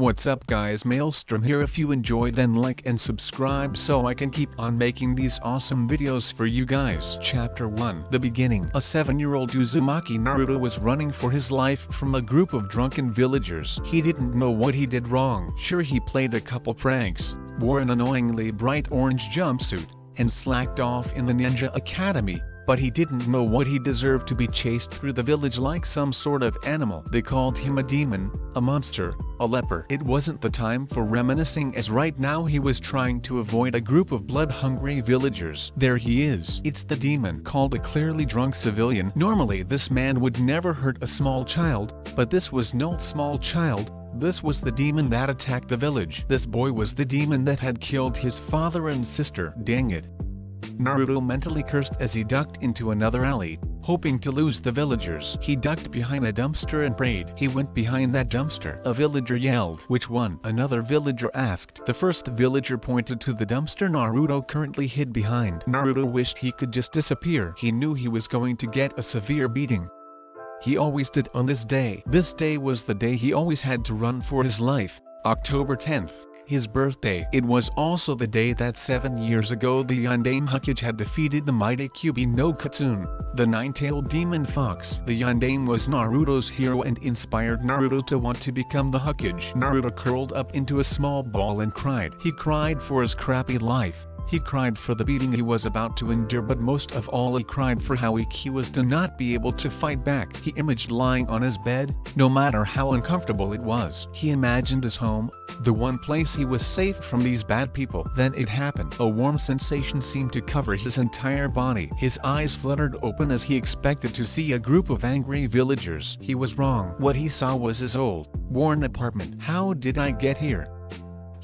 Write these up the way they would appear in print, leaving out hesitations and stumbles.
What's up guys, Maelstrom here. If you enjoyed then like and subscribe so I can keep on making these awesome videos for you guys. Chapter 1. The Beginning. A 7-year-old Uzumaki Naruto was running for his life from a group of drunken villagers. He didn't know what he did wrong. Sure, he played a couple pranks, wore an annoyingly bright orange jumpsuit, and slacked off in the ninja academy. But he didn't know what he deserved to be chased through the village like some sort of animal. They called him a demon, a monster, a leper. It wasn't the time for reminiscing, as right now he was trying to avoid a group of blood-hungry villagers. There he is. It's the demon, called a clearly drunk civilian. Normally this man would never hurt a small child, but this was no small child. This was the demon that attacked the village. This boy was the demon that had killed his father and sister. Dang it. Naruto mentally cursed as he ducked into another alley, hoping to lose the villagers. He ducked behind a dumpster and prayed. He went behind that dumpster. A villager yelled. Which one? Another villager asked. The first villager pointed to the dumpster Naruto currently hid behind. Naruto wished he could just disappear. He knew he was going to get a severe beating. He always did on this day. This day was the day he always had to run for his life. October 10th. His birthday. It was also the day that 7 years ago the Yondaime Hokage had defeated the mighty Kyuubi no Kitsune, the nine-tailed demon fox. The Yondaime was Naruto's hero and inspired Naruto to want to become the Hokage. Naruto curled up into a small ball and cried. He cried for his crappy life. He cried for the beating he was about to endure, but most of all he cried for how weak he was to not be able to fight back. He imaged lying on his bed, no matter how uncomfortable it was. He imagined his home, the one place he was safe from these bad people. Then it happened. A warm sensation seemed to cover his entire body. His eyes fluttered open as he expected to see a group of angry villagers. He was wrong. What he saw was his old, worn apartment. How did I get here?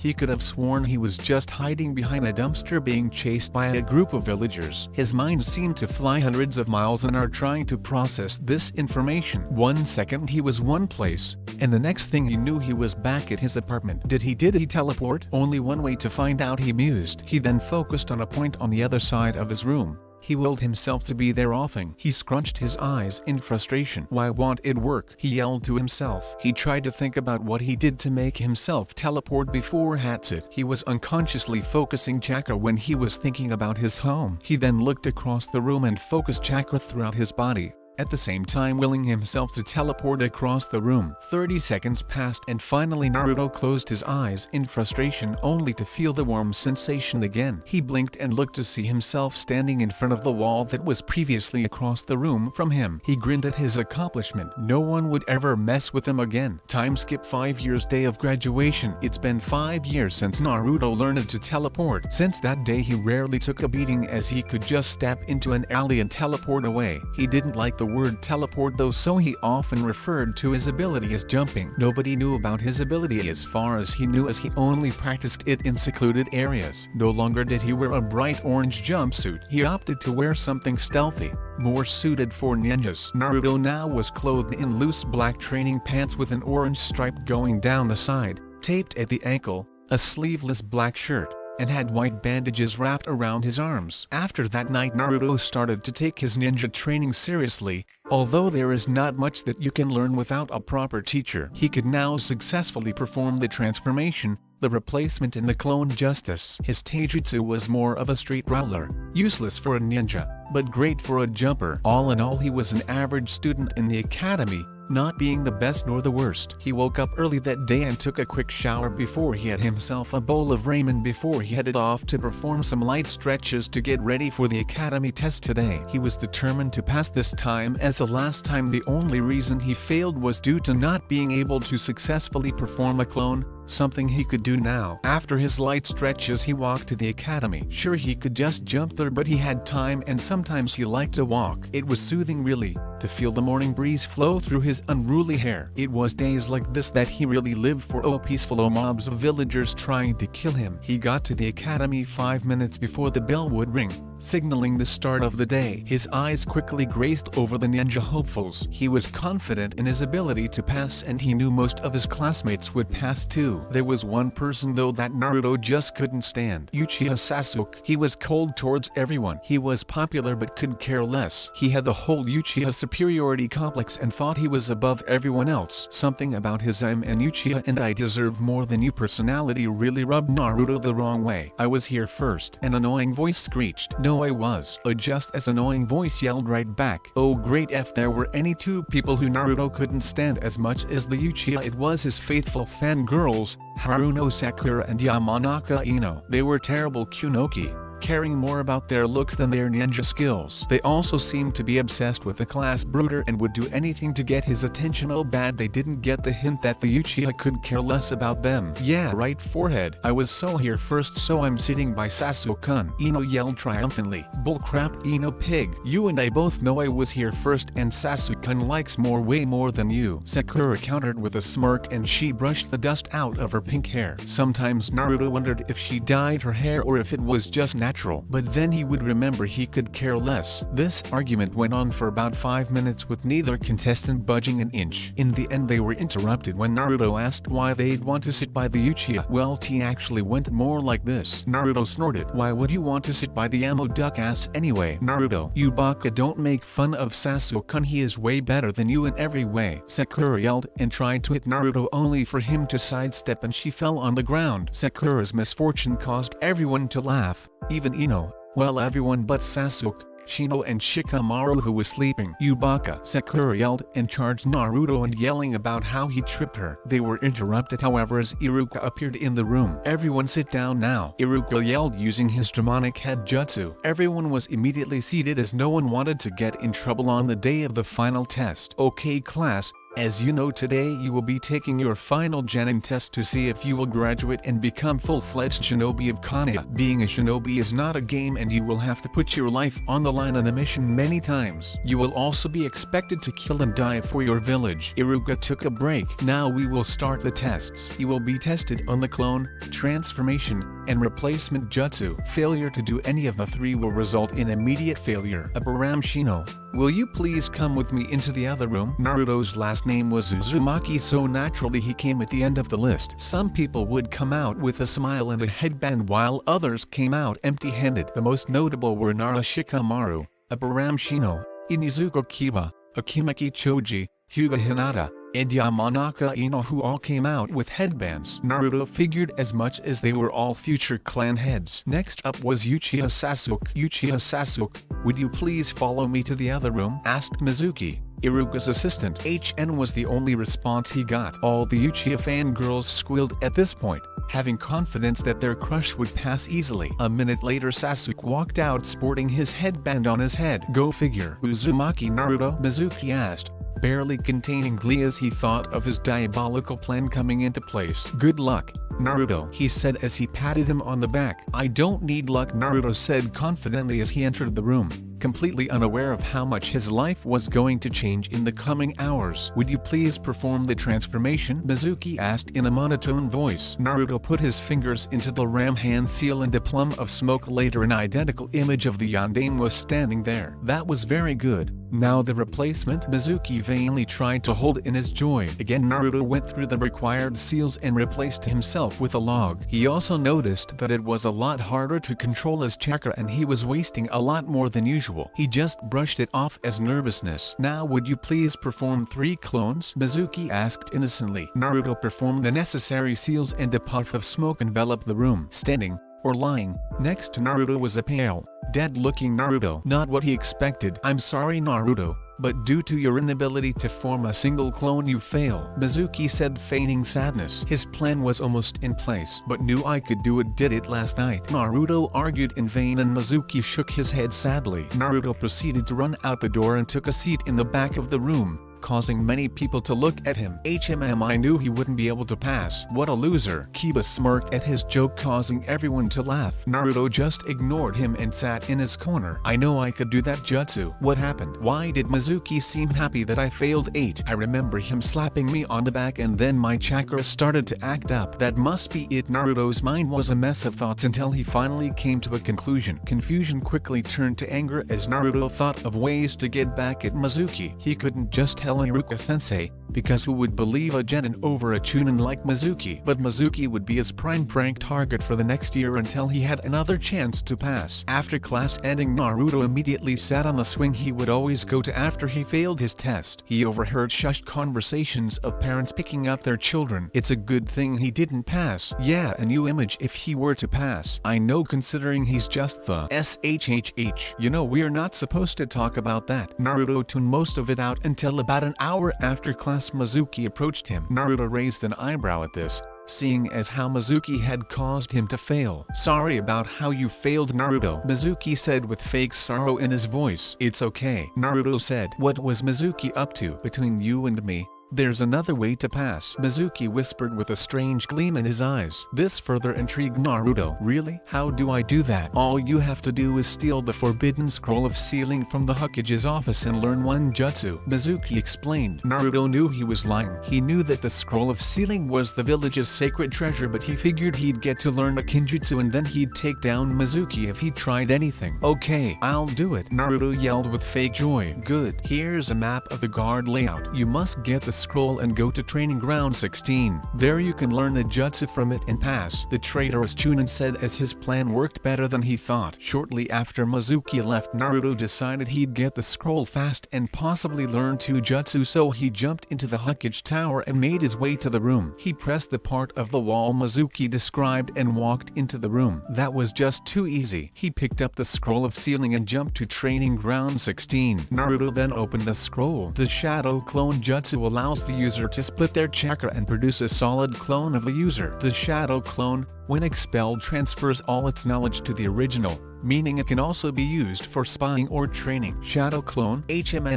He could have sworn he was just hiding behind a dumpster being chased by a group of villagers. His mind seemed to fly hundreds of miles an hour trying to process this information. 1 second he was one place, and the next thing he knew he was back at his apartment. Did he teleport? Only one way to find out, he mused. He then focused on a point on the other side of his room. He willed himself to be there often. He scrunched his eyes in frustration. Why won't it work? He yelled to himself. He tried to think about what he did to make himself teleport before Hatsit. He was unconsciously focusing chakra when he was thinking about his home. He then looked across the room and focused chakra throughout his body, at the same time willing himself to teleport across the room. 30 seconds passed and finally Naruto closed his eyes in frustration only to feel the warm sensation again. He blinked and looked to see himself standing in front of the wall that was previously across the room from him. He grinned at his accomplishment. No one would ever mess with him again. Time skip 5 years. Day of graduation. It's been 5 years since Naruto learned to teleport. Since that day he rarely took a beating as he could just step into an alley and teleport away. He didn't like the word teleport though, so he often referred to his ability as jumping. Nobody knew about his ability as far as he knew, as he only practiced it in secluded areas. No longer did he wear a bright orange jumpsuit. He opted to wear something stealthy, more suited for ninjas. Naruto now was clothed in loose black training pants with an orange stripe going down the side, taped at the ankle, a sleeveless black shirt, and had white bandages wrapped around his arms. After that night Naruto started to take his ninja training seriously. Although there is not much that you can learn without a proper teacher, he could now successfully perform the transformation, the replacement and the clone justice. His taijutsu was more of a street brawler, useless for a ninja, but great for a jumper. All in all he was an average student in the academy, not being the best nor the worst. He woke up early that day and took a quick shower before he had himself a bowl of ramen before he headed off to perform some light stretches to get ready for the academy test today. He was determined to pass this time, as the last time the only reason he failed was due to not being able to successfully perform a clone, something he could do now. After his light stretches he walked to the academy. Sure, he could just jump there, but he had time and sometimes he liked to walk. It was soothing really, to feel the morning breeze flow through his unruly hair. It was days like this that he really lived for. Peaceful mobs of villagers trying to kill him. He got to the academy 5 minutes before the bell would ring. signaling the start of the day. His eyes quickly grazed over the ninja hopefuls. He was confident in his ability to pass, and he knew most of his classmates would pass too. There was one person though that Naruto just couldn't stand. Uchiha Sasuke. He was cold towards everyone. He was popular but could care less. He had the whole Uchiha superiority complex and thought he was above everyone else. Something about his "I'm an Uchiha and I deserve more than you" personality really rubbed Naruto the wrong way. "I was here first," an annoying voice screeched. "No, I was." A just as annoying voice yelled right back. Oh great, if there were any two people who Naruto couldn't stand as much as the Uchiha, it was his faithful fangirls, Haruno Sakura and Yamanaka Ino. They were terrible Kunoki, caring more about their looks than their ninja skills. They also seemed to be obsessed with the class brooder and would do anything to get his attention. Oh bad they didn't get the hint that the Uchiha could care less about them. Yeah right, forehead. "I was so here first, so I'm sitting by Sasuke-kun," Ino yelled triumphantly. "Bullcrap, Ino pig. You and I both know I was here first, and Sasuke-kun likes way more than you," Sakura countered with a smirk, and she brushed the dust out of her pink hair. Sometimes Naruto wondered if she dyed her hair or if it was just natural, but then he would remember he could care less. This argument went on for about 5 minutes with neither contestant budging an inch. In the end they were interrupted when Naruto asked why they'd want to sit by the Uchiha. Well, T actually went more like this. Naruto snorted. "Why would you want to sit by the ammo duck ass anyway?" "Naruto, you baka, don't make fun of Sasuke-kun, he is way better than you in every way," Sakura yelled and tried to hit Naruto only for him to sidestep and she fell on the ground. Sakura's misfortune caused everyone to laugh. Even Ino, well everyone but Sasuke, Shino and Shikamaru, who was sleeping. "You baka," Sakura yelled and charged Naruto and yelling about how he tripped her. They were interrupted however as Iruka appeared in the room. "Everyone sit down now," Iruka yelled using his demonic head jutsu. Everyone was immediately seated as no one wanted to get in trouble on the day of the final test. "Okay class, as you know, today you will be taking your final Genin test to see if you will graduate and become full-fledged shinobi of Konoha. Being a shinobi is not a game and you will have to put your life on the line on a mission many times. You will also be expected to kill and die for your village." Iruka took a break. "Now we will start the tests. You will be tested on the clone, transformation, and replacement jutsu. Failure to do any of the three will result in immediate failure." "Abaram Shino, will you please come with me into the other room?" Naruto's last name was Uzumaki, so naturally he came at the end of the list. Some people would come out with a smile and a headband while others came out empty-handed. The most notable were Nara Shikamaru, Abaram Shino, Inizuka Kiba, Akimaki Choji, Hyuga Hinata, and Yamanaka Ino, who all came out with headbands. Naruto figured as much as they were all future clan heads. Next up was Uchiha Sasuke. "Uchiha Sasuke, would you please follow me to the other room?" asked Mizuki, Iruka's assistant. HN was the only response he got. All the Uchiha fangirls squealed at this point, having confidence that their crush would pass easily. A minute later Sasuke walked out sporting his headband on his head. "Go figure." "Uzumaki Naruto?" Mizuki asked, barely containing glee as he thought of his diabolical plan coming into place. "Good luck, Naruto," he said as he patted him on the back. "I don't need luck," Naruto said confidently as he entered the room, completely unaware of how much his life was going to change in the coming hours. "Would you please perform the transformation?" Mizuki asked in a monotone voice. Naruto put his fingers into the ram hand seal and a plum of smoke later an identical image of the Yondaime was standing there. "That was very good. Now the replacement." Mizuki vainly tried to hold in his joy. Again Naruto went through the required seals and replaced himself with a log. He also noticed that it was a lot harder to control his chakra and he was wasting a lot more than usual. He just brushed it off as nervousness. "Now would you please perform 3 clones?" Mizuki asked innocently. Naruto performed the necessary seals and a puff of smoke enveloped the room. Standing, or lying, next to Naruto was a pale, dead-looking Naruto. Not what he expected. "I'm sorry Naruto, but due to your inability to form a single clone you fail," Mizuki said, feigning sadness. His plan was almost in place, but knew I could do it. "Did it last night." Naruto argued in vain and Mizuki shook his head sadly. Naruto proceeded to run out the door and took a seat in the back of the room, causing many people to look at him. I knew he wouldn't be able to pass. What a loser. Kiba smirked at his joke, causing everyone to laugh. Naruto just ignored him and sat in his corner. I know I could do that jutsu. What happened? Why did Mizuki seem happy that I failed 8? I remember him slapping me on the back and then my chakra started to act up. That must be it. Naruto's mind was a mess of thoughts until he finally came to a conclusion. Confusion quickly turned to anger as Naruto thought of ways to get back at Mizuki. He couldn't just tell Iruka-sensei, because who would believe a genin over a chunin like Mizuki? But Mizuki would be his prime prank target for the next year until he had another chance to pass. After class ending, Naruto immediately sat on the swing he would always go to after he failed his test. He overheard shushed conversations of parents picking up their children. It's a good thing he didn't pass. Yeah, a new image if he were to pass. I know, considering he's just the SHHH. You know, we're not supposed to talk about that. Naruto tuned most of it out until about an hour after class Mizuki approached him. Naruto raised an eyebrow at this, seeing as how Mizuki had caused him to fail. Sorry about how you failed, Naruto, Mizuki said with fake sorrow in his voice. It's okay, Naruto said. What was Mizuki up to? Between you and me, there's another way to pass, Mizuki whispered with a strange gleam in his eyes. This further intrigued Naruto. Really? How do I do that? All you have to do is steal the forbidden scroll of sealing from the Hokage's office and learn one jutsu, Mizuki explained. Naruto knew he was lying. He knew that the scroll of sealing was the village's sacred treasure, but he figured he'd get to learn a kinjutsu and then he'd take down Mizuki if he tried anything. Okay, I'll do it, Naruto yelled with fake joy. Good. Here's a map of the guard layout. You must get the scroll and go to training ground 16. There you can learn a jutsu from it and pass, the traitorous Chunin said as his plan worked better than he thought. Shortly after Mizuki left, Naruto decided he'd get the scroll fast and possibly learn 2 jutsu, so he jumped into the Hokage tower and made his way to the room. He pressed the part of the wall Mizuki described and walked into the room. That was just too easy. He picked up the scroll of sealing and jumped to training ground 16. Naruto then opened the scroll. The shadow clone jutsu allows the user to split their chakra and produce a solid clone of the user. The shadow clone, when expelled, transfers all its knowledge to the original, meaning it can also be used for spying or training. Shadow clone,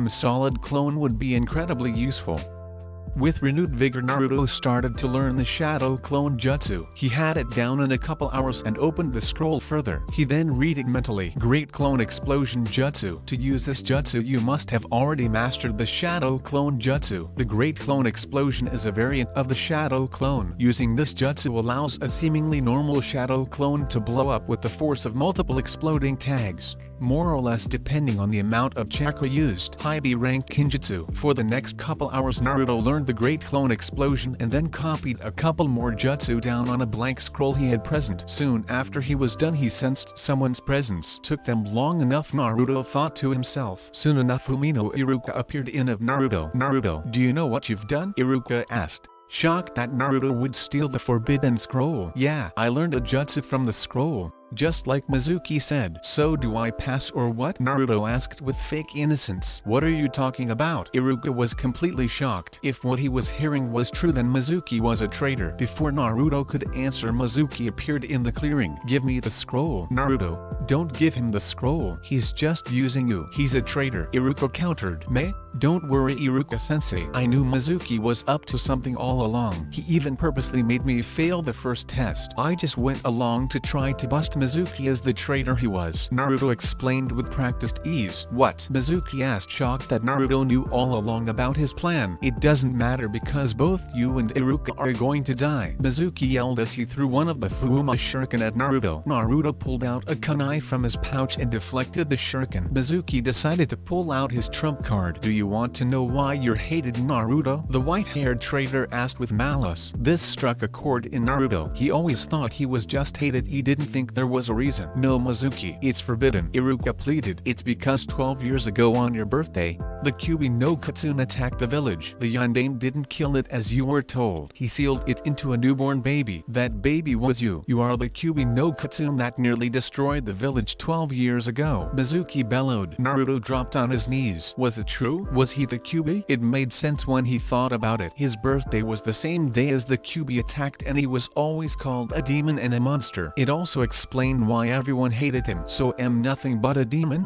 solid clone would be incredibly useful. With renewed vigor, Naruto started to learn the Shadow Clone Jutsu. He had it down in a couple hours and opened the scroll further. He then read it mentally. Great Clone Explosion Jutsu. To use this jutsu you must have already mastered the Shadow Clone Jutsu. The Great Clone Explosion is a variant of the Shadow Clone. Using this jutsu allows a seemingly normal Shadow Clone to blow up with the force of multiple exploding tags, more or less depending on the amount of chakra used. High B rank Kinjutsu. For the next couple hours Naruto learned the Great Clone Explosion and then copied a couple more jutsu down on a blank scroll he had present. Soon after he was done he sensed someone's presence. Took them long enough, Naruto thought to himself. Soon enough Fumino Iruka appeared in of Naruto. Naruto, do you know what you've done? Iruka asked, shocked that Naruto would steal the forbidden scroll. Yeah, I learned a jutsu from the scroll, just like Mizuki said. So do I pass or what? Naruto asked with fake innocence. What are you talking about? Iruka was completely shocked. If what he was hearing was true, then Mizuki was a traitor. Before Naruto could answer, Mizuki appeared in the clearing. Give me the scroll. Naruto, don't give him the scroll. He's just using you. He's a traitor. Iruka countered. Me? Don't worry Iruka-sensei. I knew Mizuki was up to something all along. He even purposely made me fail the first test. I just went along to try to bust Mizuki as the traitor he was, Naruto explained with practiced ease. What? Mizuki asked, shocked that Naruto knew all along about his plan. It doesn't matter because both you and Iruka are going to die, Mizuki yelled as he threw one of the Fuma shuriken at Naruto. Naruto pulled out a kunai from his pouch and deflected the shuriken. Mizuki decided to pull out his trump card. Do you want to know why you're hated, Naruto? The white-haired traitor asked with malice. This struck a chord in Naruto. He always thought he was just hated. He didn't think there was a reason. No Mizuki, it's forbidden, Iruka pleaded. It's because 12 years ago on your birthday, the Kyuubi no Katsune attacked the village. The Yondaime didn't kill it as you were told. He sealed it into a newborn baby. That baby was you. You are the Kyuubi no Katsune that nearly destroyed the village 12 years ago, Mizuki bellowed. Naruto dropped on his knees. Was it true? Was he the Kyuubi? It made sense when he thought about it. His birthday was the same day as the Kyuubi attacked and he was always called a demon and a monster. It also explained why everyone hated him. So am nothing but a demon?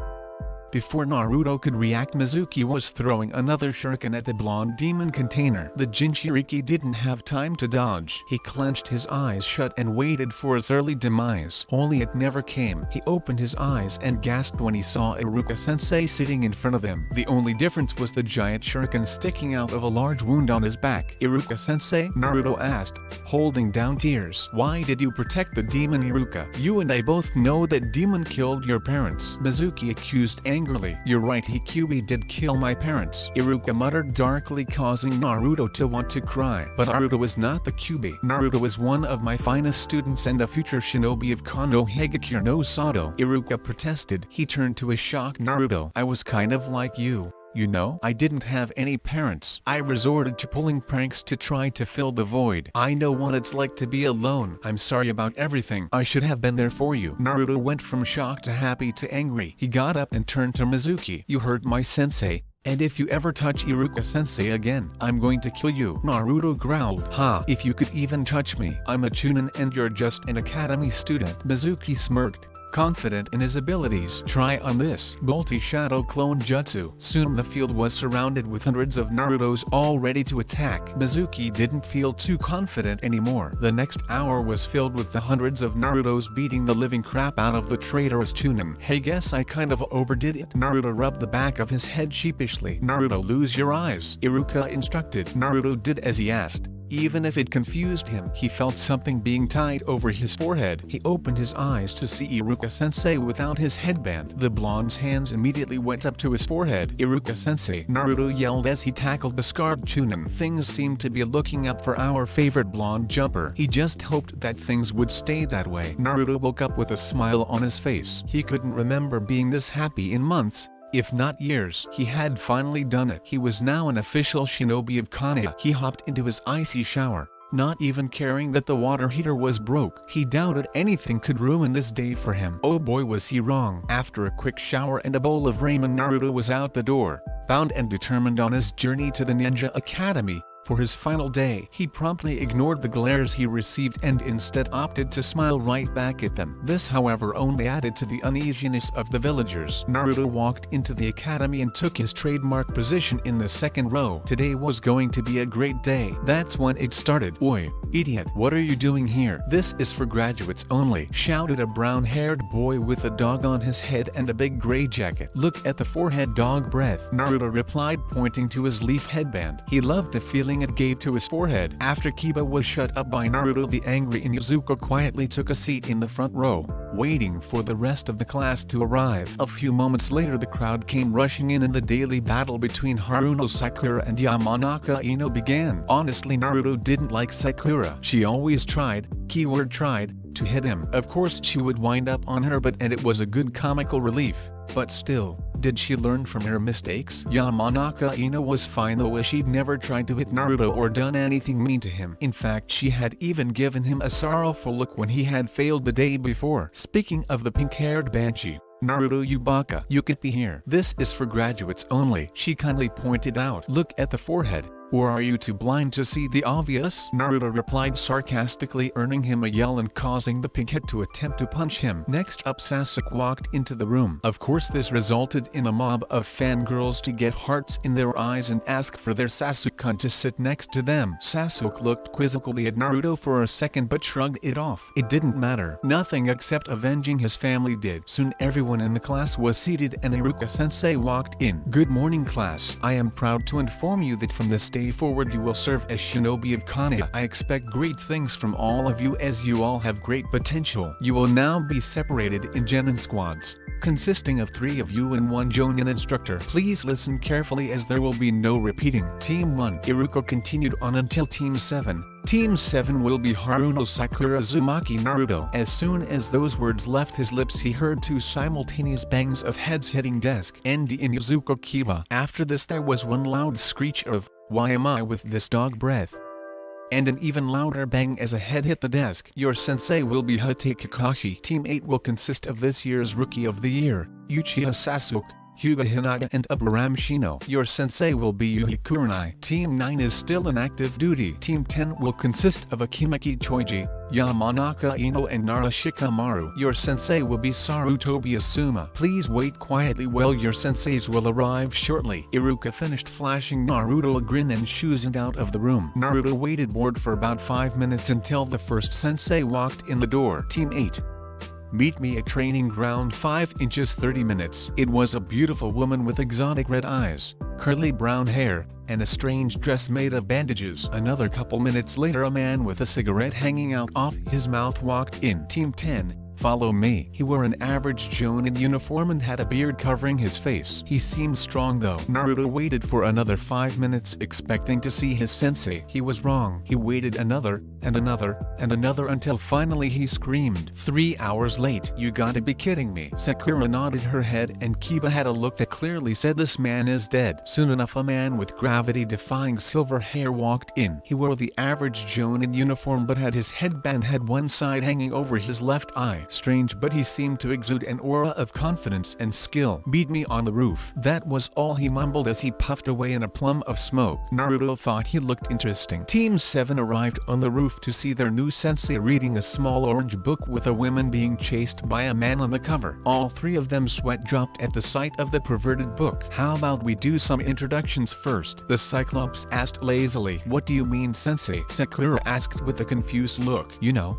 Before Naruto could react, Mizuki was throwing another shuriken at the blonde demon container. The Jinchuriki didn't have time to dodge. He clenched his eyes shut and waited for its early demise. Only it never came. He opened his eyes and gasped when he saw Iruka-sensei sitting in front of him. The only difference was the giant shuriken sticking out of a large wound on his back. "Iruka-sensei?" Naruto asked, holding down tears. "Why did you protect the demon, Iruka? You and I both know that demon killed your parents," Mizuki accused angrily. "You're right, he QB did kill my parents," Iruka muttered darkly, causing Naruto to want to cry. "But Naruto was not the QB. Naruto was one of my finest students and a future shinobi of Konohagakure no Sado," Iruka protested. He turned to a shocked Naruto. "I was kind of like you. You know, I didn't have any parents. I resorted to pulling pranks to try to fill the void. I know what it's like to be alone. I'm sorry about everything. I should have been there for you." Naruto went from shocked to happy to angry. He got up and turned to Mizuki. "You hurt my sensei, and if you ever touch Iruka-sensei again, I'm going to kill you." Naruto growled. "Ha! If you could even touch me. I'm a chunin and you're just an academy student." Mizuki smirked, confident in his abilities. "Try on this multi-shadow clone jutsu." Soon the field was surrounded with hundreds of Narutos all ready to attack. Mizuki didn't feel too confident anymore. The next hour was filled with the hundreds of Narutos beating the living crap out of the traitorous Chunin. "Hey, guess I kind of overdid it." Naruto rubbed the back of his head sheepishly. "Naruto, lose your eyes," Iruka instructed. Naruto did as he asked. Even if it confused him, he felt something being tied over his forehead. He opened his eyes to see Iruka-sensei without his headband. The blonde's hands immediately went up to his forehead. "Iruka-sensei!" Naruto yelled as he tackled the scarred Chunin. "Things seem to be looking up for our favorite blonde jumper." He just hoped that things would stay that way. Naruto woke up with a smile on his face. He couldn't remember being this happy in months, if not years. He had finally done it. He was now an official shinobi of Konoha. He hopped into his icy shower, not even caring that the water heater was broke. He doubted anything could ruin this day for him. Oh boy, was he wrong. After a quick shower and a bowl of ramen, Naruto was out the door, bound and determined on his journey to the Ninja Academy. For his final day, he promptly ignored the glares he received and instead opted to smile right back at them. This, however, only added to the uneasiness of the villagers. Naruto walked into the academy and took his trademark position in the second row. Today was going to be a great day. That's when it started. "Oi, idiot, what are you doing here? This is for graduates only," shouted a brown-haired boy with a dog on his head and a big gray jacket. "Look at the forehead dog breath," Naruto replied, pointing to his leaf headband. He loved the feeling it gave to his forehead. After Kiba was shut up by Naruto, the angry Inuzuka quietly took a seat in the front row, waiting for the rest of the class to arrive. A few moments later, the crowd came rushing in and the daily battle between Haruno Sakura and Yamanaka Ino began. Honestly, Naruto didn't like Sakura. She always tried, keyword tried, to hit him. Of course she would wind up on her butt and it was a good comical relief. But still, did she learn from her mistakes? Yamanaka Ino was fine though, as she'd never tried to hit Naruto or done anything mean to him. In fact, she had even given him a sorrowful look when he had failed the day before. Speaking of the pink-haired banshee, "Naruto, you baka, you could be here. This is for graduates only," she kindly pointed out. "Look at the forehead. Or are you too blind to see the obvious?" Naruto replied sarcastically, earning him a yell and causing the pighead to attempt to punch him. Next up, Sasuke walked into the room. Of course this resulted in a mob of fangirls to get hearts in their eyes and ask for their Sasuke-kun to sit next to them. Sasuke looked quizzically at Naruto for a second but shrugged it off. It didn't matter. Nothing except avenging his family did. Soon everyone in the class was seated and Iruka-sensei walked in. "Good morning, class. I am proud to inform you that from this day forward you will serve as shinobi of Konoha. I expect great things from all of you as you all have great potential. You will now be separated in genin squads, consisting of 3 of you and 1 jonin instructor. Please listen carefully as there will be no repeating. Team 1, Iruka continued on until Team 7. Team 7 will be Haruno Sakura Uzumaki Naruto. As soon as those words left his lips, he heard 2 simultaneous bangs of heads hitting desk and Inuzuka Kiba. After this there was one loud screech of, "Why am I with this dog breath?" and an even louder bang as a head hit the desk. "Your sensei will be Hate Kakashi." Team 8 will consist of this year's Rookie of the Year, Uchiha Sasuke, Hyuga Hinata and Abraham Shino. Your sensei will be Yuhi Kurenai. Team 9 is still on active duty. Team 10 will consist of Akimeki Choji, Yamanaka Ino and Nara Shikamaru. Your sensei will be Sarutobi Asuma. Please wait quietly while your senseis will arrive shortly. Iruka finished flashing Naruto a grin and shoosed out of the room. Naruto waited bored for about 5 minutes until the first sensei walked in the door. Team 8. Meet me at training ground 5 inches 30 minutes. It was a beautiful woman with exotic red eyes, curly brown hair, and a strange dress made of bandages. Another couple minutes later a man with a cigarette hanging out of his mouth walked in. Team 10. Follow me. He wore an average Jonin uniform and had a beard covering his face. He seemed strong though. Naruto waited for another 5 minutes expecting to see his sensei. He was wrong. He waited another, and another, and another until finally he screamed. 3 hours late. You gotta be kidding me. Sakura nodded her head and Kiba had a look that clearly said this man is dead. Soon enough a man with gravity-defying silver hair walked in. He wore the average Jonin uniform but had his headband had one side hanging over his left eye. Strange, but he seemed to exude an aura of confidence and skill. Beat me on the roof. That was all he mumbled as he puffed away in a plume of smoke. Naruto thought he looked interesting. Team 7 arrived on the roof to see their new sensei reading a small orange book with a woman being chased by a man on the cover. All three of them sweat dropped at the sight of the perverted book. How about we do some introductions first? The Cyclops asked lazily. What do you mean, sensei? Sakura asked with a confused look. You know,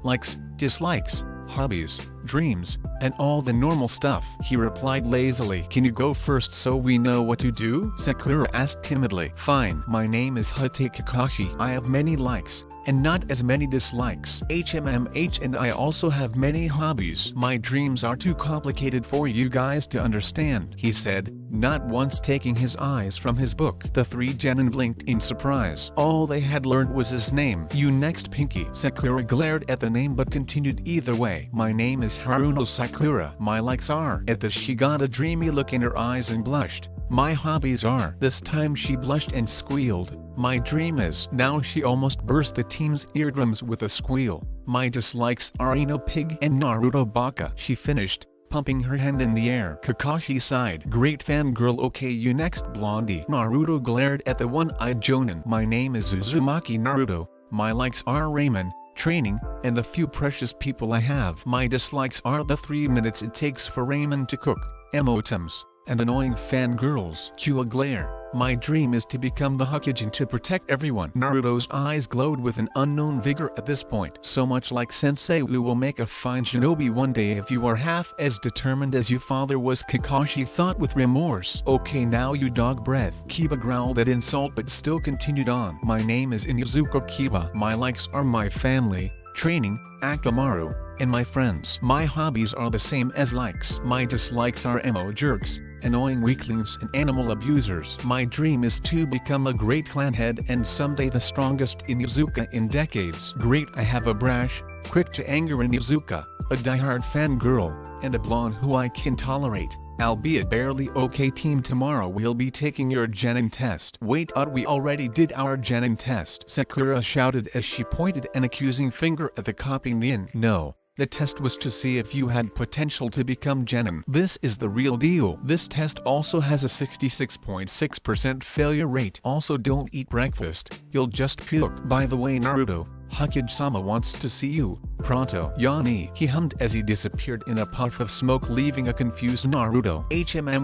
likes, dislikes, hobbies, dreams, and all the normal stuff. He replied lazily. Can you go first so we know what to do? Sakura asked timidly. Fine. My name is Hate Kakashi. I have many likes, and not as many dislikes. HMMH and I also have many hobbies. My dreams are too complicated for you guys to understand, he said, not once taking his eyes from his book. The three genin blinked in surprise. All they had learned was his name. You next, Pinky. Sakura glared at the name but continued. Either way, my name is Haruno Sakura. My likes are. At this she got a dreamy look in her eyes and blushed. My hobbies are. This time she blushed and squealed. My dream is. Now she almost burst the team's eardrums with a squeal. My dislikes are Ino Pig and Naruto Baka. She finished, pumping her hand in the air. Kakashi sighed. Great fangirl. Okay, you next, Blondie. Naruto glared at the one-eyed Jonin. My name is Uzumaki Naruto. My likes are ramen, training, and the few precious people I have. My dislikes are the 3 minutes it takes for ramen to cook, emotems, and annoying fangirls. Cue a glare. My dream is to become the Hokage and to protect everyone. Naruto's eyes glowed with an unknown vigor at this point. So much like Sensei Wu will make a fine shinobi one day if you are half as determined as your father was, Kakashi thought with remorse. Okay, now you dog breath. Kiba growled at insult but still continued on. My name is Inuzuka Kiba. My likes are my family, training, Akamaru, and my friends. My hobbies are the same as likes. My dislikes are emo jerks, annoying weaklings and animal abusers. My dream is to become a great clan head and someday the strongest Inuzuka in decades. Great, I have a brash, quick to anger Inuzuka, a diehard fangirl, and a blonde who I can tolerate, albeit barely. Okay team, tomorrow we'll be taking your genin test. Wait, we already did our genin test, Sakura shouted as she pointed an accusing finger at the copy nin. No. The test was to see if you had potential to become genin. This is the real deal. This test also has a 66.6% failure rate. Also don't eat breakfast, you'll just puke. By the way Naruto, Hokage-sama wants to see you, pronto. Yanni, he hummed as he disappeared in a puff of smoke leaving a confused Naruto.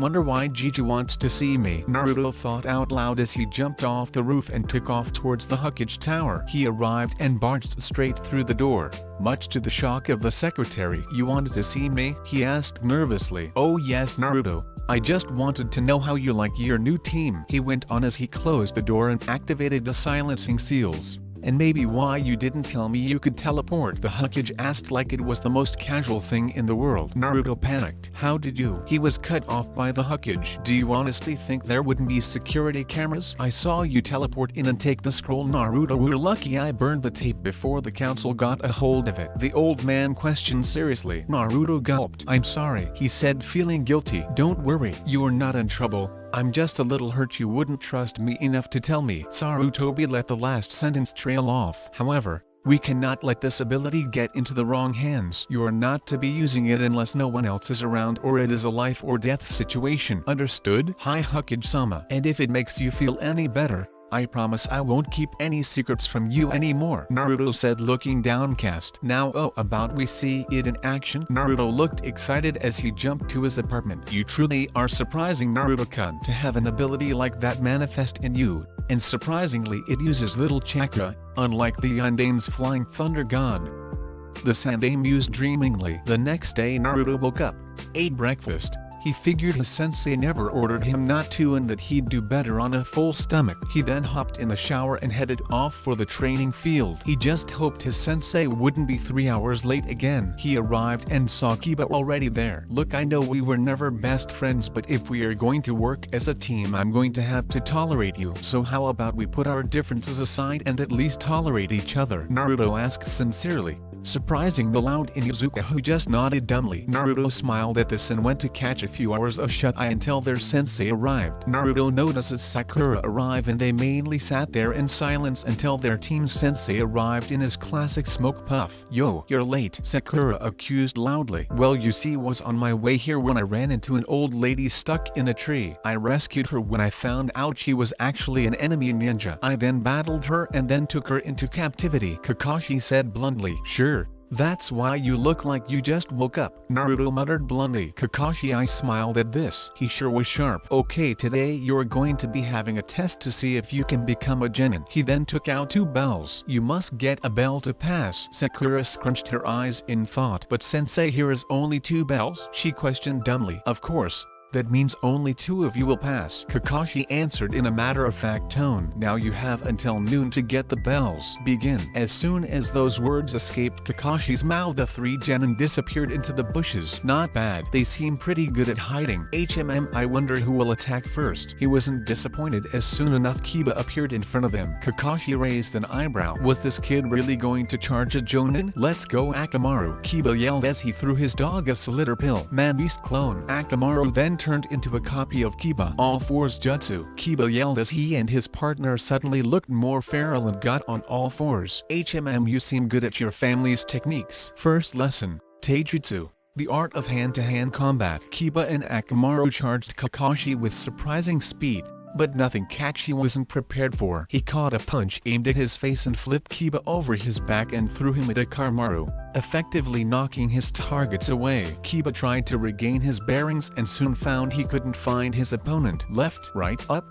Wonder why Jiju wants to see me. Naruto thought out loud as he jumped off the roof and took off towards the Hokage tower. He arrived and barged straight through the door, much to the shock of the secretary. You wanted to see me? He asked nervously. Oh yes Naruto, I just wanted to know how you like your new team. He went on as he closed the door and activated the silencing seals. And maybe why you didn't tell me you could teleport? The Hokage asked like it was the most casual thing in the world. Naruto panicked. How did you? He was cut off by the Hokage. Do you honestly think there wouldn't be security cameras? I saw you teleport in and take the scroll. Naruto, we're lucky I burned the tape before the council got a hold of it. The old man questioned seriously. Naruto gulped. I'm sorry, he said, feeling guilty. Don't worry, you are not in trouble. I'm just a little hurt you wouldn't trust me enough to tell me. Sarutobi let the last sentence trail off. However, we cannot let this ability get into the wrong hands. You are not to be using it unless no one else is around or it is a life or death situation. Understood? Hi Hokage-sama. And if it makes you feel any better, I promise I won't keep any secrets from you anymore, Naruto said, looking downcast. Now about we see it in action. Naruto looked excited as he jumped to his apartment. You truly are surprising, Naruto-kun, to have an ability like that manifest in you, and surprisingly it uses little chakra, unlike the Yandame's flying thunder god. The Sandame mused dreamingly. The next day Naruto woke up, ate breakfast. He figured his sensei never ordered him not to and that he'd do better on a full stomach. He then hopped in the shower and headed off for the training field. He just hoped his sensei wouldn't be 3 hours late again. He arrived and saw Kiba already there. Look, I know we were never best friends, but if we are going to work as a team I'm going to have to tolerate you. So how about we put our differences aside and at least tolerate each other? Naruto asked sincerely, surprising the loud Inuzuka, who just nodded dumbly. Naruto smiled at this and went to catch a few hours of shut-eye until their sensei arrived. Naruto notices Sakura arrive and they mainly sat there in silence until their team's sensei arrived in his classic smoke puff. Yo, you're late, Sakura accused loudly. Well, you see, was on my way here when I ran into an old lady stuck in a tree. I rescued her when I found out she was actually an enemy ninja. I then battled her and then took her into captivity, Kakashi said bluntly. Sure. That's why you look like you just woke up, Naruto muttered bluntly. Kakashi, I smiled at this. He sure was sharp. Okay, today you're going to be having a test to see if you can become a genin. He then took out 2 bells. You must get a bell to pass. Sakura scrunched her eyes in thought. But sensei, here is only 2 bells? She questioned dumbly. Of course. That means only 2 of you will pass, Kakashi answered in a matter-of-fact tone. Now you have until noon to get the bells. Begin. As soon as those words escaped Kakashi's mouth, the 3 genin disappeared into the bushes. Not bad. They seem pretty good at hiding. I wonder who will attack first. He wasn't disappointed as soon enough Kiba appeared in front of him. Kakashi raised an eyebrow. Was this kid really going to charge a jonin? Let's go, Akamaru, Kiba yelled as he threw his dog a slitter pill. Man beast clone. Akamaru then turned into a copy of Kiba. All fours jutsu, Kiba yelled as he and his partner suddenly looked more feral and got on all fours. You seem good at your family's techniques. First lesson, Taijutsu, the art of hand-to-hand combat. Kiba and Akamaru charged Kakashi with surprising speed, but nothing Kakashi wasn't prepared for. He caught a punch aimed at his face and flipped Kiba over his back and threw him at Akamaru, effectively knocking his targets away. Kiba tried to regain his bearings and soon found he couldn't find his opponent. Left, right, up,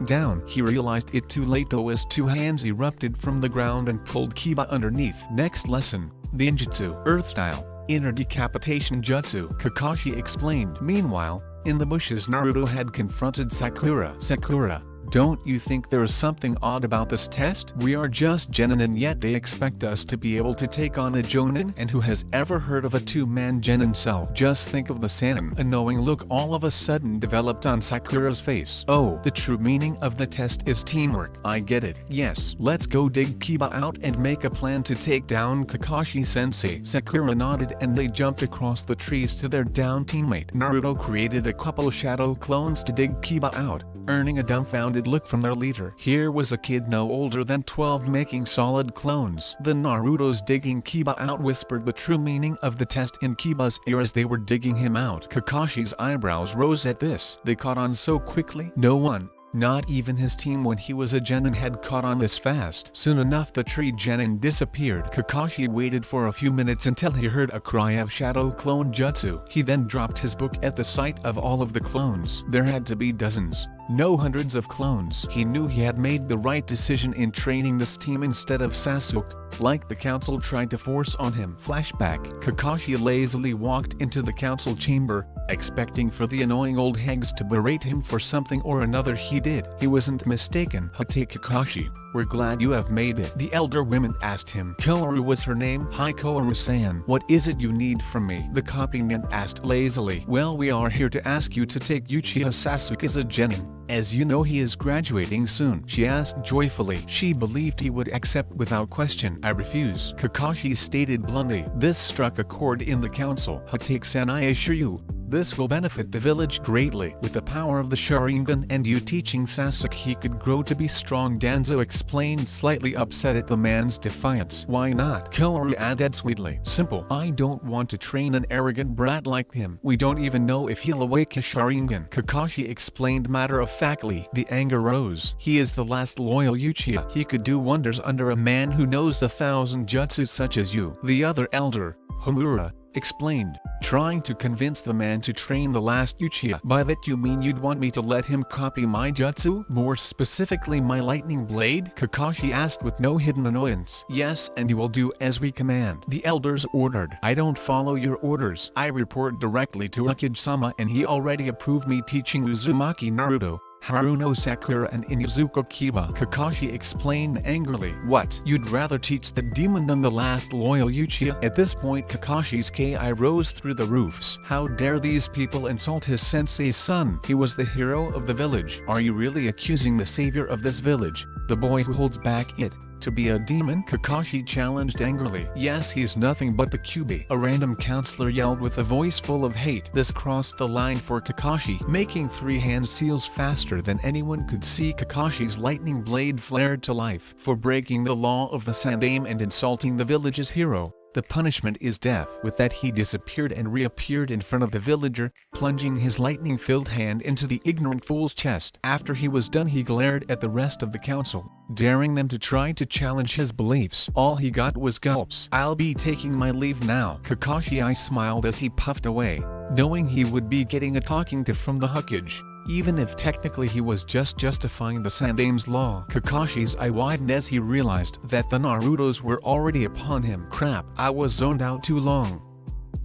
down. He realized it too late though as 2 hands erupted from the ground and pulled Kiba underneath. Next lesson, Ninjutsu, Earth Style, Inner Decapitation Jutsu, Kakashi explained. Meanwhile, in the bushes Naruto had confronted Sakura. Sakura, don't you think there is something odd about this test? We are just genin and yet they expect us to be able to take on a jonin? And who has ever heard of a 2-man genin cell? Just think of the Sanin. A knowing look all of a sudden developed on Sakura's face. Oh, the true meaning of the test is teamwork. I get it. Yes, let's go dig Kiba out and make a plan to take down Kakashi-sensei. Sakura nodded and they jumped across the trees to their down teammate. Naruto created a couple shadow clones to dig Kiba out, earning a dumbfounded look from their leader. Here was a kid no older than 12 making solid clones. The Naruto's digging Kiba out whispered the true meaning of the test in Kiba's ear as they were digging him out. Kakashi's eyebrows rose at this. They caught on so quickly. No one, not even his team when he was a genin, had caught on this fast. Soon enough the tree genin disappeared. Kakashi waited for a few minutes until he heard a cry of shadow clone jutsu. He then dropped his book at the sight of all of the clones. There had to be dozens, no hundreds of clones. He knew he had made the right decision in training this team instead of Sasuke, like the council tried to force on him. Flashback. Kakashi lazily walked into the council chamber, expecting for the annoying old hags to berate him for something or another. He did. He wasn't mistaken. Hey Kakashi, we're glad you have made it, the elder women asked him. Koharu was her name. Hi Koharu-san. What is it you need from me? The copyman asked lazily. Well, we are here to ask you to take Uchiha Sasuke as a genin. As you know, he is graduating soon, she asked joyfully. She believed he would accept without question. I refuse, Kakashi stated bluntly. This struck a chord in the council. Take-san, I assure you, This will benefit the village greatly. With the power of the Sharingan and you teaching Sasuke he could grow to be strong, Danzo explained, slightly upset at the man's defiance. Why not? Kaoru added sweetly. Simple. I don't want to train an arrogant brat like him. We don't even know if he'll awake his Sharingan. Kakashi explained matter-of-factly. The anger rose. He is the last loyal Uchiha. He could do wonders under a man who knows 1,000 jutsu such as you. The other elder, Homura, explained, trying to convince the man to train the last Uchiha. By that you mean you'd want me to let him copy my jutsu? More specifically my lightning blade? Kakashi asked with no hidden annoyance. Yes, and you will do as we command, the elders ordered. I don't follow your orders. I report directly to Hokage-sama and he already approved me teaching Uzumaki Naruto, Haruno Sakura and Inuzuka Kiba. Kakashi explained angrily. What? You'd rather teach the demon than the last loyal Uchiha? At this point Kakashi's ki rose through the roofs. How dare these people insult his sensei's son? He was the hero of the village. Are you really accusing the savior of this village, the boy who holds back it, to be a demon? Kakashi challenged angrily. Yes, he's nothing but the Kyuubi, a random counselor yelled with a voice full of hate. This crossed the line for Kakashi, making three-hand seals faster than anyone could see. Kakashi's lightning blade flared to life. For breaking the law of the Sandaime and insulting the village's hero, the punishment is death. With that he disappeared and reappeared in front of the villager, plunging his lightning-filled hand into the ignorant fool's chest. After he was done he glared at the rest of the council, daring them to try to challenge his beliefs. All he got was gulps. I'll be taking my leave now. Kakashi smiled as he puffed away, knowing he would be getting a talking to from the Hokage, even if technically he was just justifying the Sandaime's law. Kakashi's eye widened as he realized that the Narutos were already upon him. Crap, I was zoned out too long.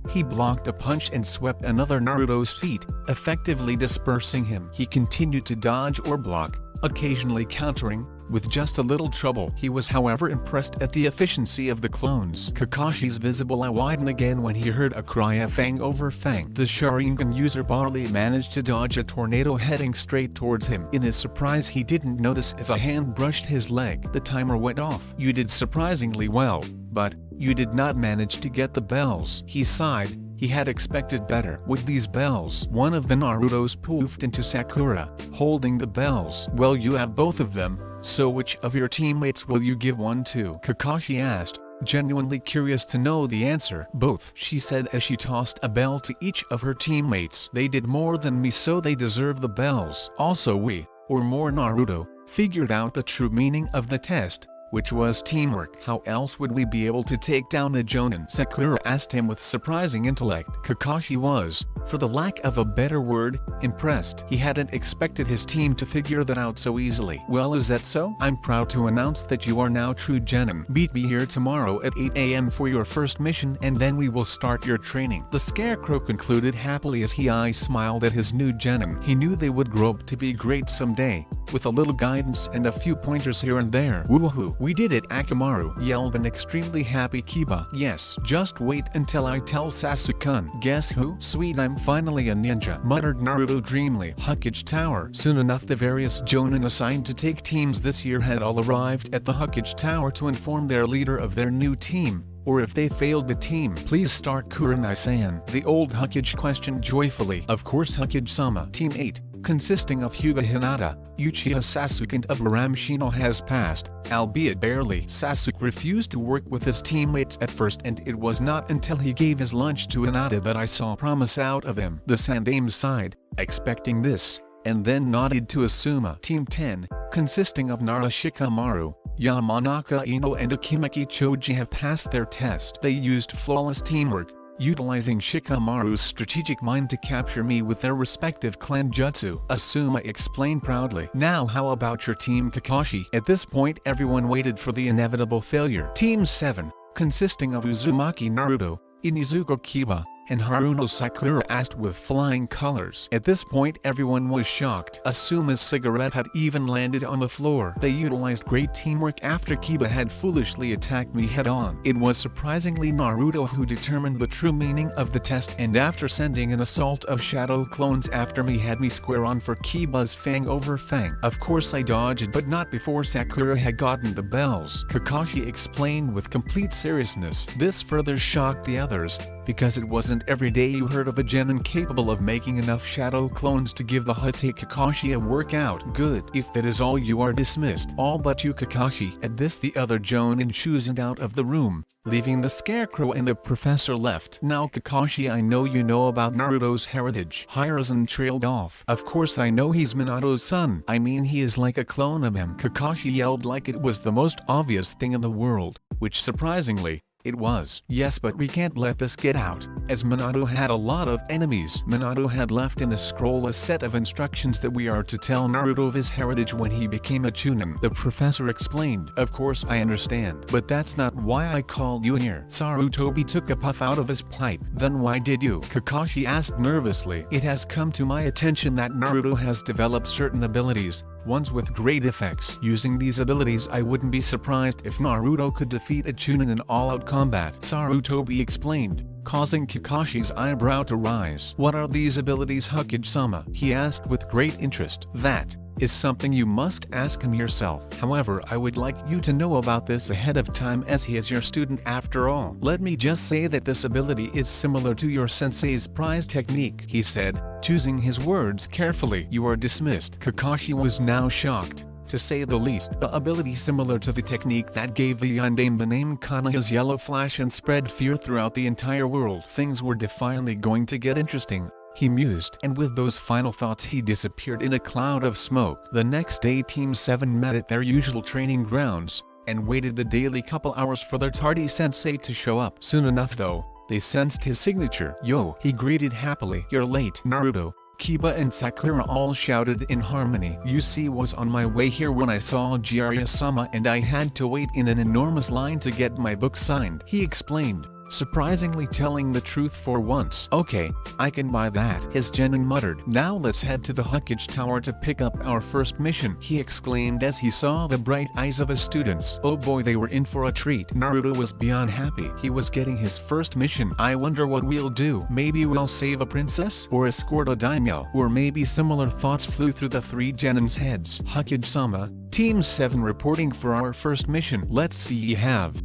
He blocked a punch and swept another Naruto's feet, effectively dispersing him. He continued to dodge or block, occasionally countering, with just a little trouble. He was however impressed at the efficiency of the clones. Kakashi's visible eye widened again when he heard a cry of fang over fang. The Sharingan user barely managed to dodge a tornado heading straight towards him. In his surprise he didn't notice as a hand brushed his leg. The timer went off. You did surprisingly well, but you did not manage to get the bells. He sighed. He had expected better. With these bells, one of the Narutos poofed into Sakura, holding the bells. Well, you have both of them, so which of your teammates will you give one to? Kakashi asked, genuinely curious to know the answer. Both, she said as she tossed a bell to each of her teammates. They did more than me, so they deserve the bells. Also we, or more Naruto, figured out the true meaning of the test, which was teamwork. How else would we be able to take down a Jonin? Sakura asked him with surprising intellect. Kakashi was, for the lack of a better word, impressed. He hadn't expected his team to figure that out so easily. Well, is that so? I'm proud to announce that you are now true Genin. Meet me here tomorrow at 8 AM for your first mission and then we will start your training. The Scarecrow concluded happily as he smiled at his new Genin. He knew they would grow up to be great someday, with a little guidance and a few pointers here and there. Woohoo! We did it, Akamaru, yelled an extremely happy Kiba. Yes, just wait until I tell Sasuke-kun. Guess who? Sweet, I'm finally a ninja, muttered Naruto dreamily. Hokage Tower. Soon enough the various Jonin assigned to take teams this year had all arrived at the Hokage Tower to inform their leader of their new team, or if they failed the team. Please start, Kurenai-san, the old Hokage questioned joyfully. Of course, Hokage-sama. Team 8, consisting of Hyuga Hinata, Uchiha Sasuke and of Aramshino has passed, albeit barely. Sasuke refused to work with his teammates at first, and it was not until he gave his lunch to Hinata that I saw promise out of him. The Sandaime sighed, expecting this, and then nodded to Asuma. Team 10, consisting of Nara Shikamaru, Yamanaka Ino and Akimeki Choji have passed their test. They used flawless teamwork, utilizing Shikamaru's strategic mind to capture me with their respective clan jutsu. Asuma explained proudly. Now how about your team, Kakashi? At this point everyone waited for the inevitable failure. Team 7, consisting of Uzumaki Naruto, Inuzuka Kiba, and Haruno Sakura asked with flying colors. At this point everyone was shocked. Asuma's cigarette had even landed on the floor. They utilized great teamwork after Kiba had foolishly attacked me head-on. It was surprisingly Naruto who determined the true meaning of the test, and after sending an assault of shadow clones after me had me square on for Kiba's fang over fang. Of course I dodged, but not before Sakura had gotten the bells. Kakashi explained with complete seriousness. This further shocked the others, because it wasn't every day you heard of a genin capable of making enough shadow clones to give the Hate Kakashi a workout. Good. If that is all, you are dismissed. All but you, Kakashi. At this, the other jonin choosed out of the room, leaving the scarecrow and the professor left. Now Kakashi, I know you know about Naruto's heritage. Hiraishin trailed off. Of course I know he's Minato's son. I mean, he is like a clone of him. Kakashi yelled like it was the most obvious thing in the world, which surprisingly, it was. Yes, but we can't let this get out, as Minato had a lot of enemies. Minato had left in a scroll a set of instructions that we are to tell Naruto of his heritage when he became a chunin. The professor explained. Of course I understand, but that's not why I called you here. Sarutobi took a puff out of his pipe. Then why did you? Kakashi asked nervously. It has come to my attention that Naruto has developed certain abilities, ones with great effects. Using these abilities, I wouldn't be surprised if Naruto could defeat a chunin in all-out combat. Sarutobi explained, causing Kakashi's eyebrow to rise. What are these abilities, Hokage-sama? He asked with great interest. That is something you must ask him yourself. However, I would like you to know about this ahead of time, as he is your student after all. Let me just say that this ability is similar to your sensei's prize technique, he said, choosing his words carefully. You are dismissed. Kakashi was now shocked, to say the least. The ability similar to the technique that gave the Yondaime the name Konoha's yellow flash and spread fear throughout the entire world. Things were definitely going to get interesting, he mused, and with those final thoughts he disappeared in a cloud of smoke. The next day Team 7 met at their usual training grounds, and waited the daily couple hours for their tardy sensei to show up. Soon enough though, they sensed his signature. Yo, he greeted happily. You're late, Naruto. Kiba and Sakura all shouted in harmony. You see, was on my way here when I saw Jiraiya-sama and I had to wait in an enormous line to get my book signed, he explained, surprisingly telling the truth for once. Okay, I can buy that, his genin muttered. Now let's head to the Hokage Tower to pick up our first mission, he exclaimed as he saw the bright eyes of his students. Oh boy, they were in for a treat. Naruto was beyond happy. He was getting his first mission. I wonder what we'll do. Maybe we'll save a princess, or escort a daimyo, or maybe similar thoughts flew through the three genins' heads. Hokage-sama, Team 7 reporting for our first mission. Let's see, you have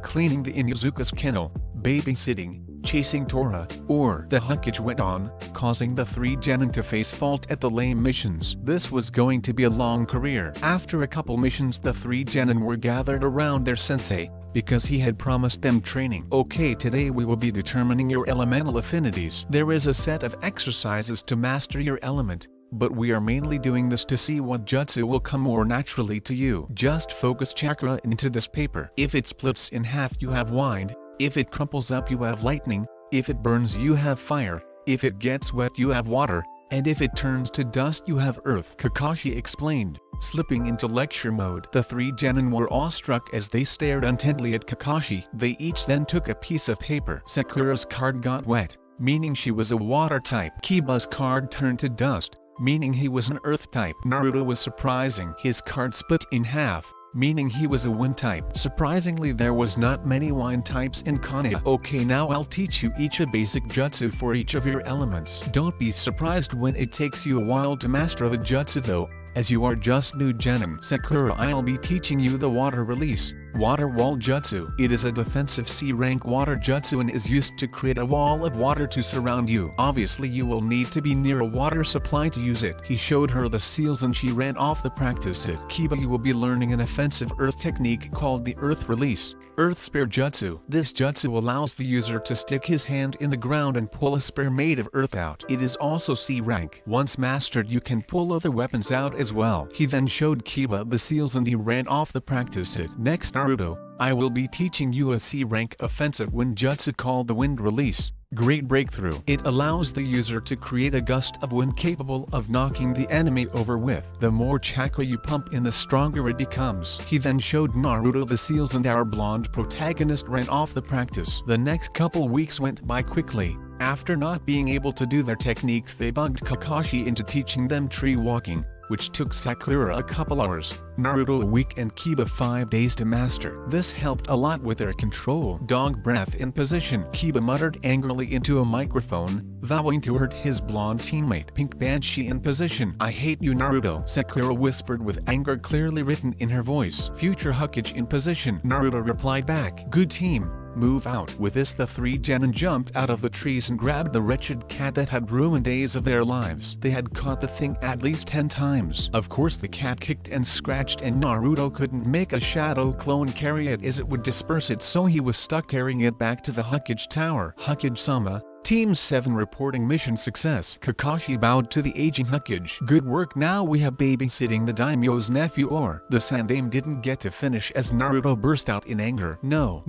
cleaning the Inuzuka's kennel, babysitting, chasing Tora, or the Hokage went on, causing the three genin to face fault at the lame missions. This was going to be a long career. After a couple missions, the three genin were gathered around their sensei, because he had promised them training. Okay, today we will be determining your elemental affinities. There is a set of exercises to master your element, but we are mainly doing this to see what jutsu will come more naturally to you. Just focus chakra into this paper. If it splits in half, you have wind. If it crumples up, you have lightning. If it burns, you have fire. If it gets wet, you have water. And if it turns to dust, you have earth, Kakashi explained, slipping into lecture mode. The three genin were awestruck as they stared intently at Kakashi. They each then took a piece of paper. Sakura's card got wet, meaning she was a water type. Kiba's card turned to dust, meaning he was an earth type. Naruto was surprising. His card split in half, meaning he was a wind type. Surprisingly, there was not many wind types in Konoha. Okay, now I'll teach you each a basic jutsu for each of your elements. Don't be surprised when it takes you a while to master the jutsu though, as you are just new genin. Sakura, I'll be teaching you the water release, water wall jutsu. It is a defensive C-rank water jutsu and is used to create a wall of water to surround you. Obviously you will need to be near a water supply to use it. He showed her the seals and she ran off to practice it. Kiba, you will be learning an offensive earth technique called the earth release, earth spear jutsu. This jutsu allows the user to stick his hand in the ground and pull a spear made of earth out. It is also C-rank. Once mastered, you can pull other weapons out as well. He then showed Kiba the seals and he ran off to practice it. Next, Naruto, I will be teaching you a C-rank offensive wind jutsu called the wind release. Great breakthrough. It allows the user to create a gust of wind capable of knocking the enemy over with. The more chakra you pump in, the stronger it becomes. He then showed Naruto the seals and our blonde protagonist ran off the practice. The next couple weeks went by quickly. After not being able to do their techniques, they bugged Kakashi into teaching them tree walking, which took Sakura a couple hours, Naruto a week and Kiba 5 days to master. This helped a lot with their control. Dog breath in position. Kiba muttered angrily into a microphone, vowing to hurt his blonde teammate. Pink banshee in position. I hate you, Naruto, Sakura whispered with anger clearly written in her voice. Future Hokage in position. Naruto replied back. Good team. Move out. With this, the three genin jumped out of the trees and grabbed the wretched cat that had ruined days of their lives. They had caught the thing at least 10 times. Of course the cat kicked and scratched and Naruto couldn't make a shadow clone carry it as it would disperse it, so he was stuck carrying it back to the Hokage Tower. Hokage-sama, Team 7 reporting mission success. Kakashi bowed to the aging Hokage. Good work, now we have babysitting the daimyo's nephew. Or the Sandaime didn't get to finish as Naruto burst out in anger. No,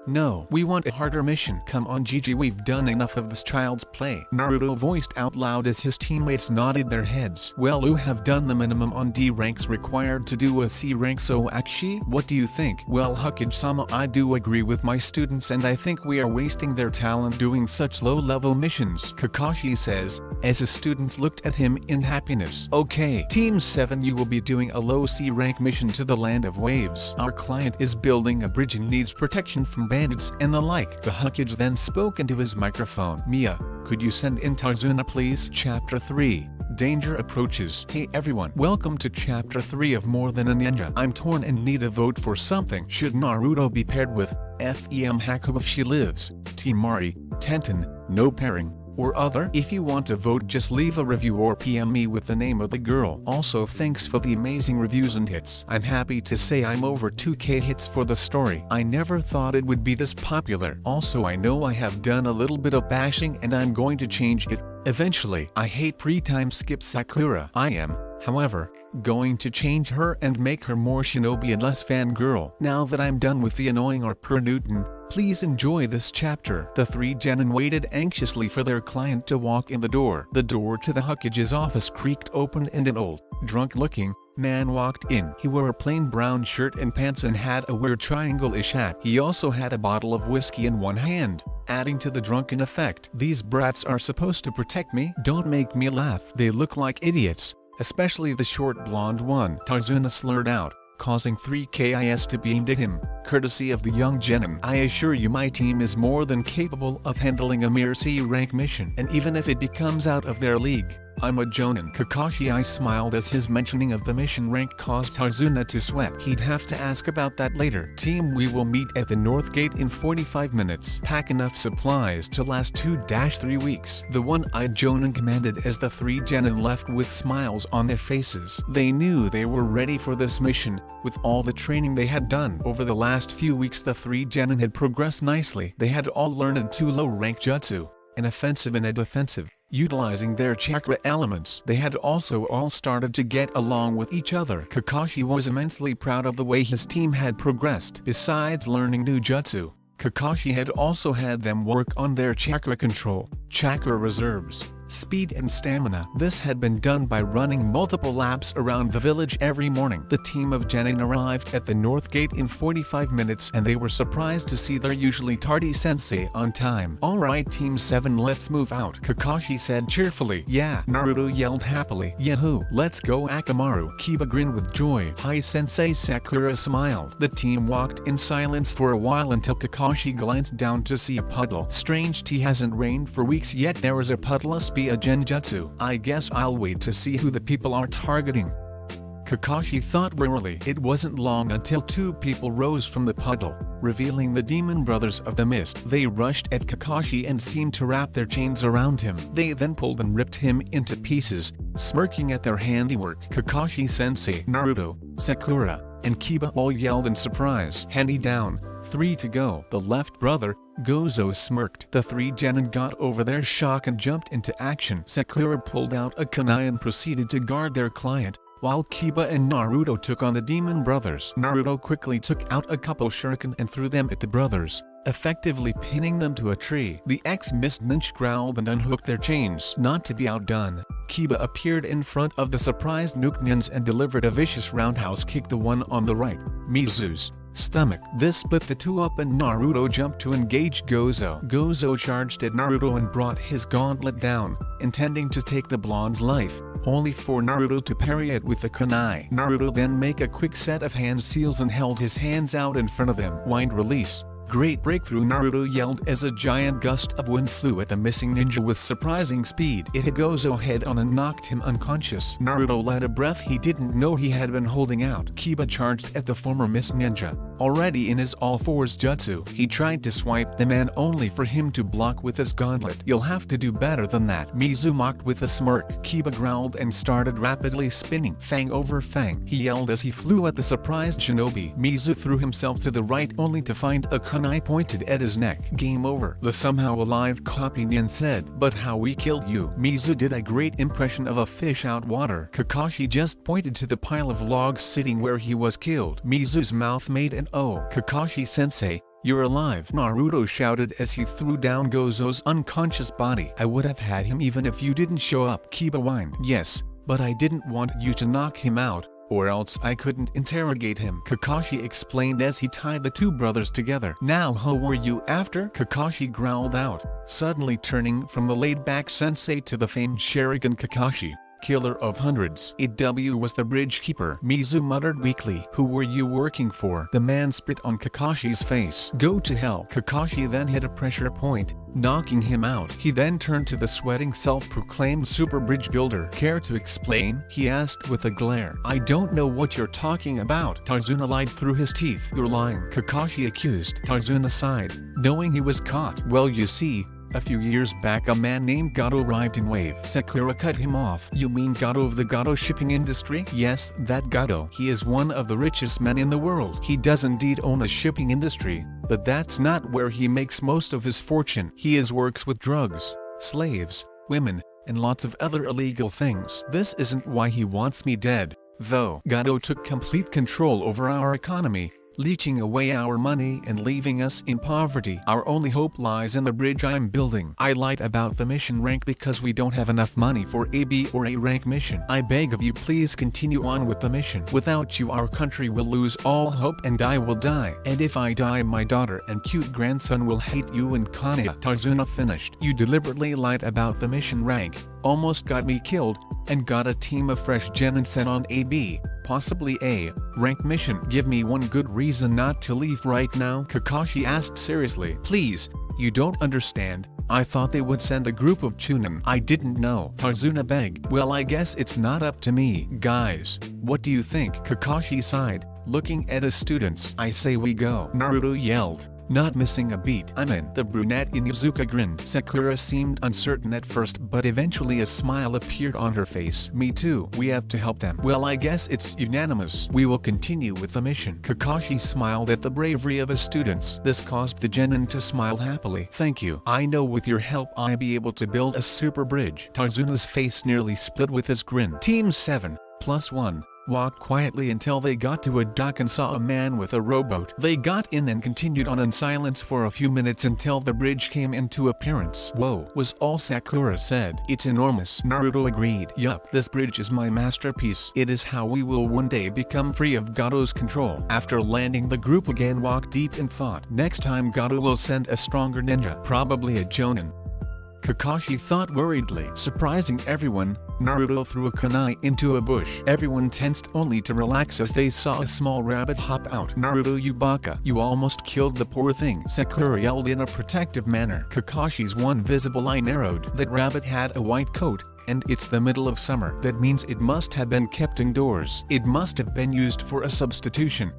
no, we want a harder mission. Come on Gigi, we've done enough of this child's play. Naruto voiced out loud as his teammates nodded their heads. Well, you have done the minimum on D ranks required to do a C rank, so Akshi, what do you think? Well Hokage-sama, I do agree with my students and I think we are wasting their talent doing such low-level missions, Kakashi says, as his students looked at him in happiness. Okay, Team 7, you will be doing a low C rank mission to the Land of Waves. Our client is building a bridge and needs protection from bandits and the like. The Hokage then spoke into his microphone. Mia, could you send in Tarzuna please? Chapter 3. Danger approaches. Hey everyone, welcome to Chapter 3 of More Than a Ninja. I'm torn and need a vote for something. Should Naruto be paired with Fem Haku if she lives, Temari, Tenten, no pairing, or other? If you want to vote, just leave a review or PM me with the name of the girl. Also thanks for the amazing reviews and hits. I'm happy to say I'm over 2k hits for the story. I never thought it would be this popular. Also I know I have done a little bit of bashing and I'm going to change it eventually. I hate pre-time skip Sakura. I am, however, going to change her and make her more shinobi and less fangirl. Now that I'm done with the annoying R. Newton, please enjoy this chapter. The three genin waited anxiously for their client to walk in the door. The door to the Hokage's office creaked open and an old, drunk-looking man walked in. He wore a plain brown shirt and pants and had a weird triangle-ish hat. He also had a bottle of whiskey in one hand, adding to the drunken effect. These brats are supposed to protect me? Don't make me laugh. They look like idiots, especially the short blonde one, Tarzuna slurred out, causing 3KIS to be aimed at him, courtesy of the young genin. I assure you my team is more than capable of handling a mere C-rank mission, and even if it becomes out of their league, I'm a jonin. Kakashi I smiled as his mentioning of the mission rank caused Tarzuna to sweat. He'd have to ask about that later. Team, we will meet at the North Gate in 45 minutes. Pack enough supplies to last 2-3 weeks. The one-eyed jonin commanded as the three genin left with smiles on their faces. They knew they were ready for this mission. With all the training they had done over the last few weeks, the three genin had progressed nicely. They had all learned 2 low-rank jutsu, an offensive and a defensive, utilizing their chakra elements. They had also all started to get along with each other. Kakashi was immensely proud of the way his team had progressed. Besides learning new jutsu, Kakashi had also had them work on their chakra control, chakra reserves, speed and stamina. This had been done by running multiple laps around the village every morning. The team of genin arrived at the North Gate in 45 minutes and they were surprised to see their usually tardy sensei on time. Alright Team 7, let's move out, Kakashi said cheerfully. Yeah, Naruto yelled happily. Yahoo, let's go Akamaru. Kiba grinned with joy. Hi sensei, Sakura smiled. The team walked in silence for a while until Kakashi glanced down to see a puddle. Strange, tea hasn't rained for weeks yet there was a puddle. Must be a genjutsu. I guess I'll wait to see who the people are targeting. Kakashi thought wearily. It wasn't long until 2 people rose from the puddle, revealing the demon brothers of the mist. They rushed at Kakashi and seemed to wrap their chains around him. They then pulled and ripped him into pieces, smirking at their handiwork. Kakashi-sensei, Naruto, Sakura, and Kiba all yelled in surprise. Handy down, 3 to go. The left brother, Gozo, smirked. The three genin got over their shock and jumped into action. Sakura pulled out a kunai and proceeded to guard their client, while Kiba and Naruto took on the demon brothers. Naruto quickly took out a couple shuriken and threw them at the brothers, effectively pinning them to a tree. The ex-mist ninja growled and unhooked their chains. Not to be outdone, Kiba appeared in front of the surprised Nuknians and delivered a vicious roundhouse kick, the one on the right, Mizu's stomach. This split the two up and Naruto jumped to engage Gozo. Gozo charged at Naruto and brought his gauntlet down, intending to take the blonde's life, only for Naruto to parry it with the kunai. Naruto then make a quick set of hand seals and held his hands out in front of him. Wind release. Great breakthrough, Naruto yelled as a giant gust of wind flew at the missing ninja with surprising speed. It hit Gozo head on and knocked him unconscious. Naruto let a breath he didn't know he had been holding out. Kiba charged at the former mist ninja, already in his all-fours jutsu. He tried to swipe the man only for him to block with his gauntlet. You'll have to do better than that. Mizu mocked with a smirk. Kiba growled and started rapidly spinning fang over fang. He yelled as he flew at the surprised shinobi. Mizu threw himself to the right only to find a kunai pointed at his neck. Game over, the somehow alive copy Nin said. But how we killed you? Mizu did a great impression of a fish out water. Kakashi just pointed to the pile of logs sitting where he was killed. Mizu's mouth made an O. Kakashi-sensei, you're alive, Naruto shouted as he threw down Gozo's unconscious body. I would have had him even if you didn't show up, Kiba whined. Yes, but I didn't want you to knock him out, or else I couldn't interrogate him, Kakashi explained as he tied the two brothers together. Now who were you after? Kakashi growled out, suddenly turning from the laid-back sensei to the famed Sharingan Kakashi, killer of hundreds. It was the bridge keeper, Mizu muttered weakly. Who were you working for? The man spit on Kakashi's face. Go to hell. Kakashi then hit a pressure point, knocking him out. He then turned to the sweating self-proclaimed super bridge builder. Care to explain? He asked with a glare. I don't know what you're talking about. Tarzuna lied through his teeth. You're lying, Kakashi accused. Tarzuna sighed, knowing he was caught. Well, you see, a few years back a man named Gato arrived in Wave. Sakura cut him off. You mean Gato of the Gato shipping industry? Yes, that Gato. He is one of the richest men in the world. He does indeed own a shipping industry, but that's not where he makes most of his fortune. He works with drugs, slaves, women, and lots of other illegal things. This isn't why he wants me dead, though. Gato took complete control over our economy, leeching away our money and leaving us in poverty. Our only hope lies in the bridge I'm building. I lied about the mission rank because we don't have enough money for a B or A rank mission. I beg of you, please continue on with the mission. Without you our country will lose all hope and I will die. And if I die my daughter and cute grandson will hate you and Kanya. Tarzuna finished. You deliberately lied about the mission rank, almost got me killed, and got a team of fresh genin sent on a B, possibly A, rank mission. Give me one good reason not to leave right now, Kakashi asked seriously. Please, you don't understand, I thought they would send a group of Chunin. I didn't know, Tarzuna begged. Well, I guess it's not up to me. Guys, what do you think? Kakashi sighed, looking at his students. I say we go, Naruto yelled, not missing a beat. I'm in. The brunette Inuzuka grinned. Sakura seemed uncertain at first but eventually a smile appeared on her face. Me too. We have to help them. Well, I guess it's unanimous. We will continue with the mission. Kakashi smiled at the bravery of his students. This caused the genin to smile happily. Thank you. I know with your help I'll be able to build a super bridge. Tarzuna's face nearly split with his grin. Team 7+1 walked quietly until they got to a dock and saw a man with a rowboat. They got in and continued on in silence for a few minutes until the bridge came into appearance. Whoa, was all Sakura said. It's enormous, Naruto agreed. Yup, this bridge is my masterpiece. It is how we will one day become free of Gato's control. After landing, the group again walked deep in thought. Next time Gato will send a stronger ninja, probably a Jonin, Kakashi thought worriedly. Surprising everyone, Naruto threw a kunai into a bush. Everyone tensed only to relax as they saw a small rabbit hop out. Naruto, you baka, you almost killed the poor thing, Sakura yelled in a protective manner. Kakashi's one visible eye narrowed. That rabbit had a white coat, and it's the middle of summer. That means it must have been kept indoors. It must have been used for a substitution.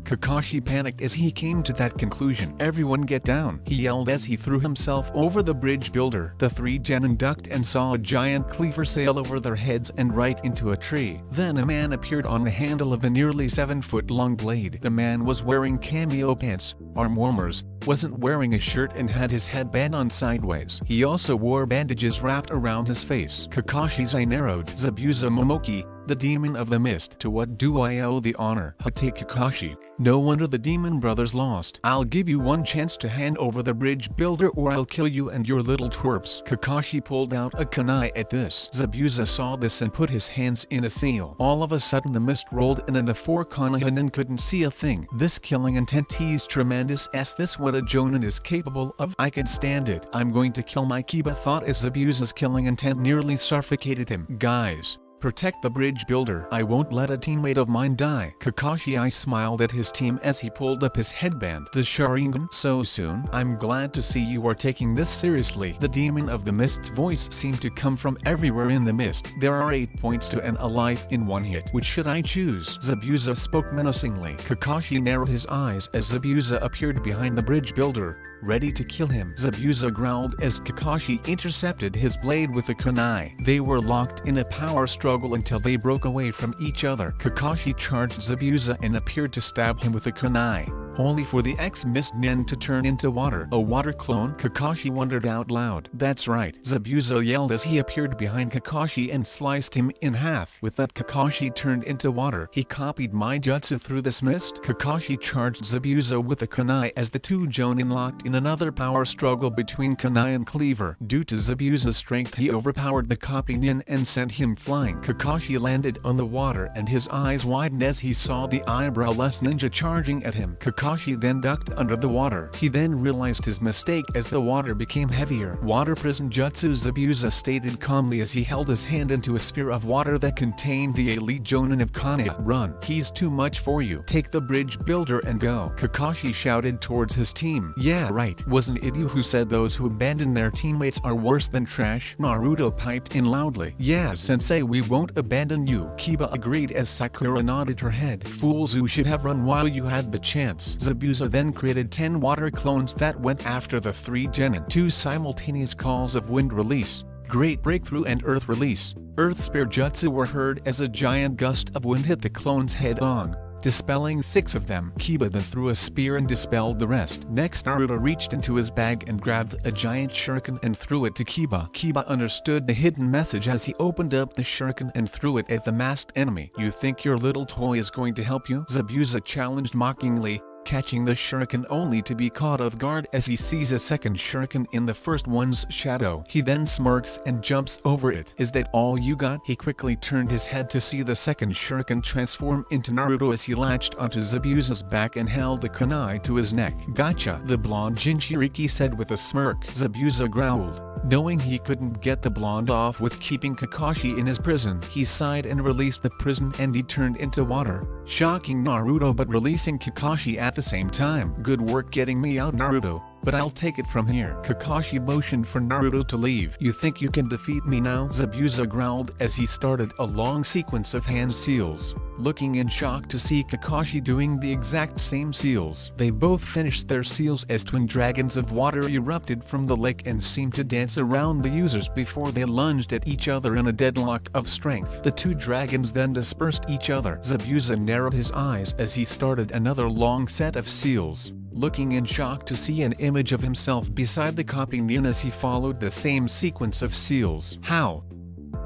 Kakashi panicked as he came to that conclusion. Everyone get down, he yelled as he threw himself over the bridge builder. The three genin ducked and saw a giant cleaver sail over their heads and right into a tree. Then a man appeared on the handle of a nearly 7-foot-long blade. The man was wearing cameo pants, arm warmers, wasn't wearing a shirt and had his headband on sideways. He also wore bandages wrapped around his face. Kakashi's eye narrowed. Zabuza Momoki, the demon of the mist. To what do I owe the honor? Hate Kakashi. No wonder the demon brothers lost. I'll give you one chance to hand over the bridge builder or I'll kill you and your little twerps. Kakashi pulled out a kunai at this. Zabuza saw this and put his hands in a seal. All of a sudden the mist rolled in and the four Konohanin couldn't see a thing. This killing intent is tremendous. Is this what a Jonin is capable of? I can stand it. I'm going to kill my Kiba, thought as Zabuza's killing intent nearly suffocated him. Guys, Protect the bridge builder. I won't let a teammate of mine die. Kakashi smiled at his team as he pulled up his headband. The Sharingan? So soon? I'm glad to see you are taking this seriously. The demon of the mist's voice seemed to come from everywhere in the mist. There are 8 points to end a life in one hit. Which should I choose? Zabuza spoke menacingly. Kakashi narrowed his eyes as Zabuza appeared behind the bridge builder, ready to kill him. Zabuza growled as Kakashi intercepted his blade with a kunai. They were locked in a power struggle until they broke away from each other. Kakashi charged Zabuza and appeared to stab him with a kunai, only for the ex-mist nen to turn into water. A water clone? Kakashi wondered out loud. That's right, Zabuza yelled as he appeared behind Kakashi and sliced him in half. With that, Kakashi turned into water. He copied my jutsu through this mist? Kakashi charged Zabuza with a kunai as the two jonin locked in another power struggle between kunai and cleaver. Due to Zabuza's strength, he overpowered the copy nin and sent him flying. Kakashi landed on the water and his eyes widened as he saw the eyebrowless ninja charging at him. Kakashi then ducked under the water. He then realized his mistake as the water became heavier. Water prison jutsu, Zabuza stated calmly as he held his hand into a sphere of water that contained the elite jonin of Kanya. Run, he's too much for you. Take the bridge builder and go. Kakashi shouted towards his team. Yeah right, wasn't it you who said those who abandon their teammates are worse than trash? Naruto piped in loudly. Yeah sensei, we won't abandon you. Kiba agreed as Sakura nodded her head. Fools, who should have run while you had the chance. Zabuza then created 10 water clones that went after the 3 genin. 2 simultaneous calls of wind release, great breakthrough and earth release. Earth spear jutsu were heard as a giant gust of wind hit the clones head on, dispelling 6 of them. Kiba then threw a spear and dispelled the rest. Next, Naruto reached into his bag and grabbed a giant shuriken and threw it to Kiba. Kiba understood the hidden message as he opened up the shuriken and threw it at the masked enemy. You think your little toy is going to help you? Zabuza challenged mockingly, catching the shuriken only to be caught off guard as he sees a second shuriken in the first one's shadow. He then smirks and jumps over it. Is that all you got? He quickly turned his head to see the second shuriken transform into Naruto as he latched onto Zabuza's back and held the kunai to his neck. Gotcha, the blonde Jinchuriki said with a smirk. Zabuza growled, knowing he couldn't get the blonde off with keeping Kakashi in his prison. He sighed and released the prison and he turned into water, shocking Naruto but releasing Kakashi at the same time. Good work getting me out, Naruto, but I'll take it from here. Kakashi motioned for Naruto to leave. You think you can defeat me now? Zabuza growled as he started a long sequence of hand seals, looking in shock to see Kakashi doing the exact same seals. They both finished their seals as twin dragons of water erupted from the lake and seemed to dance around the users before they lunged at each other in a deadlock of strength. The 2 dragons then dispersed each other. Zabuza narrowed his eyes as he started another long set of seals, looking in shock to see an image of himself beside the copy nin as he followed the same sequence of seals. How?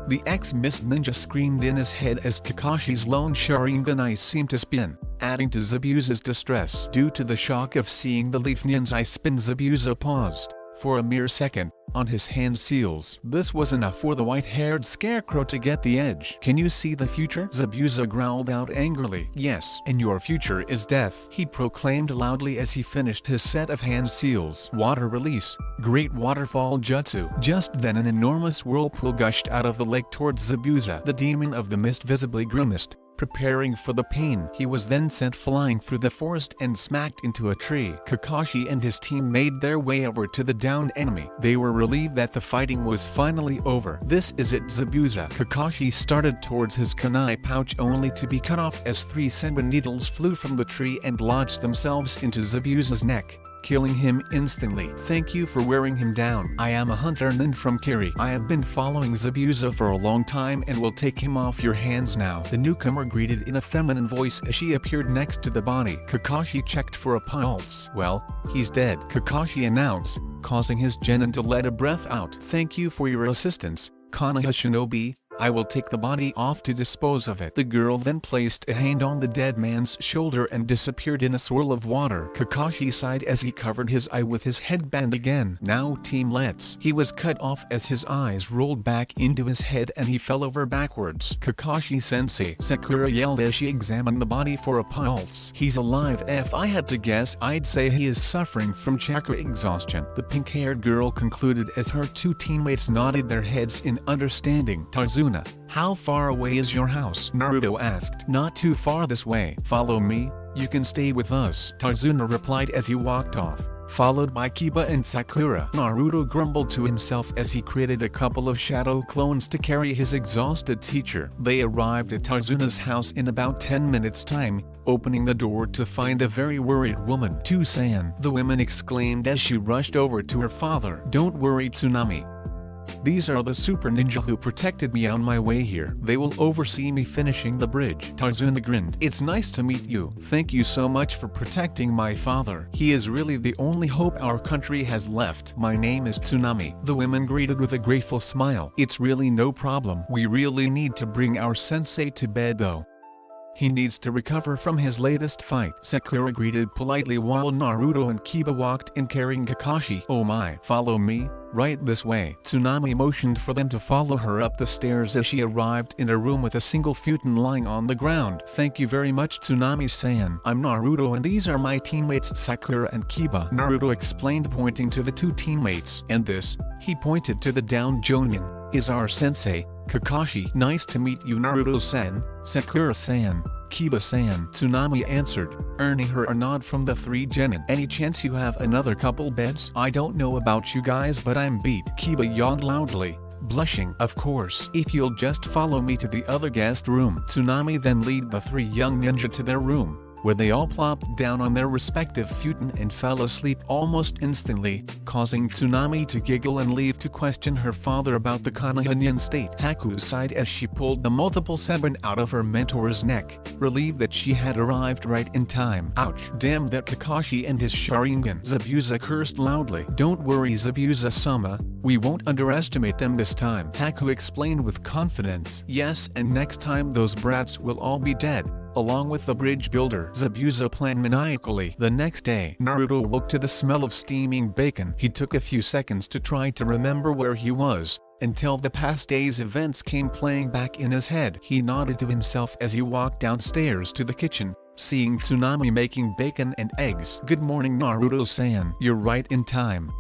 The ex-mist ninja screamed in his head as Kakashi's lone Sharingan seemed to spin, adding to Zabuza's distress. Due to the shock of seeing the leaf nin's eye spin, Zabuza paused, for a mere second, on his hand seals. This was enough for the white-haired scarecrow to get the edge. Can you see the future? Zabuza growled out angrily. Yes, and your future is death, he proclaimed loudly as he finished his set of hand seals. Water release, great waterfall jutsu. Just then an enormous whirlpool gushed out of the lake towards Zabuza. The demon of the mist visibly grimaced, preparing for the pain. He was then sent flying through the forest and smacked into a tree. Kakashi and his team made their way over to the downed enemy. They were relieved that the fighting was finally over. This is it, Zabuza. Kakashi started towards his kunai pouch only to be cut off as 3 senbon needles flew from the tree and lodged themselves into Zabuza's neck, killing him instantly. Thank you for wearing him down. I am a hunter nin from Kiri. I have been following Zabuza for a long time and will take him off your hands now. The newcomer greeted in a feminine voice as she appeared next to the body. Kakashi checked for a pulse. Well, he's dead, Kakashi announced, causing his genin to let a breath out. Thank you for your assistance, Konoha Shinobi. I will take the body off to dispose of it. The girl then placed a hand on the dead man's shoulder and disappeared in a swirl of water. Kakashi sighed as he covered his eye with his headband again. Now team, let's. He was cut off as his eyes rolled back into his head and he fell over backwards. Kakashi-sensei, Sakura yelled as she examined the body for a pulse. He's alive. If I had to guess, I'd say he is suffering from chakra exhaustion, the pink-haired girl concluded as her 2 teammates nodded their heads in understanding. Tarzuma Tarzuna. How far away is your house? Naruto asked. Not too far this way. Follow me, you can stay with us. Tarzuna replied as he walked off, followed by Kiba and Sakura. Naruto grumbled to himself as he created a couple of shadow clones to carry his exhausted teacher. They arrived at Tarzuna's house in about 10 minutes time, opening the door to find a very worried woman. "Tsusan," the woman exclaimed as she rushed over to her father. "Don't worry, Tsunami. These are the super ninja who protected me on my way here. They will oversee me finishing the bridge." Tarzuna grinned. "It's nice to meet you. Thank you so much for protecting my father. He is really the only hope our country has left." "My name is Tsunami," the woman greeted with a grateful smile. "It's really no problem. We really need to bring our sensei to bed though. He needs to recover from his latest fight." Sakura greeted politely while Naruto and Kiba walked in carrying Kakashi. "Oh my, follow me, right this way." Tsunami motioned for them to follow her up the stairs as she arrived in a room with a single futon lying on the ground. "Thank you very much, Tsunami-san. I'm Naruto and these are my teammates Sakura and Kiba," Naruto explained, pointing to the two teammates. "And this," he pointed to the down jonin, "is our sensei, Kakashi." "Nice to meet you, Naruto-san, Sakura-san, Kiba-san," Tsunami answered, earning her a nod from the three genin. "Any chance you have another couple beds?" "I don't know about you guys but I'm beat," Kiba yawned loudly, blushing. "Of course. If you'll just follow me to the other guest room." Tsunami then led the three young ninja to their room, where they all plopped down on their respective futon and fell asleep almost instantly, causing Tsunami to giggle and leave to question her father about the Konohanian state. Haku sighed as she pulled the multiple severin out of her mentor's neck, relieved that she had arrived right in time. "Ouch. Damn that Kakashi and his Sharingan." Zabuza cursed loudly. "Don't worry, Zabuza-sama, we won't underestimate them this time," Haku explained with confidence. "Yes, and next time those brats will all be dead, along with the bridge builder," Zabuza planned maniacally. The next day, Naruto woke to the smell of steaming bacon. He took a few seconds to try to remember where he was, until the past day's events came playing back in his head. He nodded to himself as he walked downstairs to the kitchen, seeing Tsunami making bacon and eggs. "Good morning, Naruto-san. You're right in time.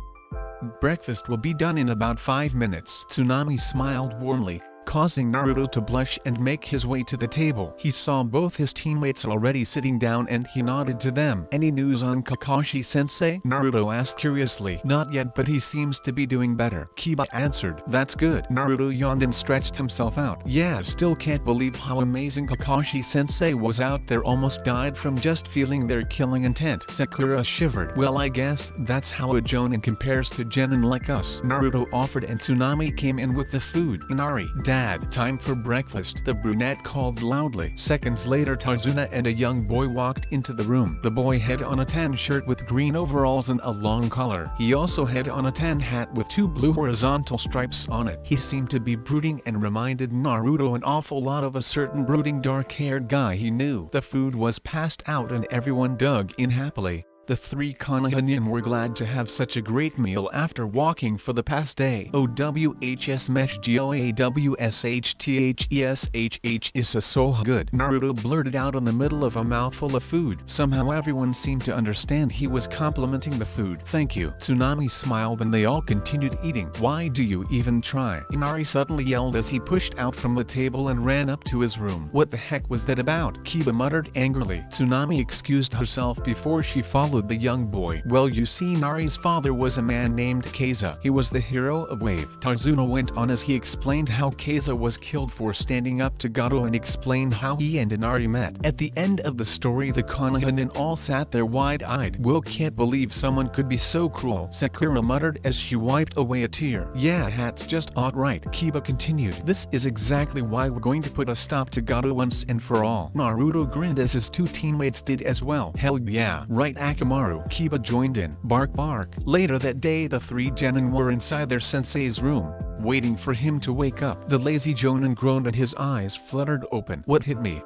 Breakfast will be done in about 5 minutes." Tsunami smiled warmly, causing Naruto to blush and make his way to the table. He saw both his teammates already sitting down and he nodded to them. "Any news on Kakashi-sensei?" Naruto asked curiously. "Not yet, but he seems to be doing better," Kiba answered. "That's good." Naruto yawned and stretched himself out. "Yeah, still can't believe how amazing Kakashi-sensei was out there. Almost died from just feeling their killing intent." Sakura shivered. "Well, I guess that's how a jonin compares to genin like us," Naruto offered, and Tsunami came in with the food. "Inari, Dad, time for breakfast," the brunette called loudly. Seconds later, Tarzuna and a young boy walked into the room. The boy had on a tan shirt with green overalls and a long collar. He also had on a tan hat with 2 blue horizontal stripes on it. He seemed to be brooding and reminded Naruto an awful lot of a certain brooding dark-haired guy he knew. The food was passed out and everyone dug in happily. The three Konohanian were glad to have such a great meal after walking for the past day. "OWHSMeshGOAWSHTHESHH is so good," Naruto blurted out in the middle of a mouthful of food. Somehow everyone seemed to understand he was complimenting the food. "Thank you." Tsunami smiled and they all continued eating. "Why do you even try?" Inari suddenly yelled as he pushed out from the table and ran up to his room. "What the heck was that about?" Kiba muttered angrily. Tsunami excused herself before she followed the young boy. "Well, you see, Nari's father was a man named Kaiza. He was the hero of Wave." Tarzuna went on as he explained how Kaiza was killed for standing up to Gato and explained how he and Inari met. At the end of the story, the Konohanin all sat there wide-eyed. "Will can't believe someone could be so cruel," Sakura muttered as she wiped away a tear. "Yeah, that's just outright," Kiba continued. "This is exactly why we're going to put a stop to Gato once and for all." Naruto grinned as his two teammates did as well. "Hell yeah, right, Akamaru," Kiba joined in. "Bark bark." Later that day, the three genin were inside their sensei's room, waiting for him to wake up. The lazy jonin groaned and his eyes fluttered open. "What hit me?"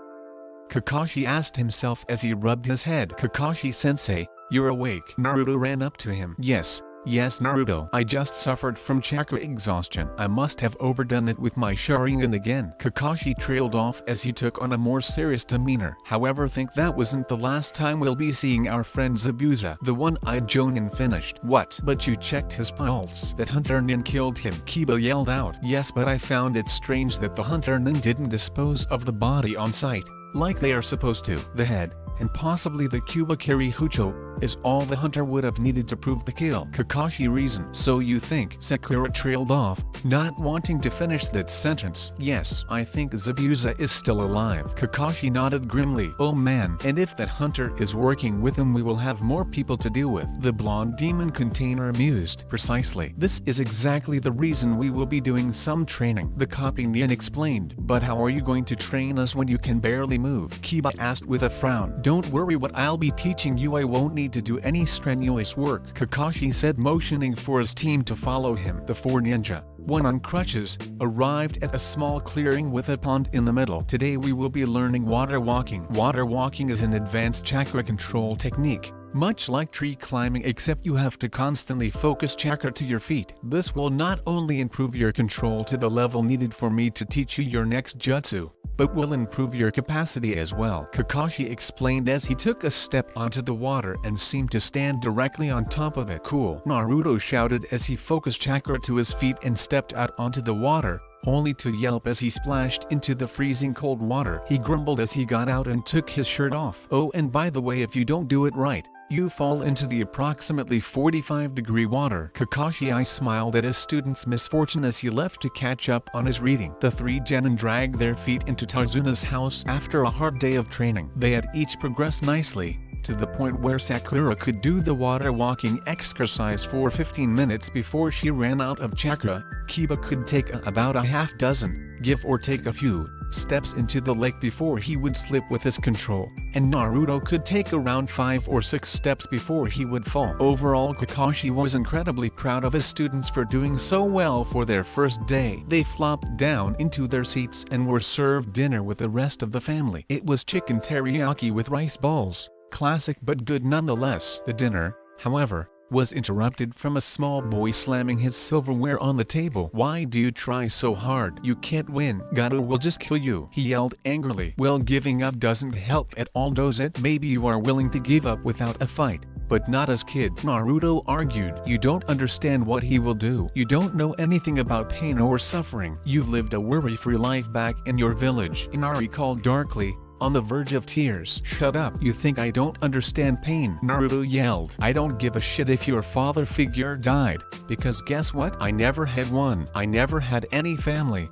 Kakashi asked himself as he rubbed his head. "Kakashi-sensei, you're awake." Naruto ran up to him. "Yes, Yes Naruto, I just suffered from chakra exhaustion. I must have overdone it with my Sharingan again. Kakashi trailed off as he took on a more serious demeanor. However, think that wasn't the last time we'll be seeing our friend Zabuza. The one-eyed Jonin finished. What? But you checked his pulse. That hunter nin killed him. Kiba yelled out. Yes, but I found it strange that the hunter nin didn't dispose of the body on site, like they are supposed to. The head, and possibly the Kubakiri Hucho, is all the hunter would have needed to prove the kill. Kakashi reasoned. So you think? Sakura trailed off, not wanting to finish that sentence. Yes, I think Zabuza is still alive. Kakashi nodded grimly. Oh man, and if that hunter is working with him we will have more people to deal with. The blonde demon container mused. Precisely. This is exactly the reason we will be doing some training. The copy Nyan explained. But how are you going to train us when you can barely move? Kiba asked with a frown. Don't worry, what I'll be teaching you I won't need to do any strenuous work, Kakashi said, motioning for his team to follow him. The four ninja, one on crutches, arrived at a small clearing with a pond in the middle. Today we will be learning water walking. Water walking is an advanced chakra control technique, much like tree climbing, except you have to constantly focus chakra to your feet. This will not only improve your control to the level needed for me to teach you your next jutsu, but will improve your capacity as well, Kakashi explained as he took a step onto the water and seemed to stand directly on top of it. Cool, Naruto shouted as he focused chakra to his feet and stepped out onto the water, only to yelp as he splashed into the freezing cold water. He grumbled as he got out and took his shirt off. Oh, and by the way, if you don't do it right, you fall into the approximately 45-degree water. Kakashi smiled at his student's misfortune as he left to catch up on his reading. The three genin dragged their feet into Tarzuna's house after a hard day of training. They had each progressed nicely, to the point where Sakura could do the water walking exercise for 15 minutes before she ran out of chakra. Kiba could take about a half dozen, give or take a few, steps into the lake before he would slip with his control, and Naruto could take around 5 or 6 steps before he would fall. Overall, Kakashi was incredibly proud of his students for doing so well for their first day. They flopped down into their seats and were served dinner with the rest of the family. It was chicken teriyaki with rice balls, classic but good nonetheless. The dinner, however, was interrupted from a small boy slamming his silverware on the table. Why do you try so hard? You can't win. Gato will just kill you, he yelled angrily. Well, giving up doesn't help at all, does it? Maybe you are willing to give up without a fight, but not as kid, Naruto argued. You don't understand what he will do. You don't know anything about pain or suffering. You've lived a worry-free life back in your village, Inari called darkly, on the verge of tears. Shut up. You think I don't understand pain? Naruto yelled. I don't give a shit if your father figure died, because guess what? I never had one. I never had any family.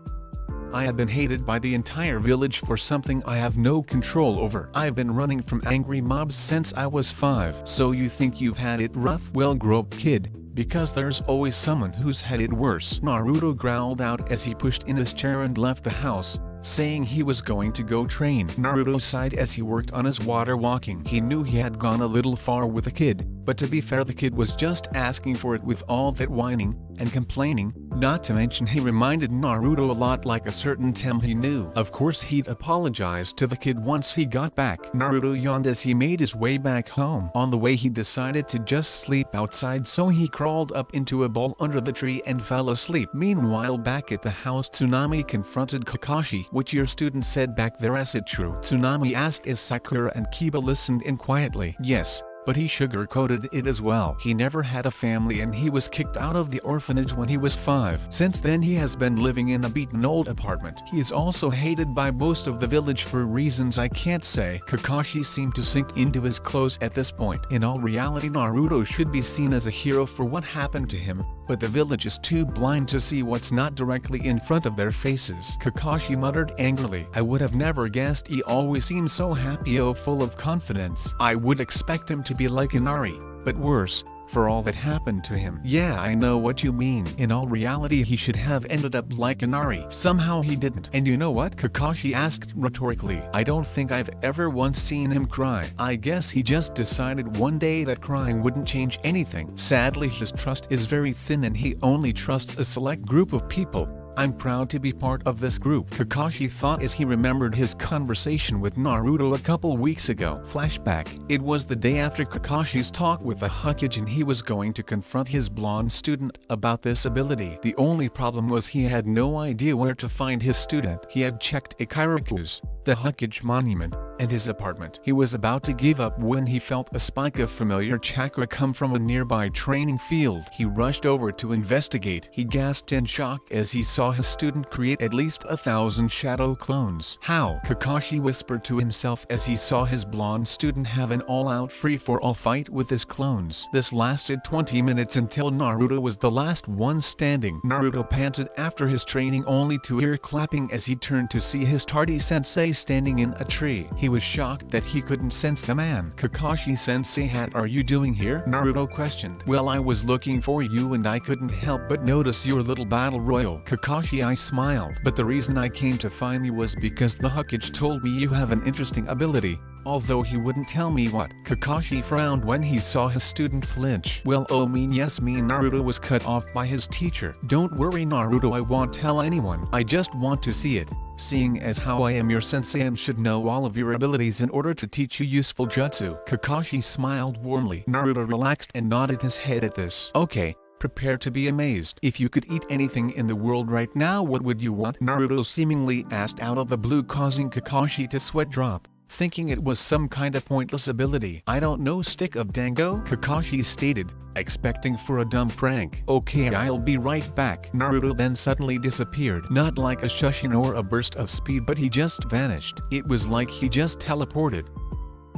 I have been hated by the entire village for something I have no control over. I've been running from angry mobs since I was 5. So you think you've had it rough? Well, grow up, kid, because there's always someone who's had it worse. Naruto growled out as he pushed in his chair and left the house, saying he was going to go train. Naruto sighed as he worked on his water walking. He knew he had gone a little far with the kid, but to be fair, the kid was just asking for it with all that whining and complaining, not to mention he reminded Naruto a lot like a certain Tem he knew. Of course he'd apologize to the kid once he got back. Naruto yawned as he made his way back home. On the way he decided to just sleep outside, so he crawled up into a ball under the tree and fell asleep. Meanwhile, back at the house, Tsunami confronted Kakashi. What your student said back there, is it true? Tsunami asked as Sakura and Kiba listened in quietly. Yes, but he sugar-coated it as well. He never had a family and he was kicked out of the orphanage when he was 5. Since then he has been living in a beaten old apartment. He is also hated by most of the village for reasons I can't say. Kakashi seemed to sink into his clothes at this point. In all reality, Naruto should be seen as a hero for what happened to him, but the village is too blind to see what's not directly in front of their faces. Kakashi muttered angrily. I would have never guessed he always seemed so happy, oh, full of confidence. I would expect him to be like Inari, but worse, for all that happened to him. Yeah, I know what you mean. In all reality, he should have ended up like Inari. Somehow he didn't. And you know what? Kakashi asked rhetorically. I don't think I've ever once seen him cry. I guess he just decided one day that crying wouldn't change anything. Sadly, his trust is very thin and he only trusts a select group of people. I'm proud to be part of this group, Kakashi thought as he remembered his conversation with Naruto a couple weeks ago. Flashback. It was the day after Kakashi's talk with the Hokage and he was going to confront his blonde student about this ability. The only problem was he had no idea where to find his student. He had checked Ikaraku's, the Hokage monument, and his apartment. He was about to give up when he felt a spike of familiar chakra come from a nearby training field. He rushed over to investigate. He gasped in shock as he saw his student create at least 1,000 shadow clones. How? Kakashi whispered to himself as he saw his blonde student have an all-out free-for-all fight with his clones. This lasted 20 minutes until Naruto was the last one standing. Naruto panted after his training only to hear clapping as he turned to see his tardy sensei standing in a tree. He was shocked that he couldn't sense the man. Kakashi-sensei, what are you doing here? Naruto questioned. Well, I was looking for you and I couldn't help but notice your little battle royal. Kakashi, I smiled. But the reason I came to find you was because the Hokage told me you have an interesting ability, although he wouldn't tell me what. Kakashi frowned when he saw his student flinch. Well, oh yes, Naruto was cut off by his teacher. Don't worry Naruto, I won't tell anyone. I just want to see it, seeing as how I am your sensei and should know all of your abilities in order to teach you useful jutsu. Kakashi smiled warmly. Naruto relaxed and nodded his head at this. Okay, prepare to be amazed. If you could eat anything in the world right now, what would you want? Naruto seemingly asked out of the blue, causing Kakashi to sweat drop, thinking it was some kind of pointless ability. I don't know, stick of dango? Kakashi stated, expecting for a dumb prank. Okay, I'll be right back. Naruto then suddenly disappeared. Not like a shushin or a burst of speed, but he just vanished. It was like he just teleported.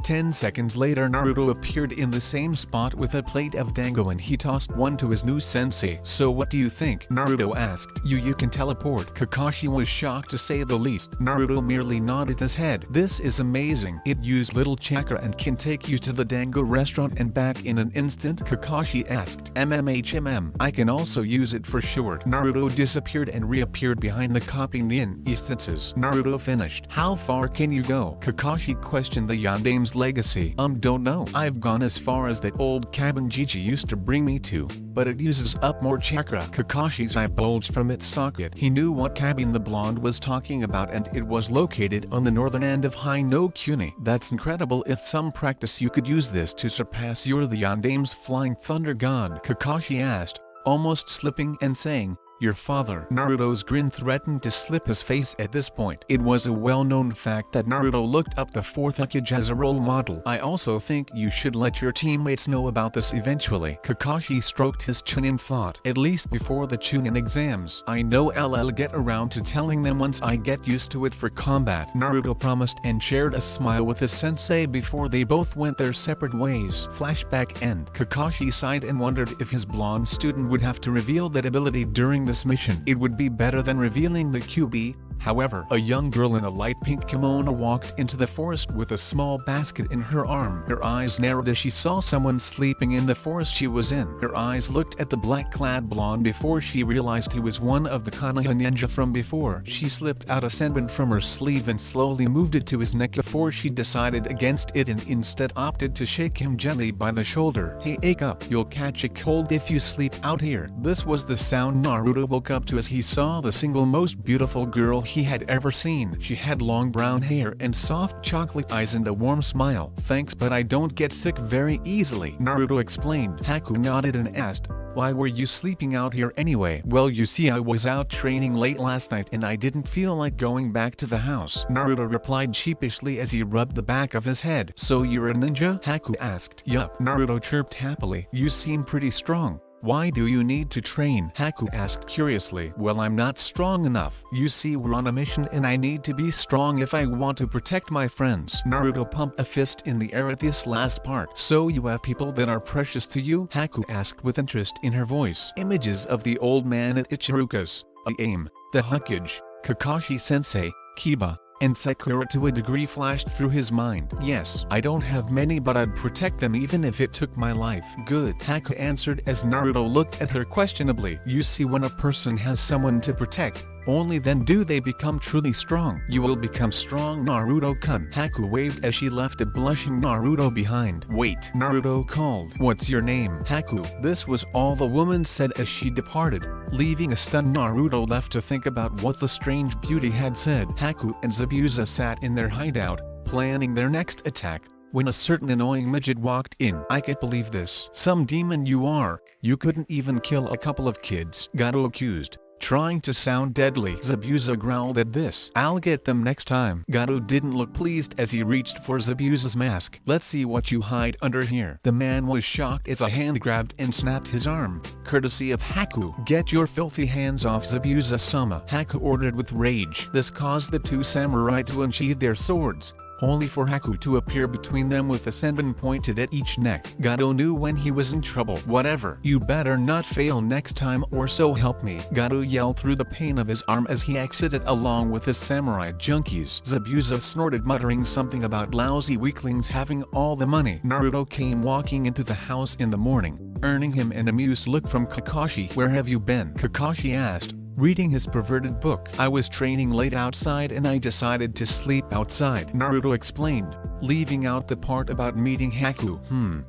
10 seconds later Naruto appeared in the same spot with a plate of dango and he tossed one to his new sensei. So what do you think? Naruto asked. You can teleport. Kakashi was shocked to say the least. Naruto merely nodded his head. This is amazing. It used little chakra and can take you to the dango restaurant and back in an instant? Kakashi asked. I can also use it for sure. Naruto disappeared and reappeared behind the copy nin instances. Naruto finished. How far can you go? Kakashi questioned the Yandame's legacy. Don't know. I've gone as far as that old cabin Gigi used to bring me to, but it uses up more chakra. Kakashi's eye bulged from its socket. He knew what cabin the blonde was talking about, and it was located on the northern end of Hinokuni. That's incredible. With some practice you could use this to surpass the Yandame's flying thunder god? Kakashi asked, almost slipping and saying, your father. Naruto's grin threatened to slip his face at this point. It was a well-known fact that Naruto looked up the fourth Hokage as a role model. I also think you should let your teammates know about this eventually. Kakashi stroked his chin in thought. At least before the Chunin exams. I know I'll get around to telling them once I get used to it for combat. Naruto promised and shared a smile with his sensei before they both went their separate ways. Flashback end. Kakashi sighed and wondered if his blonde student would have to reveal that ability during this mission. It would be better than revealing the QB. However, a young girl in a light pink kimono walked into the forest with a small basket in her arm. Her eyes narrowed as she saw someone sleeping in the forest she was in. Her eyes looked at the black-clad blonde before she realized he was one of the Konoha ninja from before. She slipped out a senbon from her sleeve and slowly moved it to his neck before she decided against it and instead opted to shake him gently by the shoulder. Hey, wake up, you'll catch a cold if you sleep out here. This was the sound Naruto woke up to as he saw the single most beautiful girl he had ever seen. She had long brown hair and soft chocolate eyes and a warm smile. Thanks, but I don't get sick very easily, Naruto explained. Haku nodded and asked, why were you sleeping out here anyway? Well, you see, I was out training late last night and I didn't feel like going back to the house, Naruto replied sheepishly as he rubbed the back of his head. So you're a ninja? Haku asked. Yup, Naruto chirped happily. You seem pretty strong. Why do you need to train? Haku asked curiously. Well, I'm not strong enough. You see, we're on a mission and I need to be strong if I want to protect my friends. Naruto pumped a fist in the air at this last part. So you have people that are precious to you? Haku asked with interest in her voice. Images of the old man at Ichiruka's, Aim, the Hokage, Kakashi-sensei, Kiba, and Sakura to a degree flashed through his mind. Yes, I don't have many, but I'd protect them even if it took my life. Good, Haku answered as Naruto looked at her questionably. You see, when a person has someone to protect, Only then do they become truly strong. You will become strong, Naruto-kun. Haku waved as she left a blushing Naruto behind. Wait, Naruto called. What's your name? Haku. This was all the woman said as she departed, leaving a stunned Naruto left to think about what the strange beauty had said. Haku and Zabuza sat in their hideout, planning their next attack, when a certain annoying midget walked in. I can't believe this. Some demon you are. You couldn't even kill a couple of kids, Gato accused, trying to sound deadly. Zabuza growled at this. I'll get them next time. Gato didn't look pleased as he reached for Zabuza's mask. Let's see what you hide under here. The man was shocked as a hand grabbed and snapped his arm, courtesy of Haku. Get your filthy hands off Zabuza-sama, Haku ordered with rage. This caused the two samurai to unsheathe their swords, only for Haku to appear between them with a senbon pointed at each neck. Gato knew when he was in trouble. Whatever. You better not fail next time or so help me. Gato yelled through the pain of his arm as he exited along with his samurai junkies. Zabuza snorted, muttering something about lousy weaklings having all the money. Naruto came walking into the house in the morning, earning him an amused look from Kakashi. Where have you been? Kakashi asked, reading his perverted book. I was training late outside and I decided to sleep outside, Naruto explained, leaving out the part about meeting Haku.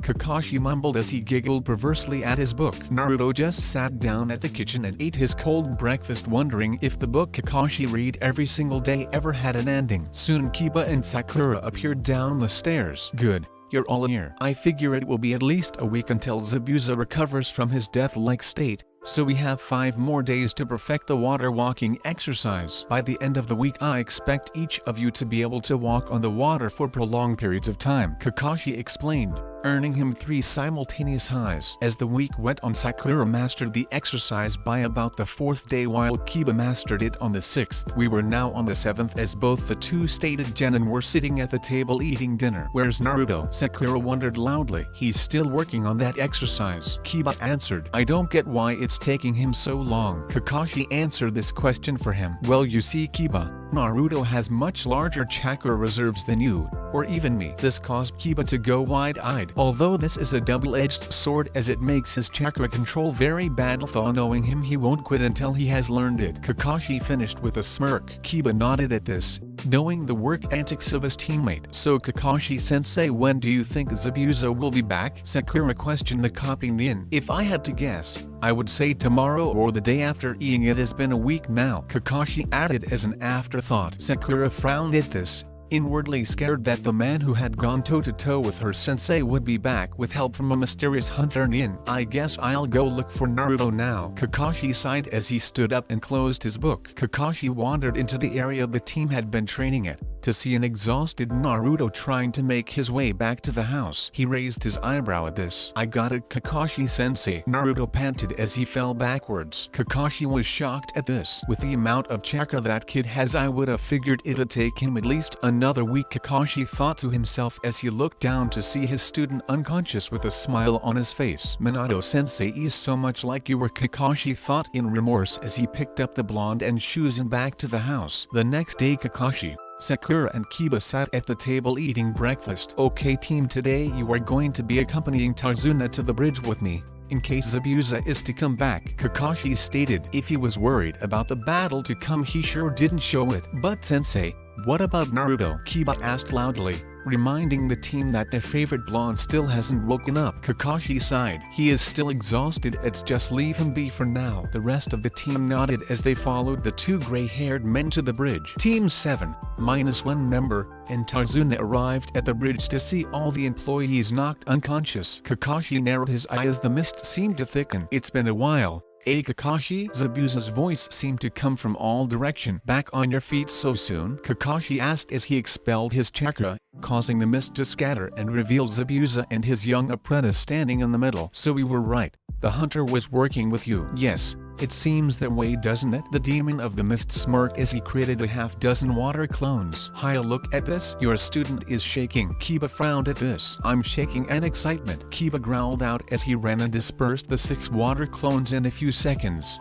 Kakashi mumbled as he giggled perversely at his book. Naruto just sat down at the kitchen and ate his cold breakfast, wondering if the book Kakashi read every single day ever had an ending. Soon Kiba and Sakura appeared down the stairs. Good. You're all here. I figure it will be at least a week until Zabuza recovers from his death-like state, so we have 5 more days to perfect the water walking exercise. By the end of the week I expect each of you to be able to walk on the water for prolonged periods of time, Kakashi explained, earning him 3 simultaneous highs. As the week went on, Sakura mastered the exercise by about the 4th day while Kiba mastered it on the 6th. We were now on the 7th as both the two stated genin were sitting at the table eating dinner. Where's Naruto? Sakura wondered loudly. He's still working on that exercise, Kiba answered. I don't get why it's taking him so long. Kakashi answered this question for him. Well, you see, Kiba, Naruto has much larger chakra reserves than you, or even me. This caused Kiba to go wide-eyed. Although this is a double-edged sword as it makes his chakra control very bad, although knowing him he won't quit until he has learned it. Kakashi finished with a smirk. Kiba nodded at this, knowing the work antics of his teammate. So Kakashi-sensei, when do you think Zabuza will be back? Sakura questioned the copy nin. If I had to guess, I would say tomorrow or the day after. It has been a week now, Kakashi added as an afterthought. Sakura frowned at this, inwardly scared that the man who had gone toe-to-toe with her sensei would be back with help from a mysterious hunter nin. I guess I'll go look for Naruto now, Kakashi sighed as he stood up and closed his book. Kakashi wandered into the area the team had been training at, to see an exhausted Naruto trying to make his way back to the house. He raised his eyebrow at this. I got it, Kakashi-sensei, Naruto panted as he fell backwards. Kakashi was shocked at this. With the amount of chakra that kid has, I would have figured it'd take him at least another week, Kakashi thought to himself as he looked down to see his student unconscious with a smile on his face. Minato-sensei is so much like you were, Kakashi thought in remorse as he picked up the blonde and shoes and back to the house. The next day, Kakashi, Sakura and Kiba sat at the table eating breakfast. Okay team, today you are going to be accompanying Tarzuna to the bridge with me, in case Zabuza is to come back, Kakashi stated. If he was worried about the battle to come, he sure didn't show it. But sensei, what about Naruto? Kiba asked loudly, reminding the team that their favorite blonde still hasn't woken up. Kakashi sighed. He is still exhausted, it's just leave him be for now. The rest of the team nodded as they followed the two gray-haired men to the bridge. Team 7, -1 member, and Tarzuna arrived at the bridge to see all the employees knocked unconscious. Kakashi narrowed his eye as the mist seemed to thicken. It's been a while. Kakashi? Zabuza's voice seemed to come from all direction. Back on your feet so soon? Kakashi asked as he expelled his chakra, causing the mist to scatter and revealed Zabuza and his young apprentice standing in the middle. So we were right. The hunter was working with you. Yes, it seems that way, doesn't it? The demon of the mist smirked as he created a half-dozen water clones. Hi, look at this. Your student is shaking. Kiba frowned at this. I'm shaking in excitement, Kiba growled out as he ran and dispersed the 6 water clones in a few seconds.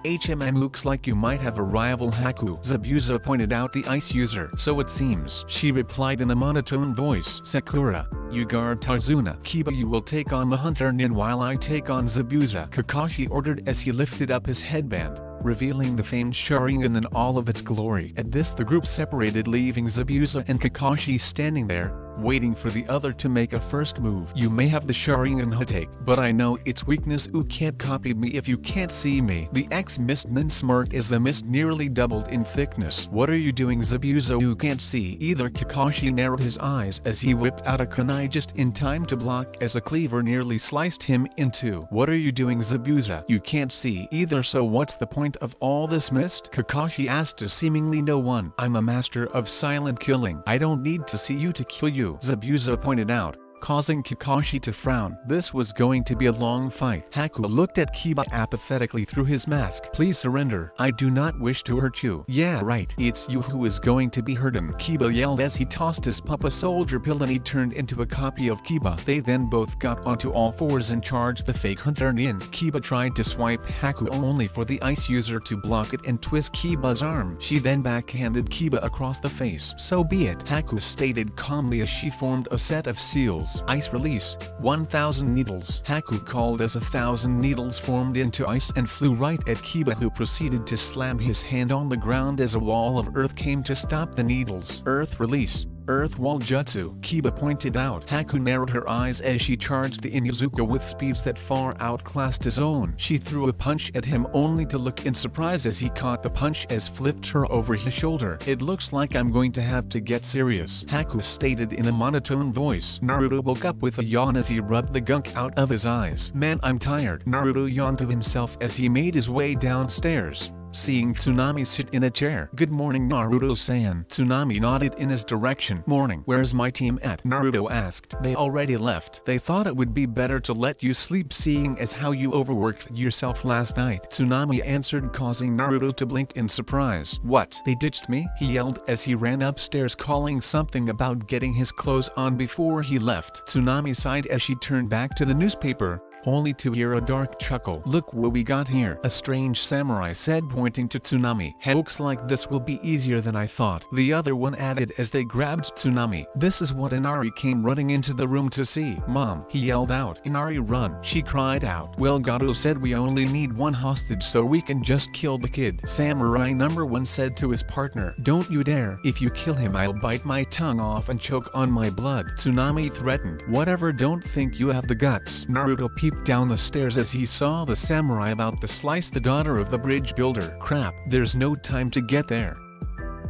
Looks like you might have a rival, Haku. Zabuza pointed out the ice user. So it seems, she replied in a monotone voice. Sakura, you guard Tarzuna. Kiba, you will take on the hunter nin while I take on Zabuza, Kakashi ordered as he lifted up his headband, revealing the famed Sharingan in all of its glory. At this the group separated, leaving Zabuza and Kakashi standing there, waiting for the other to make a first move. You may have the Sharingan Hatake, but I know its weakness. You can't copy me if you can't see me. The ex-mistman smirked as the mist nearly doubled in thickness. What are you doing, Zabuza? You can't see either. Kakashi narrowed his eyes as he whipped out a kunai just in time to block as a cleaver nearly sliced him in two. What are you doing, Zabuza? You can't see either, so what's the point of all this mist? Kakashi asked to seemingly no one. I'm a master of silent killing. I don't need to see you to kill you, Zabuza pointed out, causing Kakashi to frown. This was going to be a long fight. Haku looked at Kiba apathetically through his mask. Please surrender. I do not wish to hurt you. Yeah right. It's you who is going to be hurting, Kiba yelled as he tossed his Papa Soldier pill and he turned into a copy of Kiba. They then both got onto all fours and charged the fake hunter Nin. Kiba tried to swipe Haku only for the ice user to block it and twist Kiba's arm. She then backhanded Kiba across the face. So be it, Haku stated calmly as she formed a set of seals. Ice release, 1,000 needles. Haku called as 1,000 needles formed into ice and flew right at Kiba, who proceeded to slam his hand on the ground as a wall of earth came to stop the needles. Earth release. Earth Wall Jutsu, Kiba pointed out. Haku narrowed her eyes as she charged the Inuzuka with speeds that far outclassed his own. She threw a punch at him only to look in surprise as he caught the punch as flipped her over his shoulder. It looks like I'm going to have to get serious, Haku stated in a monotone voice. Naruto woke up with a yawn as he rubbed the gunk out of his eyes. Man, I'm tired, Naruto yawned to himself as he made his way downstairs, seeing Tsunami sit in a chair. Good morning, Naruto-san. Tsunami nodded in his direction. Morning. Where's my team at? Naruto asked. They already left. They thought it would be better to let you sleep seeing as how you overworked yourself last night, Tsunami answered, causing Naruto to blink in surprise. What? They ditched me? He yelled as he ran upstairs, calling something about getting his clothes on before he left. Tsunami sighed as she turned back to the newspaper, only to hear a dark chuckle. Look what we got here, a strange samurai said, pointing to Tsunami. Looks like this will be easier than I thought, the other one added as they grabbed Tsunami. This is what Inari came running into the room to see. Mom, he yelled out. Inari, run, she cried out. Well, Gato said we only need one hostage so we can just kill the kid. Samurai number 1 said to his partner. Don't you dare. If you kill him I'll bite my tongue off and choke on my blood, Tsunami threatened. Whatever, don't think you have the guts. Naruto peeped down the stairs as he saw the samurai about to slice the daughter of the bridge builder. Crap, there's no time to get there,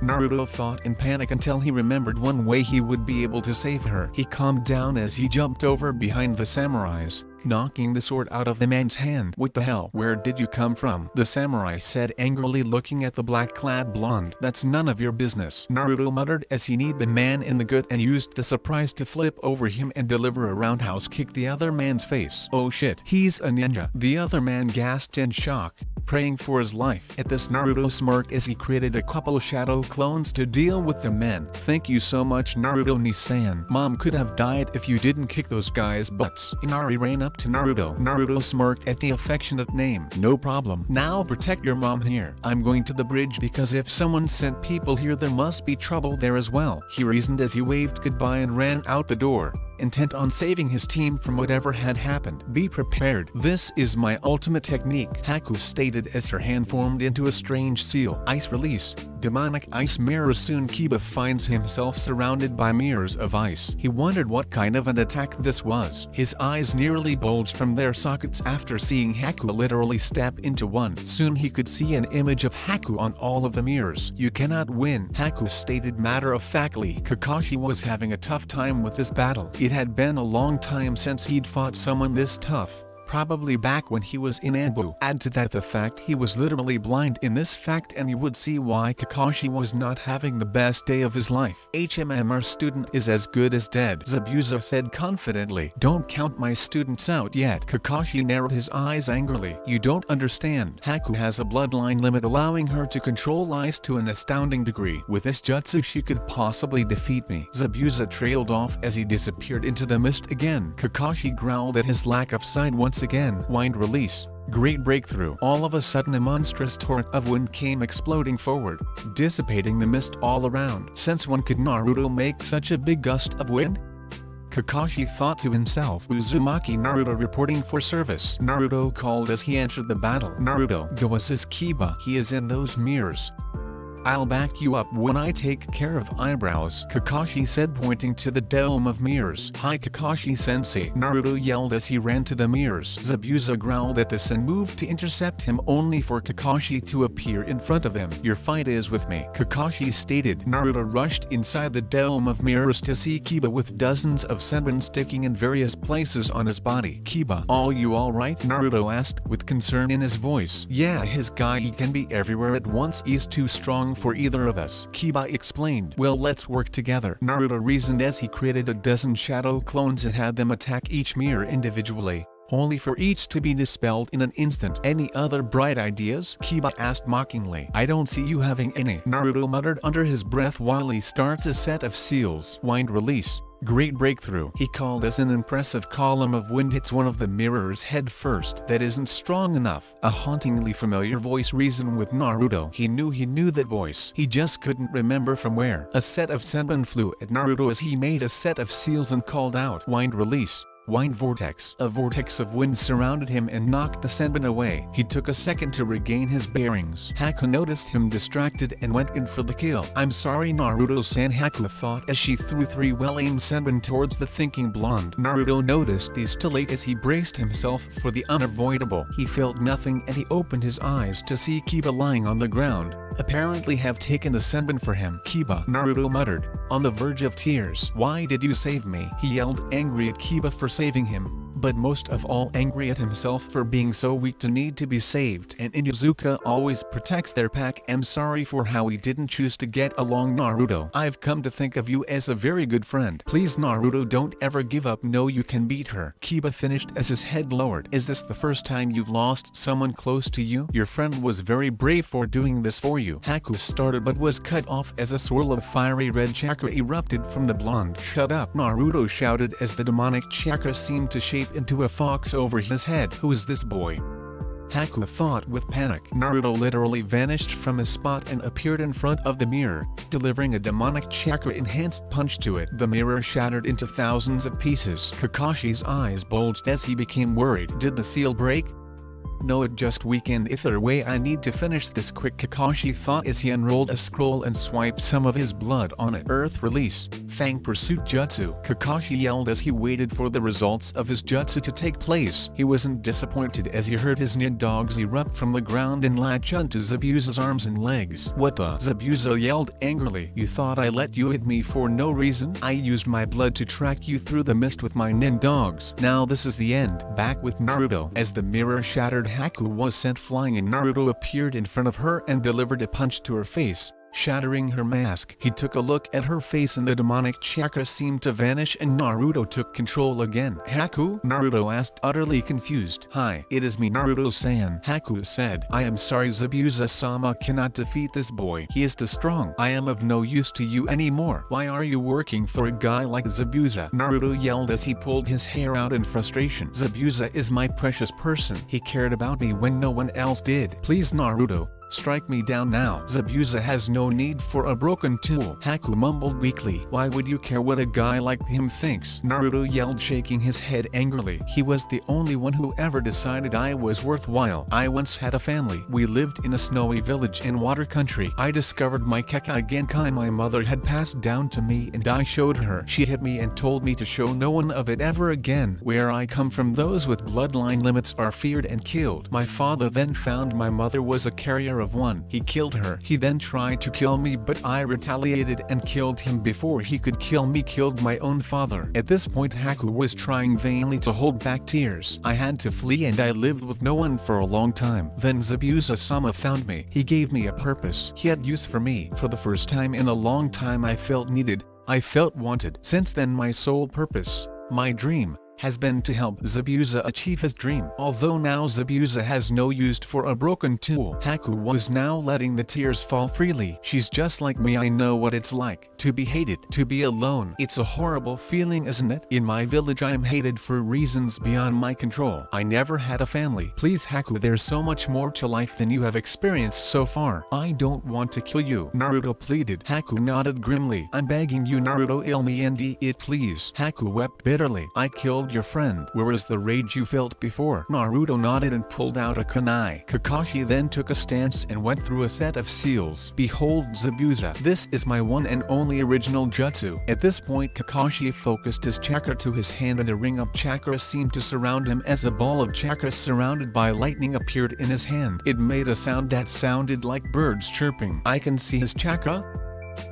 Naruto thought in panic until he remembered one way he would be able to save her. He calmed down as he jumped over behind the samurais, knocking the sword out of the man's hand. What the hell? Where did you come from? The samurai said angrily, looking at the black-clad blonde. That's none of your business, Naruto muttered as he kneed the man in the gut and used the surprise to flip over him and deliver a roundhouse kick the other man's face. Oh shit, he's a ninja. The other man gasped in shock, praying for his life. At this, Naruto smirked as he created a couple shadow clones to deal with the men. Thank you so much, Naruto-ni-san. Mom could have died if you didn't kick those guys' butts. Inari ran up to Naruto. Naruto smirked at the affectionate name. No problem. Now protect your mom here. I'm going to the bridge because if someone sent people here there must be trouble there as well, he reasoned as he waved goodbye and ran out the door, intent on saving his team from whatever had happened. Be prepared. This is my ultimate technique, Haku stated as her hand formed into a strange seal. Ice release. Demonic ice mirror. Soon Kiba finds himself surrounded by mirrors of ice. He wondered what kind of an attack this was. His eyes nearly bulged from their sockets after seeing Haku literally step into one. Soon he could see an image of Haku on all of the mirrors. You cannot win, Haku stated matter-of-factly. Kakashi was having a tough time with this battle. It had been a long time since he'd fought someone this tough, probably back when he was in Anbu. Add to that the fact he was literally blind in this fact and you would see why Kakashi was not having the best day of his life. Our student is as good as dead, Zabuza said confidently. Don't count my students out yet. Kakashi narrowed his eyes angrily. You don't understand. Haku has a bloodline limit allowing her to control ice to an astounding degree. With this jutsu she could possibly defeat me. Zabuza trailed off as he disappeared into the mist again. Kakashi growled at his lack of sight once again. Wind release. Great breakthrough. All of a sudden a monstrous torrent of wind came exploding forward, dissipating the mist all around. Since when could Naruto make such a big gust of wind? Kakashi thought to himself, Uzumaki Naruto reporting for service. Naruto called as he entered the battle. Naruto, go assist Kiba. He is in those mirrors. I'll back you up when I take care of eyebrows, Kakashi said, pointing to the dome of mirrors. Hi Kakashi-sensei, Naruto yelled as he ran to the mirrors. Zabuza growled at this and moved to intercept him, only for Kakashi to appear in front of him. Your fight is with me, Kakashi stated. Naruto rushed inside the dome of mirrors to see Kiba with dozens of senbon sticking in various places on his body. Kiba, are you alright? Naruto asked, with concern in his voice. Yeah, his guy he can be everywhere at once, he's too strong for either of us, Kiba explained. Well, let's work together, Naruto reasoned as he created a dozen shadow clones and had them attack each mirror individually, only for each to be dispelled in an instant. Any other bright ideas? Kiba asked mockingly. I don't see you having any, Naruto muttered under his breath while he starts a set of seals. Wind release. Great breakthrough, he called as an impressive column of wind hits one of the mirrors head first. That isn't strong enough, a hauntingly familiar voice reasoned with Naruto. He knew that voice. He just couldn't remember from where. A set of senbon flew at Naruto as he made a set of seals and called out, wind release. Wind vortex. A vortex of wind surrounded him and knocked the senbon away. He took a second to regain his bearings. Haku noticed him distracted and went in for the kill. I'm sorry Naruto-san, Haku thought as she threw 3 well-aimed senbon towards the thinking blonde. Naruto noticed these too late as he braced himself for the unavoidable. He felt nothing and he opened his eyes to see Kiba lying on the ground, apparently have taken the senbon for him. Kiba, Naruto muttered, on the verge of tears. Why did you save me? He yelled, angry at Kiba for saving him, but most of all angry at himself for being so weak to need to be saved. And Inuzuka always protects their pack. I'm sorry for how we didn't choose to get along, Naruto. I've come to think of you as a very good friend. Please Naruto, don't ever give up. No, you can beat her. Kiba finished as his head lowered. Is this the first time you've lost someone close to you? Your friend was very brave for doing this for you. Haku started but was cut off as a swirl of fiery red chakra erupted from the blonde. Shut up, Naruto shouted as the demonic chakra seemed to shape into a fox over his head. Who is this boy? Haku thought with panic. Naruto literally vanished from his spot and appeared in front of the mirror, delivering a demonic chakra-enhanced punch to it. The mirror shattered into thousands of pieces. Kakashi's eyes bulged as he became worried. Did the seal break? No, it just weakened. Either way, I need to finish this quick, Kakashi thought as he unrolled a scroll and swiped some of his blood on it. Earth release. Fang pursuit jutsu. Kakashi yelled as he waited for the results of his jutsu to take place. He wasn't disappointed as he heard his nin dogs erupt from the ground and latch onto Zabuza's arms and legs. What the? Zabuza yelled angrily. You thought I let you hit me for no reason? I used my blood to track you through the mist with my nin dogs. Now this is the end. Back with Naruto. As the mirror shattered, Haku was sent flying and Naruto appeared in front of her and delivered a punch to her face, shattering her mask. He took a look at her face and the demonic chakra seemed to vanish and Naruto took control again. Haku? Naruto asked, utterly confused. Hi, it is me, Naruto-san. Haku said, I am sorry, Zabuza-sama cannot defeat this boy. He is too strong. I am of no use to you anymore. Why are you working for a guy like Zabuza? Naruto yelled as he pulled his hair out in frustration. Zabuza is my precious person. He cared about me when no one else did. Please Naruto, strike me down now. Zabuza has no need for a broken tool. Haku mumbled weakly. Why would you care what a guy like him thinks? Naruto yelled, shaking his head angrily. He was the only one who ever decided I was worthwhile. I once had a family. We lived in a snowy village in water country. I discovered my Kekkei Genkai my mother had passed down to me and I showed her. She hit me and told me to show no one of it ever again. Where I come from, those with bloodline limits are feared and killed. My father then found my mother was a carrier of one. He killed her. He then tried to kill me but I retaliated and killed him before he could kill me. Killed my own father. At this point Haku was trying vainly to hold back tears. I had to flee and I lived with no one for a long time. Then Zabuza-sama found me. He gave me a purpose. He had use for me. For the first time in a long time I felt needed. I felt wanted. Since then my sole purpose, my dream, has been to help Zabuza achieve his dream. Although now Zabuza has no use for a broken tool, Haku was now letting the tears fall freely. She's just like me, I know what it's like to be hated, to be alone. It's a horrible feeling, isn't it? In my village I am hated for reasons beyond my control. I never had a family. Please Haku, there's so much more to life than you have experienced so far. I don't want to kill you, Naruto pleaded. Haku nodded grimly. I'm begging you Naruto, kill me and it please. Haku wept bitterly. I killed your friend. Where was the rage you felt before? Naruto nodded and pulled out a kunai. Kakashi then took a stance and went through a set of seals. Behold Zabuza. This is my one and only original jutsu. At this point Kakashi focused his chakra to his hand and a ring of chakra seemed to surround him as a ball of chakra surrounded by lightning appeared in his hand. It made a sound that sounded like birds chirping. I can see his chakra?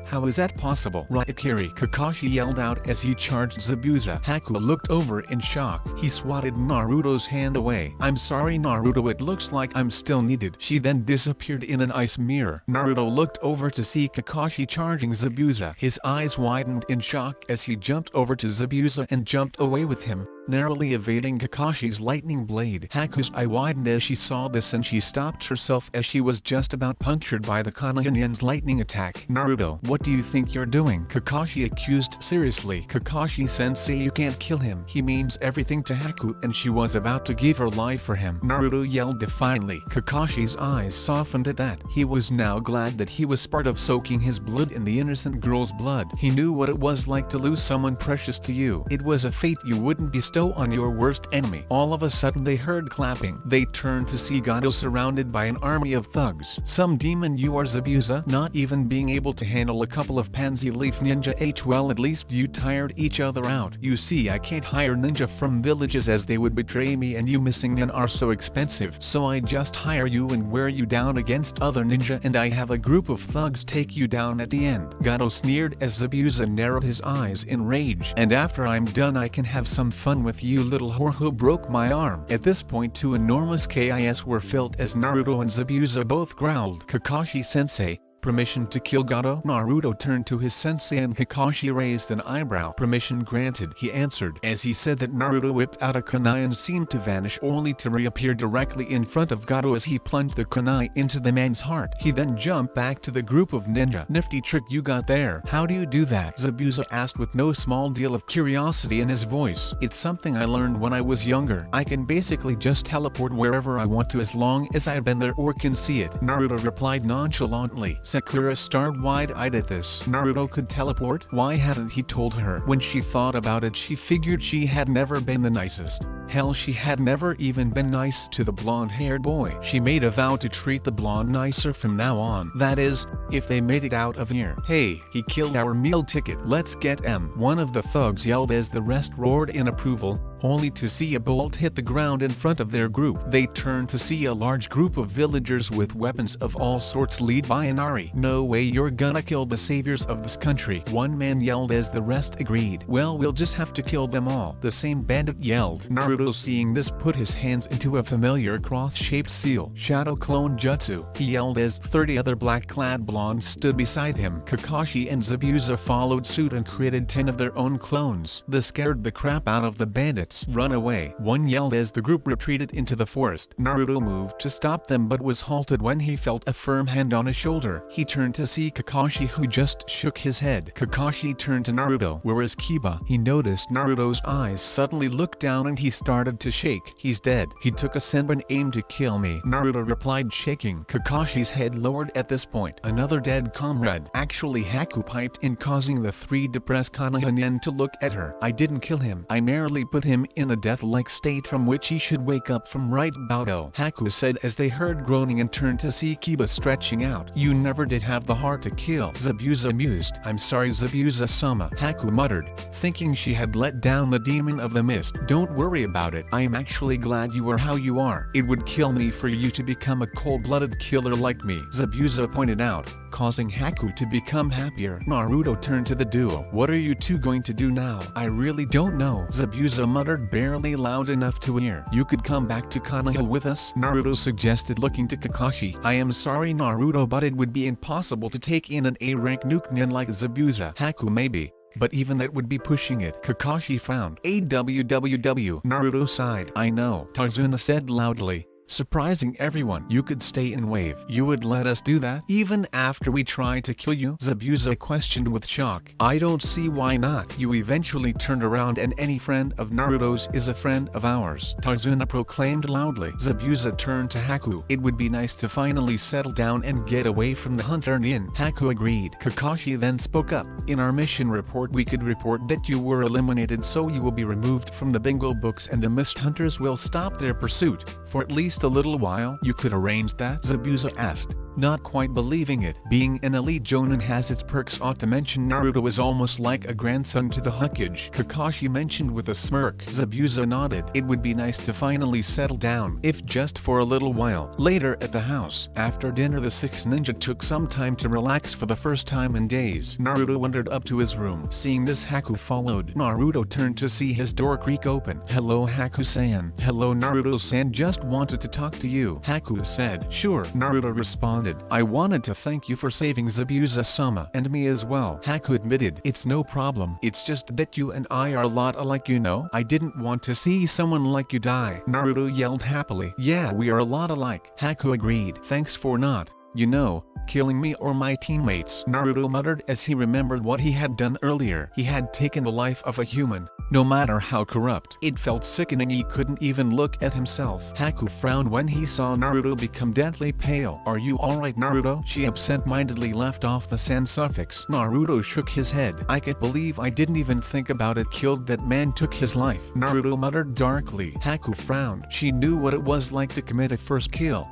How is that possible? Raikiri, Kakashi yelled out as he charged Zabuza. Haku looked over in shock. He swatted Naruto's hand away. I'm sorry Naruto, it looks like I'm still needed. She then disappeared in an ice mirror. Naruto looked over to see Kakashi charging Zabuza. His eyes widened in shock as he jumped over to Zabuza and jumped away with him, narrowly evading Kakashi's lightning blade. Haku's eye widened as she saw this and she stopped herself as she was just about punctured by the Konohanian's lightning attack. Naruto, what do you think you're doing? Kakashi accused seriously. Kakashi-sensei, you can't kill him. He means everything to Haku and she was about to give her life for him. Naruto yelled defiantly. Kakashi's eyes softened at that. He was now glad that he was part of soaking his blood in the innocent girl's blood. He knew what it was like to lose someone precious to you. It was a fate you wouldn't bestow on your worst enemy. All of a sudden they heard clapping. They turned to see Gato surrounded by an army of thugs. Some demon you are Zabuza, not even being able to handle a couple of pansy leaf ninja. Well, at least you tired each other out. You see, I can't hire ninja from villages as they would betray me and you missing nin are so expensive. So I just hire you and wear you down against other ninja and I have a group of thugs take you down at the end. Gato sneered as Zabuza narrowed his eyes in rage. And after I'm done I can have some fun with you little whore who broke my arm. At this point two enormous KIS were felt as Naruto and Zabuza both growled. Kakashi-sensei, permission to kill Gato? Naruto turned to his sensei and Kakashi raised an eyebrow. Permission granted, he answered. As he said that Naruto whipped out a kunai and seemed to vanish only to reappear directly in front of Gato as he plunged the kunai into the man's heart. He then jumped back to the group of ninja. Nifty trick you got there. How do you do that? Zabuza asked with no small deal of curiosity in his voice. It's something I learned when I was younger. I can basically just teleport wherever I want to as long as I've been there or can see it. Naruto replied nonchalantly. Sakura stared wide-eyed at this. Naruto could teleport? Why hadn't he told her? When she thought about it she figured she had never been the nicest. Hell, she had never even been nice to the blonde-haired boy. She made a vow to treat the blonde nicer from now on. That is, if they made it out of here. Hey, he killed our meal ticket. Let's get him. One of the thugs yelled as the rest roared in approval, only to see a bolt hit the ground in front of their group. They turned to see a large group of villagers with weapons of all sorts lead by Inari. No way you're gonna kill the saviors of this country. One man yelled as the rest agreed. Well, we'll just have to kill them all. The same bandit yelled. Naruto seeing this put his hands into a familiar cross-shaped seal. Shadow clone jutsu, he yelled as 30 other black-clad blondes stood beside him. Kakashi and Zabuza followed suit and created 10 of their own clones. This scared the crap out of the bandits. Run away, one yelled as the group retreated into the forest. Naruto moved to stop them but was halted when he felt a firm hand on his shoulder. He turned to see Kakashi who just shook his head. Kakashi turned to Naruto. Where is Kiba? He noticed Naruto's eyes suddenly looked down and he started to shake. He's dead. He took a senbon aim to kill me. Naruto replied shaking. Kakashi's head lowered at this point. Another dead comrade. Actually Haku piped in causing the 3 depressed Konohanian to look at her. I didn't kill him. I merely put him in a death-like state from which he should wake up from right about. Haku said as they heard groaning and turned to see Kiba stretching out. You never did have the heart to kill. Zabuza mused. I'm sorry Zabuza-sama, Haku muttered, thinking she had let down the demon of the mist. Don't worry about it. I am actually glad you are how you are. It would kill me for you to become a cold-blooded killer like me, Zabuza pointed out, causing Haku to become happier. Naruto turned to the duo. What are you two going to do now? I really don't know, Zabuza muttered barely loud enough to hear. You could come back to Konoha with us, Naruto suggested looking to Kakashi. I am sorry Naruto, but it would be impossible to take in an A-rank nuke nin like Zabuza. Haku maybe. But even that would be pushing it. Kakashi frowned. AWWW. Naruto sighed. I know, Tarzuna said loudly, surprising everyone. You could stay and wave. You would let us do that? Even after we tried to kill you? Zabuza questioned with shock. I don't see why not. You eventually turned around and any friend of Naruto's is a friend of ours, Tarzuna proclaimed loudly. Zabuza turned to Haku. It would be nice to finally settle down and get away from the hunter inn. Haku agreed. Kakashi then spoke up. In our mission report we could report that you were eliminated, so you will be removed from the bingo books and the mist hunters will stop their pursuit for at least a little while. You could arrange that? Zabuza asked, not quite believing it. Being an elite Jonin has its perks. Ought to mention Naruto is almost like a grandson to the Hokage, Kakashi mentioned with a smirk. Zabuza nodded. It would be nice to finally settle down, if just for a little while. Later at the house, after dinner the six ninja took some time to relax for the first time in days. Naruto wandered up to his room. Seeing this, Haku followed. Naruto turned to see his door creak open. Hello Haku-san. Hello Naruto-san, just wanted to talk to you, Haku said. Sure, Naruto responded. I wanted to thank you for saving Zabuza-sama and me as well, Haku admitted. It's no problem. It's just that you and I are a lot alike, you know. I didn't want to see someone like you die, Naruto yelled happily. Yeah, we are a lot alike, Haku agreed. Thanks for not, you know, killing me or my teammates, Naruto muttered as he remembered what he had done earlier. He had taken the life of a human, no matter how corrupt. It felt sickening. He couldn't even look at himself. Haku frowned when he saw Naruto become deathly pale. Are you alright Naruto? She absent-mindedly left off the san suffix. Naruto shook his head. I can't believe I didn't even think about it. Killed that man, took his life, Naruto muttered darkly. Haku frowned. She knew what it was like to commit a first kill.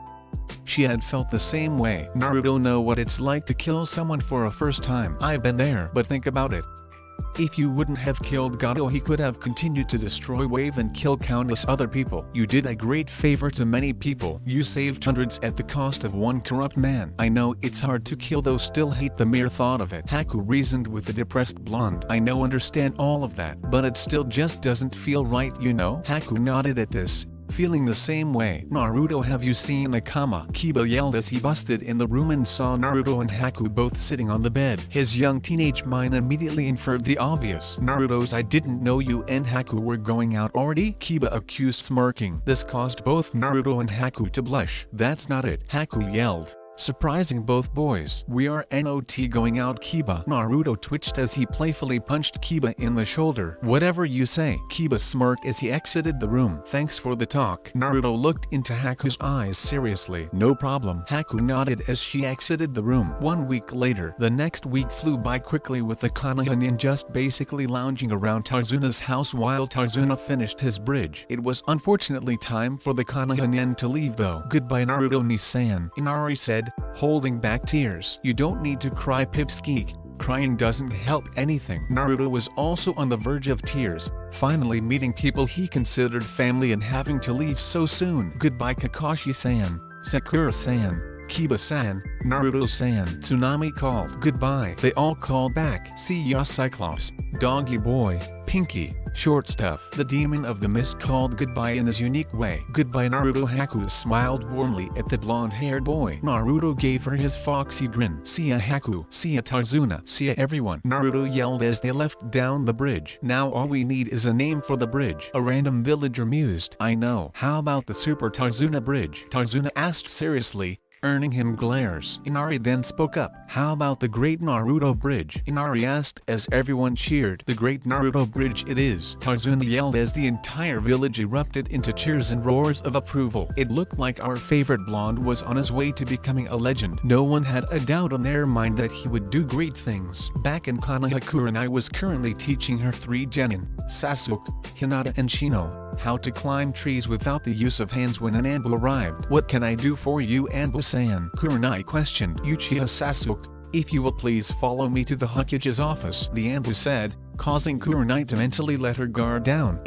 She had felt the same way. Naruto know what it's like to kill someone for a first time. I've been there. But think about it. If you wouldn't have killed Gato, he could have continued to destroy Wave and kill countless other people. You did a great favor to many people. You saved hundreds at the cost of one corrupt man. I know it's hard to kill, though still hate the mere thought of it, Haku reasoned with the depressed blonde. I know, understand all of that, but it still just doesn't feel right, you know? Haku nodded at this, feeling the same way. Naruto, have you seen Akama? Kiba yelled as he busted in the room and saw Naruto and Haku both sitting on the bed. His young teenage mind immediately inferred the obvious. Naruto's I didn't know you and Haku were going out already? Kiba accused, smirking. This caused both Naruto and Haku to blush. That's not it, Haku yelled, surprising both boys. We are not going out, Kiba. Naruto twitched as he playfully punched Kiba in the shoulder. Whatever you say, Kiba smirked as he exited the room. Thanks for the talk. Naruto looked into Haku's eyes seriously. No problem, Haku nodded as she exited the room. 1 week later, the next week flew by quickly with the Konoha just basically lounging around Tarzuna's house while Tarzuna finished his bridge. It was unfortunately time for the Konoha to leave though. Goodbye Naruto-ni-san, Inari said, holding back tears. You don't need to cry, Pipsqueak. Crying doesn't help anything. Naruto was also on the verge of tears, finally meeting people he considered family and having to leave so soon. Goodbye Kakashi-san, Sakura-san, Kiba-san, Naruto-san. Tsunami called. Goodbye. They all called back. See ya Cyclops, Doggy Boy, Pinky, Short Stuff. The demon of the mist called goodbye in his unique way. Goodbye Naruto. Haku smiled warmly at the blonde-haired boy. Naruto gave her his foxy grin. See ya Haku. See ya Tarzuna. See ya everyone, Naruto yelled as they left down the bridge. Now all we need is a name for the bridge, a random villager mused. I know. How about the Super Tarzuna Bridge? Tarzuna asked seriously, earning him glares. Inari then spoke up. How about the Great Naruto Bridge? Inari asked as everyone cheered. The Great Naruto Bridge it is, Tarzuna yelled as the entire village erupted into cheers and roars of approval. It looked like our favorite blonde was on his way to becoming a legend. No one had a doubt on their mind that he would do great things. Back in Konoha, Kurenai was currently teaching her 3 genin, Sasuke, Hinata and Shino, how to climb trees without the use of hands when an Anbu arrived. What can I do for you, Anbu-san? Kurenai questioned. Uchiha Sasuke, if you will please follow me to the Hokage's office, the Anbu said, causing Kurenai to mentally let her guard down.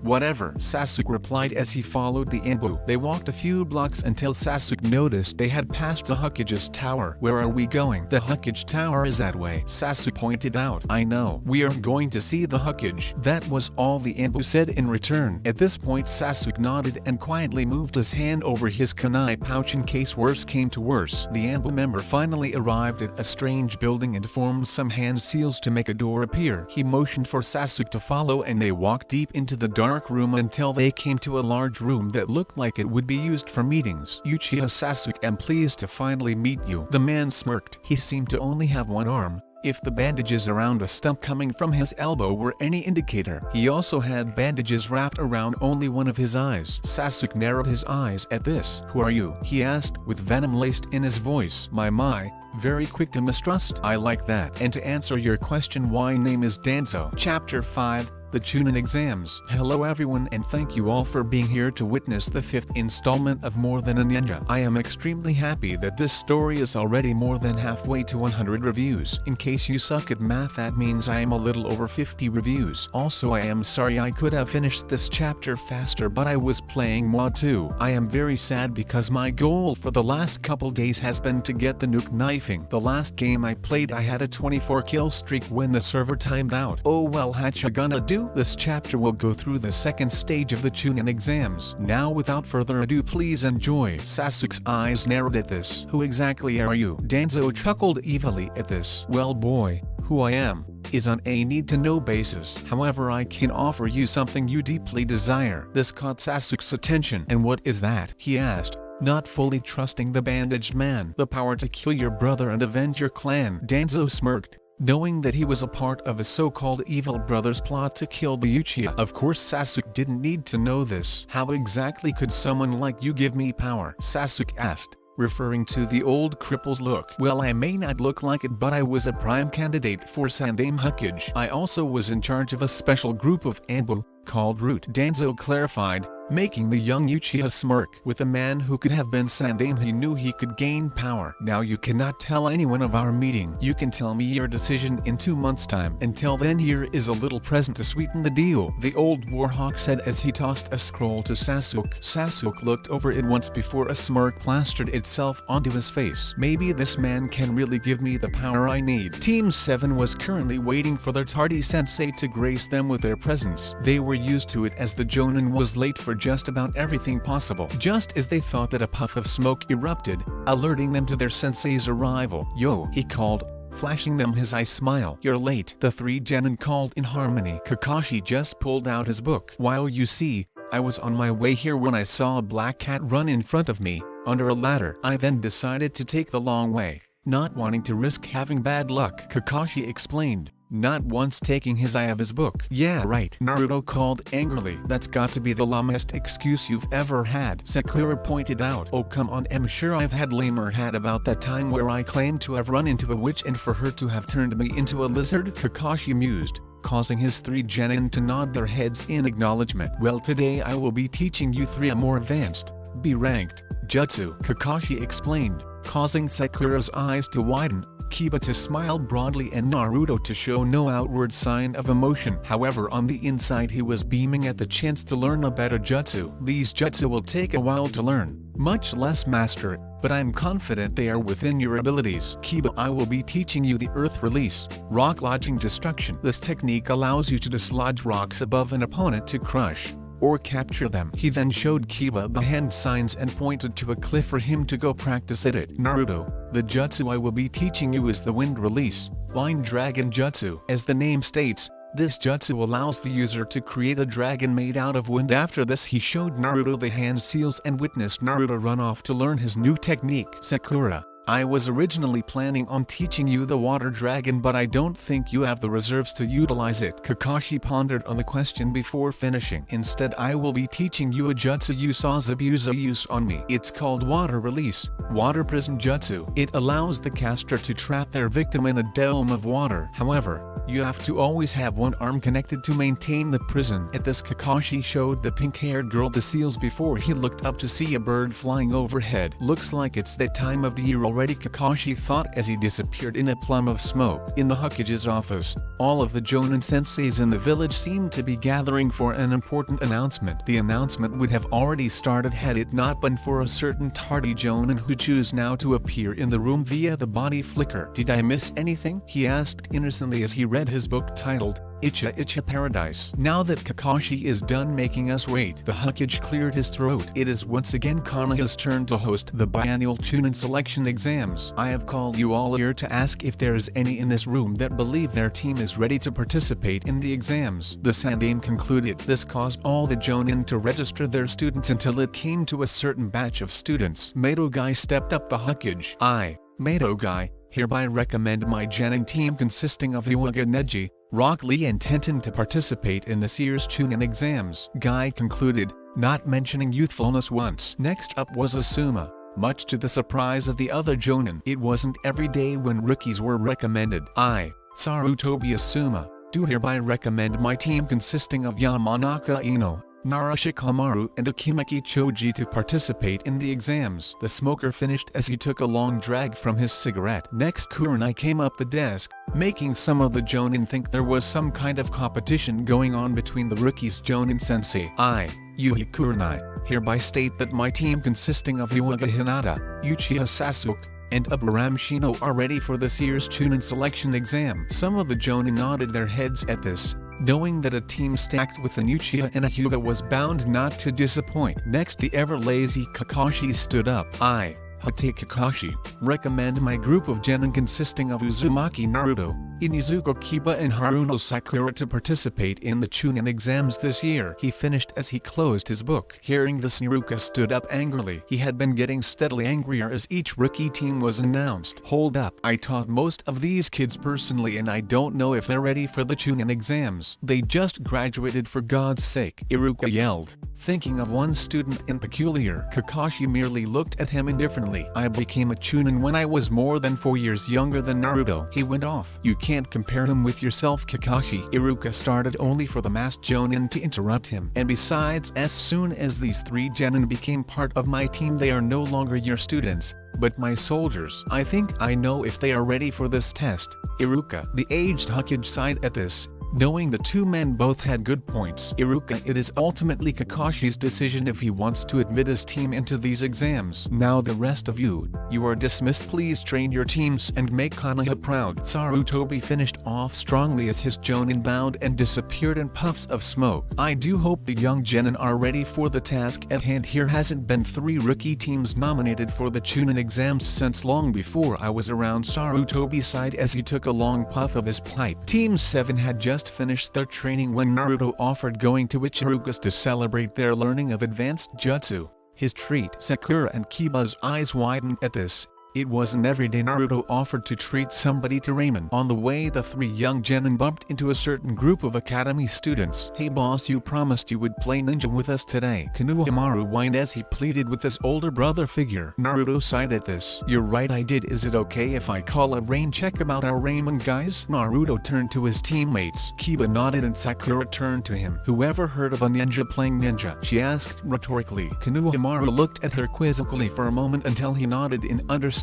Whatever, Sasuke replied as he followed the Anbu. They walked a few blocks until Sasuke noticed they had passed the Hokage's tower. Where are we going? The Hokage tower is that way, Sasuke pointed out. I know. We are going to see the Hokage. That was all the Anbu said in return. At this point Sasuke nodded and quietly moved his hand over his kunai pouch in case worse came to worse. The Anbu member finally arrived at a strange building and formed some hand seals to make a door appear. He motioned for Sasuke to follow and they walked deep into the dark room until they came to a large room that looked like it would be used for meetings. Uchiha Sasuke, I'm pleased to finally meet you. The man smirked. He seemed to only have one arm. If the bandages around a stump coming from his elbow were any indicator, he also had bandages wrapped around only one of his eyes. Sasuke narrowed his eyes at this. Who are you? He asked, with venom laced in his voice. My, very quick to mistrust. I like that. And to answer your question, why name is Danzo. Chapter 5. The Chunin Exams. Hello everyone and thank you all for being here to witness the 5th installment of More Than a Ninja. I am extremely happy that this story is already more than halfway to 100 reviews. In case you suck at math, that means I am a little over 50 reviews. Also, I am sorry I could have finished this chapter faster, but I was playing MOD 2. I am very sad because my goal for the last couple days has been to get the nuke knifing. The last game I played I had a 24 kill streak when the server timed out. Oh well, hatcha gonna do. This chapter will go through the second stage of the Chunin exams. Now without further ado, please enjoy. Sasuke's eyes narrowed at this. Who exactly are you? Danzo chuckled evilly at this. Well boy, who I am is on a need-to-know basis. However, I can offer you something you deeply desire. This caught Sasuke's attention. And what is that? He asked, not fully trusting the bandaged man. The power to kill your brother and avenge your clan. Danzo smirked, knowing that he was a part of a so-called evil brother's plot to kill the Uchiha. Of course Sasuke didn't need to know this. How exactly could someone like you give me power? Sasuke asked, referring to the old cripple's look. Well, I may not look like it, but I was a prime candidate for Sandaime Hokage. I also was in charge of a special group of Anbu, called Root. Danzo clarified, making the young Uchiha smirk. With a man who could have been Sandaime, he knew he could gain power. Now you cannot tell anyone of our meeting. You can tell me your decision in 2 months' time. Until then, here is a little present to sweeten the deal, the old warhawk said as he tossed a scroll to Sasuke. Sasuke looked over it once before a smirk plastered itself onto his face. Maybe this man can really give me the power I need. Team 7 was currently waiting for their tardy sensei to grace them with their presence. They were used to it as the Jonin was late for just about everything possible. Just as they thought that a puff of smoke erupted, alerting them to their sensei's arrival. Yo, he called, flashing them his eye smile. You're late, the 3 genin called in harmony. Kakashi just pulled out his book. While you see, I was on my way here when I saw a black cat run in front of me, under a ladder. I then decided to take the long way, not wanting to risk having bad luck. Kakashi explained, not once taking his eye of his book. Yeah right, Naruto called angrily. That's got to be the lamest excuse you've ever had, Sakura pointed out. Oh come on, I'm sure I've had lamer hat about that time where I claimed to have run into a witch and for her to have turned me into a lizard, Kakashi mused, causing his 3 genin to nod their heads in acknowledgement. Well, today I will be teaching you 3 more advanced, B-ranked, jutsu, Kakashi explained, causing Sakura's eyes to widen, Kiba to smile broadly and Naruto to show no outward sign of emotion. However, on the inside he was beaming at the chance to learn a better jutsu. These jutsu will take a while to learn, much less master it, but I'm confident they are within your abilities. Kiba, I will be teaching you the earth release, rock lodging destruction. This technique allows you to dislodge rocks above an opponent to crush or capture them. He then showed Kiba the hand signs and pointed to a cliff for him to go practice at it. Naruto, the jutsu I will be teaching you is the wind release, Wind Dragon Jutsu. As the name states, this jutsu allows the user to create a dragon made out of wind. After this he showed Naruto the hand seals and witnessed Naruto run off to learn his new technique. Sakura, I was originally planning on teaching you the water dragon, but I don't think you have the reserves to utilize it. Kakashi pondered on the question before finishing. Instead, I will be teaching you a jutsu you saw Zabuza use on me. It's called water release, water prison jutsu. It allows the caster to trap their victim in a dome of water. However, you have to always have one arm connected to maintain the prison. At this, Kakashi showed the pink-haired girl the seals before he looked up to see a bird flying overhead. Looks like it's that time of the year already. already, Kakashi thought as he disappeared in a plume of smoke. In the Hokage's office, all of the Jonin senseis in the village seemed to be gathering for an important announcement. The announcement would have already started had it not been for a certain tardy Jonin who chose now to appear in the room via the body flicker. "Did I miss anything?" he asked innocently as he read his book titled Icha Icha Paradise. Now that Kakashi is done making us wait, the Hokage cleared his throat. It is once again Konoha's turn to host the biannual Chunin selection exams. "I have called you all here to ask if there is any in this room that believe their team is ready to participate in the exams." The Sandaime concluded. This caused all the Jonin to register their students until it came to a certain batch of students. Madogai stepped up. The Hokage: "I, Madogai, hereby recommend my Genin team consisting of Iwaga Neji, Rock Lee and Tenten to participate in this year's Chunin exams." Guy concluded, not mentioning youthfulness once. Next up was Asuma. Much to the surprise of the other Jonin, it wasn't every day when rookies were recommended. "I, Sarutobi Asuma, do hereby recommend my team consisting of Yamanaka Ino, Narushikamaru and Akimeki Choji to participate in the exams." The smoker finished as he took a long drag from his cigarette. Next Kurenai came up the desk, making some of the Jonin think there was some kind of competition going on between the rookies. Jonin sensei: "I, Yuhi Kurenai, hereby state that my team consisting of Iwaga Hinata, Uchiha Sasuke, and Abraham Shino are ready for this year's Chunin selection exam." Some of the Jonin nodded their heads at this, knowing that a team stacked with an Uchiha and a Hyuga was bound not to disappoint. Next the ever-lazy Kakashi stood up. "I, Hate Kakashi, recommend my group of Genin consisting of Uzumaki Naruto, Inizuka Kiba and Haruno Sakura to participate in the Chunin exams this year." He finished as he closed his book. Hearing this, Naruto stood up angrily. He had been getting steadily angrier as each rookie team was announced. "Hold up, I taught most of these kids personally and I don't know if they're ready for the Chunin exams. They just graduated, for God's sake," Iruka yelled. Thinking of one student in particular, Kakashi merely looked at him indifferently. "I became a Chunin when I was more than 4 years younger than Naruto," he went off. "You can't compare him with yourself, Kakashi." Iruka started, only for the masked Jonin to interrupt him. "And besides, as soon as these 3 Genin became part of my team, they are no longer your students, but my soldiers. I think I know if they are ready for this test." Iruka, the aged Hokage, sighed at this, knowing the two men both had good points. "Iruka, it is ultimately Kakashi's decision if he wants to admit his team into these exams. Now the rest of you are dismissed. Please train your teams and make Konoha proud." Sarutobi finished off strongly as his Jonin bowed and disappeared in puffs of smoke. "I do hope the young Genin are ready for the task at hand. Here hasn't been 3 rookie teams nominated for the Chunin exams since long before I was around." Sarutobi sighed as he took a long puff of his pipe. Team 7 had just finished their training when Naruto offered going to Ichiruka's to celebrate their learning of advanced jutsu, his treat. Sakura and Kiba's eyes widened at this. It wasn't every day Naruto offered to treat somebody to ramen. On the way, the 3 young Genin bumped into a certain group of academy students. "Hey boss, you promised you would play ninja with us today." Konohamaru whined as he pleaded with his older brother figure. Naruto sighed at this. "You're right, I did. Is it okay if I call a rain check about our ramen guys?" Naruto turned to his teammates. Kiba nodded and Sakura turned to him. "Whoever heard of a ninja playing ninja?" she asked rhetorically. Konohamaru looked at her quizzically for a moment until he nodded in understanding.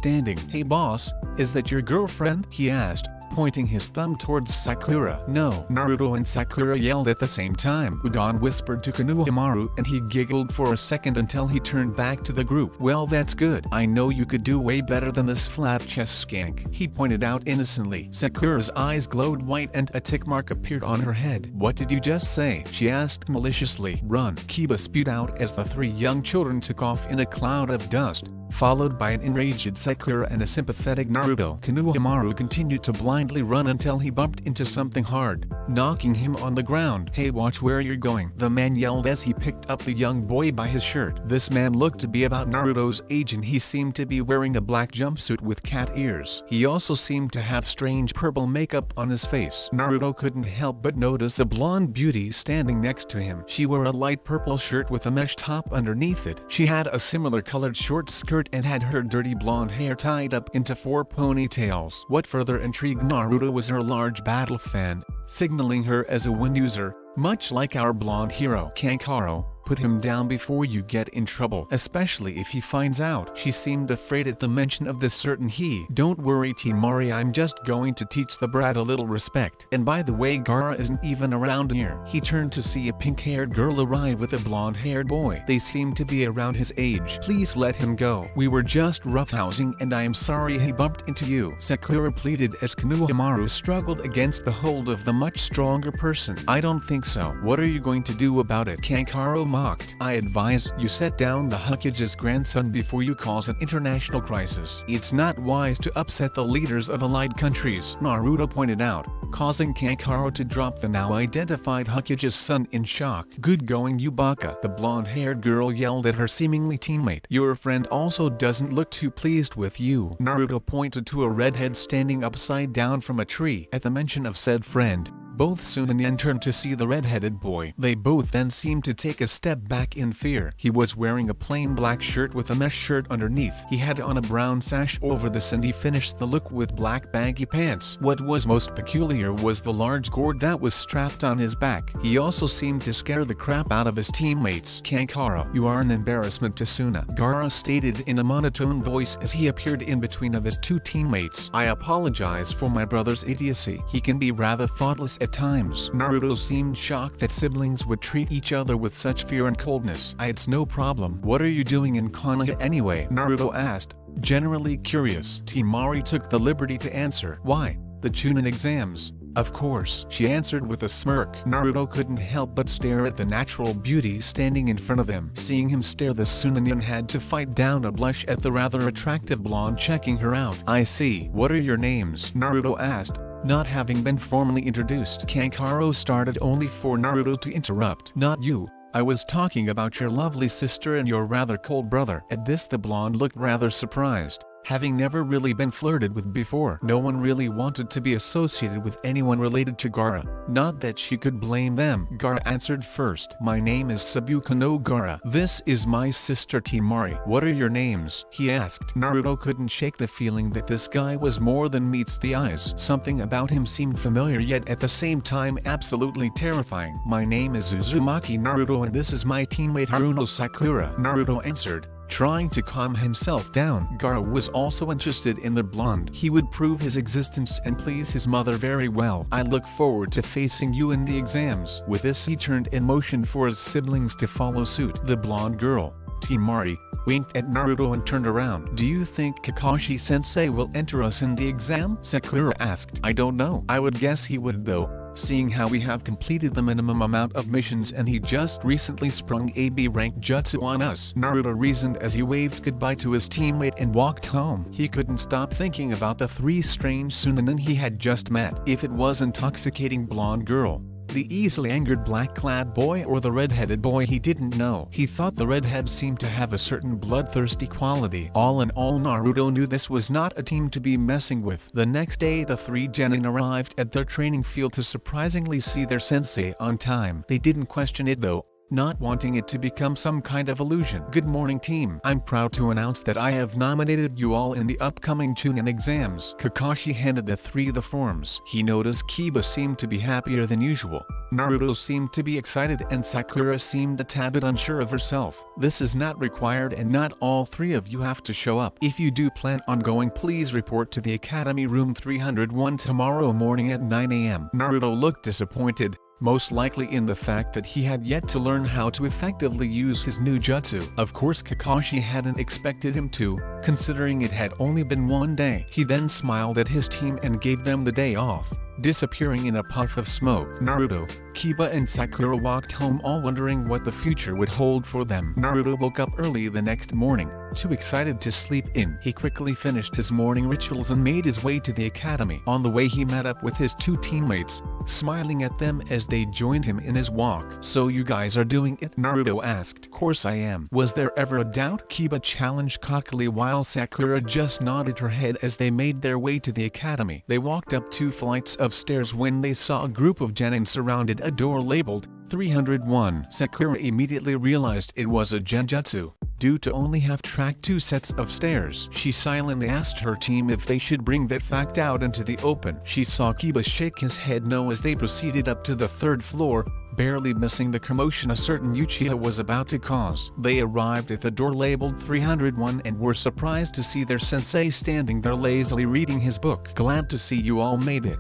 "Hey boss, is that your girlfriend?" he asked, pointing his thumb towards Sakura. "No." Naruto and Sakura yelled at the same time. Udon whispered to Konohamaru and he giggled for a second until he turned back to the group. "Well, that's good. I know you could do way better than this flat chest skank," he pointed out innocently. Sakura's eyes glowed white and a tick mark appeared on her head. "What did you just say?" she asked maliciously. "Run," Kiba spewed out as the 3 young children took off in a cloud of dust, followed by an enraged Sakura and a sympathetic Naruto. Konohamaru continued to blindly run until he bumped into something hard, knocking him on the ground. "Hey, watch where you're going," the man yelled as he picked up the young boy by his shirt. This man looked to be about Naruto's age and he seemed to be wearing a black jumpsuit with cat ears. He also seemed to have strange purple makeup on his face. Naruto couldn't help but notice a blonde beauty standing next to him. She wore a light purple shirt with a mesh top underneath it. She had a similar colored short skirt and had her dirty blonde hair tied up into 4 ponytails. What further intrigued Naruto was her large battle fan, signaling her as a wind user, much like our blonde hero Kankaro. Put him down before you get in trouble, especially if he finds out. She seemed afraid at the mention of this certain he. Don't worry Temari, I'm just going to teach the brat a little respect. And by the way, Gaara isn't even around here. He turned to see a pink-haired girl arrive with a blonde-haired boy. They seem to be around his age. Please let him go. We were just roughhousing and I am sorry he bumped into you, Sakura pleaded as Konohamaru struggled against the hold of the much stronger person. I don't think so. What are you going to do about it? Kankaro mocked. I advise you set down the Hokage's grandson before you cause an international crisis. It's not wise to upset the leaders of allied countries, Naruto pointed out, causing Kankaro to drop the now identified Hokage's son in shock. Good going you baka, the blonde-haired girl yelled at her seemingly teammate. Your friend also doesn't look too pleased with you. Naruto pointed to a redhead standing upside down from a tree. At the mention of said friend, both Sunanen turned to see the red-headed boy. They both then seemed to take a step back in fear. He was wearing a plain black shirt with a mesh shirt underneath. He had on a brown sash over this and he finished the look with black baggy pants. What was most peculiar was the large gourd that was strapped on his back. He also seemed to scare the crap out of his teammates. Kankaro, you are an embarrassment to Suna, Gaara stated in a monotone voice as he appeared in between of his two teammates. I apologize for my brother's idiocy. He can be rather thoughtless at times. Naruto seemed shocked that siblings would treat each other with such fear and coldness. It's no problem. What are you doing in Konoha anyway? Naruto asked, generally curious. Temari took the liberty to answer. Why? The Chunin exams. Of course, she answered with a smirk. Naruto couldn't help but stare at the natural beauty standing in front of him. Seeing him stare, the Sunanen had to fight down a blush at the rather attractive blonde checking her out. I see. What are your names? Naruto asked, not having been formally introduced. Kankaro started only for Naruto to interrupt. Not you. I was talking about your lovely sister and your rather cold brother. At this the blonde looked rather surprised, having never really been flirted with before. No one really wanted to be associated with anyone related to Gaara. Not that she could blame them. Gaara answered first. My name is Sabuka no Gaara. This is my sister Temari. What are your names? He asked. Naruto couldn't shake the feeling that this guy was more than meets the eyes. Something about him seemed familiar yet at the same time absolutely terrifying. My name is Uzumaki Naruto and this is my teammate Haruno Sakura. Naruto answered, trying to calm himself down. Gaara was also interested in the blonde. He would prove his existence and please his mother very well. I look forward to facing you in the exams. With this he turned and motioned for his siblings to follow suit. The blonde girl, Temari, winked at Naruto and turned around. Do you think Kakashi-sensei will enter us in the exam? Sakura asked. I don't know. I would guess he would though, seeing how we have completed the minimum amount of missions and he just recently sprung a B-rank jutsu on us. Naruto reasoned as he waved goodbye to his teammate and walked home. He couldn't stop thinking about the three strange Sunanen he had just met. If it was intoxicating blonde girl, the easily angered black-clad boy or the red-headed boy, he didn't know. He thought the redhead seemed to have a certain bloodthirsty quality. All in all, Naruto knew this was not a team to be messing with. The next day the three genin arrived at their training field to surprisingly see their sensei on time. They didn't question it though, not wanting it to become some kind of illusion. Good morning team. I'm proud to announce that I have nominated you all in the upcoming Chunin exams. Kakashi handed the three the forms. He noticed Kiba seemed to be happier than usual. Naruto seemed to be excited and Sakura seemed a tad bit unsure of herself. This is not required and not all three of you have to show up. If you do plan on going, please report to the Academy Room 301 tomorrow morning at 9 AM. Naruto looked disappointed, most likely in the fact that he had yet to learn how to effectively use his new jutsu. Of course Kakashi hadn't expected him to, considering it had only been one day. He then smiled at his team and gave them the day off, disappearing in a puff of smoke. Naruto, Kiba and Sakura walked home all wondering what the future would hold for them. Naruto woke up early the next morning, too excited to sleep in. He quickly finished his morning rituals and made his way to the academy. On the way he met up with his two teammates, smiling at them as they joined him in his walk. So you guys are doing it? Naruto asked. Course I am. Was there ever a doubt? Kiba challenged cockily while Sakura just nodded her head as they made their way to the academy. They walked up 2 flights of stairs when they saw a group of genin surrounded a door labeled 301. Sakura immediately realized it was a genjutsu. due to only have tracked 2 sets of stairs. She silently asked her team if they should bring that fact out into the open. She saw Kiba shake his head no as they proceeded up to the 3rd floor, barely missing the commotion a certain Uchiha was about to cause. They arrived at the door labeled 301 and were surprised to see their sensei standing there lazily reading his book. "Glad to see you all made it.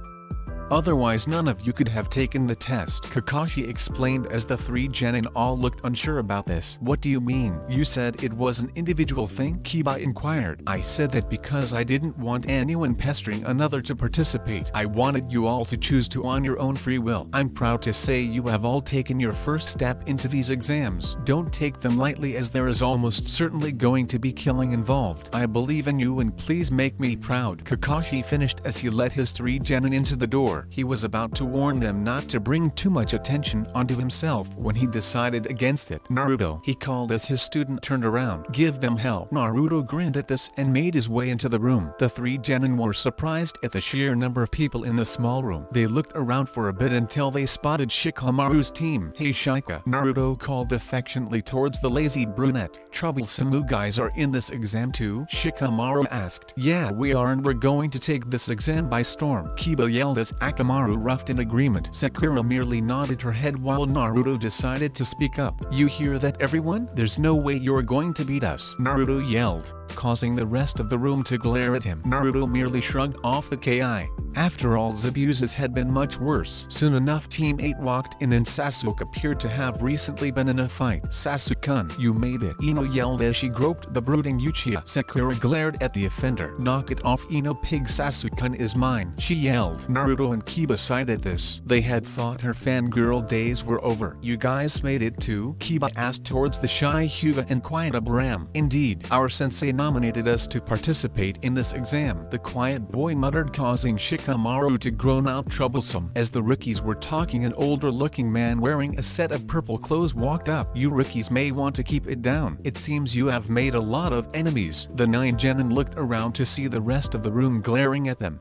Otherwise none of you could have taken the test," Kakashi explained as the 3 genin all looked unsure about this. "What do you mean? You said it was an individual thing?" Kiba inquired. "I said that because I didn't want anyone pestering another to participate. I wanted you all to choose to on your own free will. I'm proud to say you have all taken your first step into these exams. Don't take them lightly as there is almost certainly going to be killing involved. I believe in you and please make me proud." Kakashi finished as he let his 3 genin into the door. He was about to warn them not to bring too much attention onto himself when he decided against it. "Naruto," he called as his student turned around. "Give them hell." Naruto grinned at this and made his way into the room. The 3 genin were surprised at the sheer number of people in the small room. They looked around for a bit until they spotted Shikamaru's team. "Hey Shika," Naruto called affectionately towards the lazy brunette. "Troublesome you guys are in this exam too?" Shikamaru asked. "Yeah, we are, and we're going to take this exam by storm," Kiba yelled as Akamaru roughed in agreement. Sakura merely nodded her head while Naruto decided to speak up. "You hear that, everyone? There's no way you're going to beat us," Naruto yelled, causing the rest of the room to glare at him. Naruto merely shrugged off the ki. After all, his abuses had been much worse. Soon enough Team 8 walked in and Sasuke appeared to have recently been in a fight. "Sasuke-kun, you made it," Ino yelled as she groped the brooding Uchiha. Sakura glared at the offender. "Knock it off, Ino pig, Sasuke-kun is mine," she yelled. Naruto and Kiba sighed at this. They had thought her fangirl days were over. "You guys made it too?" Kiba asked towards the shy Hyuga and quiet Abraham. "Indeed, our sensei nominated us to participate in this exam," the quiet boy muttered, causing Shikamaru to groan out. "Troublesome." As the rookies were talking, an older looking man wearing a set of purple clothes walked up. "You rookies may want to keep it down. It seems you have made a lot of enemies." The 9 genin looked around to see the rest of the room glaring at them.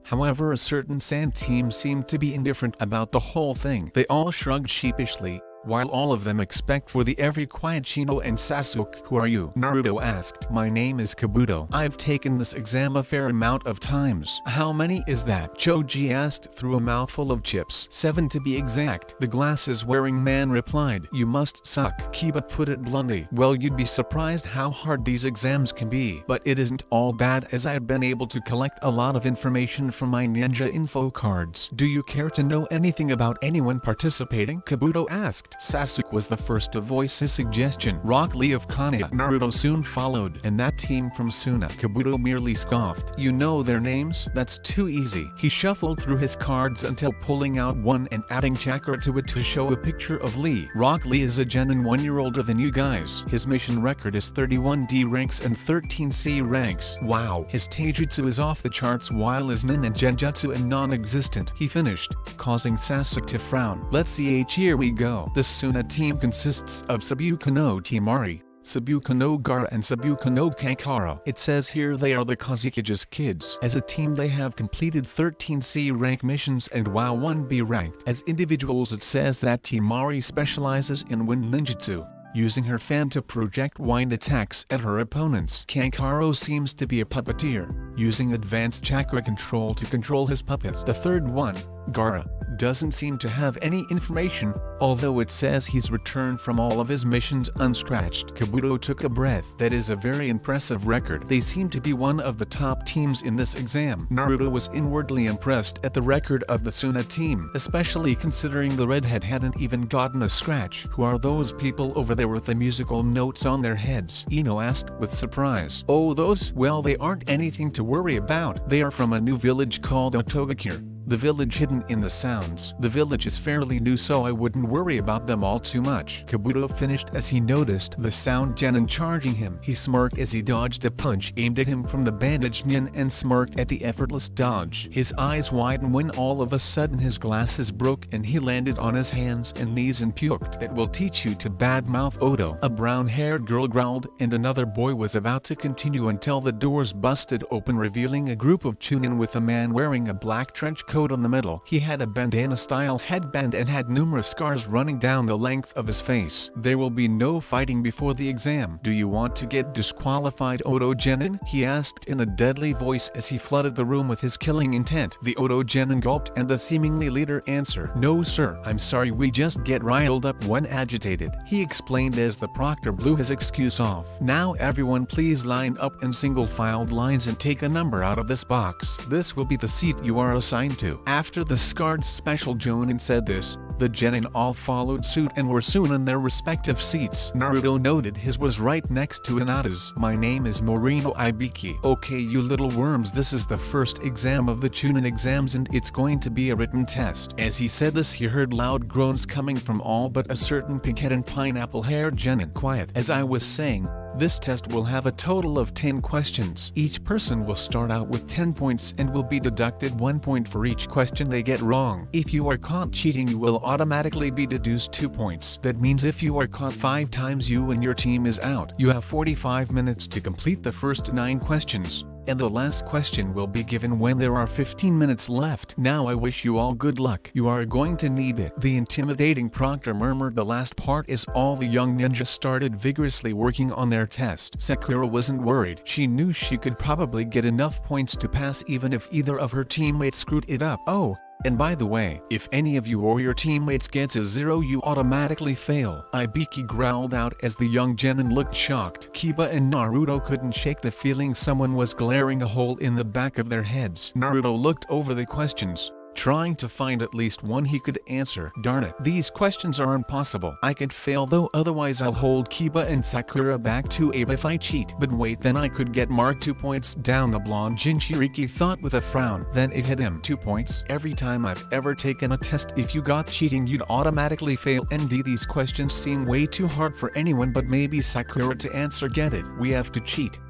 However, a certain sand team seemed to be indifferent about the whole thing. They all shrugged sheepishly, while all of them expect for the every quiet Shino and Sasuke. "Who are you?" Naruto asked. "My name is Kabuto. I've taken this exam a fair amount of times." "How many is that?" Choji asked through a mouthful of chips. 7 to be exact, the glasses-wearing man replied. "You must suck." Kiba put it bluntly. "Well, you'd be surprised how hard these exams can be. But it isn't all bad, as I've been able to collect a lot of information from my ninja info cards." "Do you care to know anything about anyone participating?" Kabuto asked. Sasuke was the first to voice his suggestion. "Rock Lee of Konoha." Naruto soon followed. "And that team from Suna?" Kabuto merely scoffed. "You know their names? That's too easy." He shuffled through his cards until pulling out one and adding chakra to it to show a picture of Lee. "Rock Lee is a genin 1 year older than you guys. His mission record is 31 D ranks and 13 C ranks. Wow. His taijutsu is off the charts while his nin and genjutsu are non-existent." He finished, causing Sasuke to frown. "Let's see, here we go. The Suna team consists of Sabuka no Temari, Sabuka no Gaara and Sabuka no Kankara. It says here they are the Kazekage's kids. As a team they have completed 13 C rank missions and WoW 1B ranked. As individuals it says that Temari specializes in wind ninjutsu, using her fan to project wind attacks at her opponents. Kankaro seems to be a puppeteer, using advanced chakra control to control his puppet. The third one, Gaara, doesn't seem to have any information, although it says he's returned from all of his missions unscratched. Kabuto took a breath. That is a very impressive record. They seem to be one of the top teams in this exam. Naruto was inwardly impressed at the record of the Suna team, especially considering the redhead hadn't even gotten a scratch. "Who are those people over there with the musical notes on their heads?" Ino asked with surprise. "Oh, those? Well, they aren't anything to worry about. They are from a new village called Otogakure. The village hidden in the sounds. The village is fairly new, so I wouldn't worry about them all too much." Kabuto finished as he noticed the sound genin charging him. He smirked as he dodged a punch aimed at him from the bandaged nin and smirked at the effortless dodge. His eyes widened when all of a sudden his glasses broke and he landed on his hands and knees and puked. "It will teach you to badmouth Odo," a brown-haired girl growled, and another boy was about to continue until the doors busted open revealing a group of chunin with a man wearing a black trench coat coat on the middle. He had a bandana-style headband and had numerous scars running down the length of his face. There will be no fighting before the exam. Do you want to get disqualified, Oto Genin? He asked in a deadly voice as he flooded the room with his killing intent. The Oto Genin gulped and the seemingly leader answered, "No sir, I'm sorry, we just get riled up when agitated," he explained as the proctor blew his excuse off. "Now everyone please line up in single-filed lines and take a number out of this box. This will be the seat you are assigned to." After the scarred special Jonin said this, the Genin all followed suit and were soon in their respective seats. Naruto noted his was right next to Hinata's. "My name is Morino Ibiki." "Okay you little worms, this is the first exam of the Chunin exams and it's going to be a written test." As he said this he heard loud groans coming from all but a certain pink-head and pineapple-haired Genin. "Quiet. As I was saying, this test will have a total of 10 questions. Each person will start out with 10 points and will be deducted 1 point for each question they get wrong. If you are caught cheating you will automatically be deduced 2 points. That means if you are caught 5 times you and your team is out. You have 45 minutes to complete the first 9 questions, and the last question will be given when there are 15 minutes left. Now I wish you all good luck. You are going to need it." The intimidating proctor murmured. The last part is all. The young ninja started vigorously working on their test. Sakura wasn't worried. She knew she could probably get enough points to pass even if either of her teammates screwed it up. "Oh, and by the way, if any of you or your teammates gets a 0 you automatically fail," Ibiki growled out as the young Genin looked shocked. Kiba and Naruto couldn't shake the feeling someone was glaring a hole in the back of their heads. Naruto looked over the questions, trying to find at least one he could answer. "Darn it, these questions are impossible. I could fail though, otherwise I'll hold Kiba and Sakura back to Abe if I cheat. But wait, then I could get marked 2 points down." The blonde Jinchuriki thought with a frown. Then it hit him. 2 points? Every time I've ever taken a test if you got cheating you'd automatically fail. ND, these questions seem way too hard for anyone but maybe Sakura to answer. Get it? We have to cheat.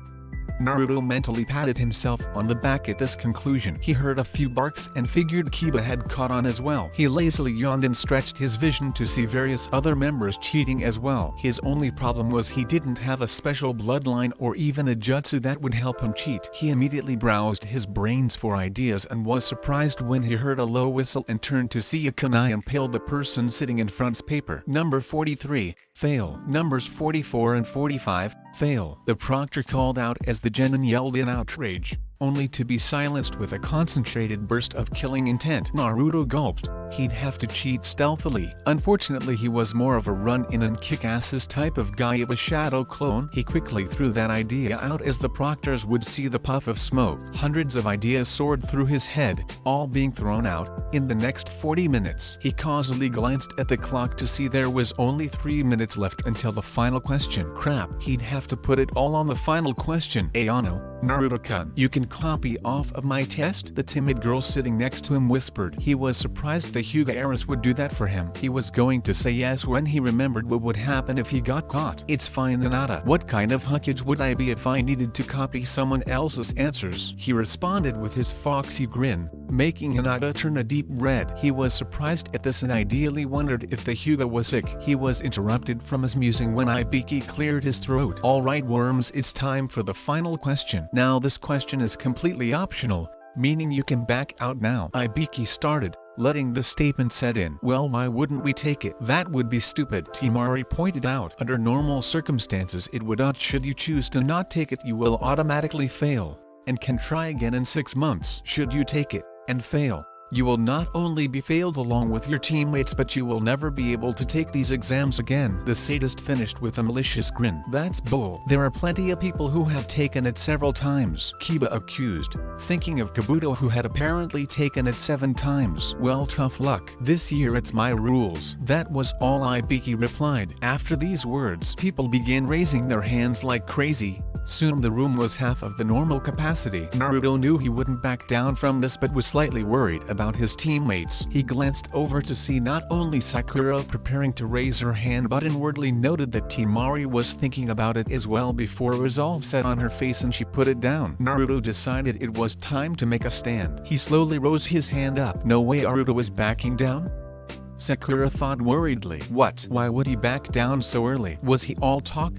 Naruto mentally patted himself on the back at this conclusion. He heard a few barks and figured Kiba had caught on as well. He lazily yawned and stretched his vision to see various other members cheating as well. His only problem was he didn't have a special bloodline or even a jutsu that would help him cheat. He immediately browsed his brains for ideas and was surprised when he heard a low whistle and turned to see a kunai impaled the person sitting in front's paper. Number 43, fail. Numbers 44 and 45, fail. The proctor called out as the Genin yelled in outrage, only to be silenced with a concentrated burst of killing intent. Naruto gulped. He'd have to cheat stealthily. Unfortunately he was more of a run-in and kick-asses type of guy. Of a shadow clone. He quickly threw that idea out as the proctors would see the puff of smoke. Hundreds of ideas soared through his head, all being thrown out. In the next 40 minutes, he causally glanced at the clock to see there was only 3 minutes left until the final question. Crap, he'd have to put it all on the final question. Ayano, Naruto-kun, you can copy off of my test? The timid girl sitting next to him whispered. He was surprised the Hyuga heiress would do that for him. He was going to say yes when he remembered what would happen if he got caught. "It's fine, Hinata. What kind of huckage would I be if I needed to copy someone else's answers?" he responded with his foxy grin, making Hinata turn a deep red. He was surprised at this and ideally wondered if the Hyuga was sick. He was interrupted from his musing when Ibiki cleared his throat. "Alright worms, it's time for the final question. Now this question is completely optional, meaning you can back out now." Ibiki started, letting the statement set in. "Well, why wouldn't we take it? That would be stupid," Temari pointed out. "Under normal circumstances it would not. Should you choose to not take it you will automatically fail, and can try again in 6 months. Should you take it, and fail, you will not only be failed along with your teammates but you will never be able to take these exams again." The sadist finished with a malicious grin. "That's bull. There are plenty of people who have taken it several times," Kiba accused, thinking of Kabuto who had apparently taken it 7 times. "Well, tough luck. This year it's my rules." That was all Ibiki replied. After these words people began raising their hands like crazy. Soon the room was half of the normal capacity. Naruto knew he wouldn't back down from this but was slightly worried about his teammates. He glanced over to see not only Sakura preparing to raise her hand but inwardly noted that Temari was thinking about it as well before resolve set on her face and she put it down. Naruto decided it was time to make a stand. He slowly rose his hand up. No way Naruto was backing down? Sakura thought worriedly. What? Why would he back down so early? Was he all talk?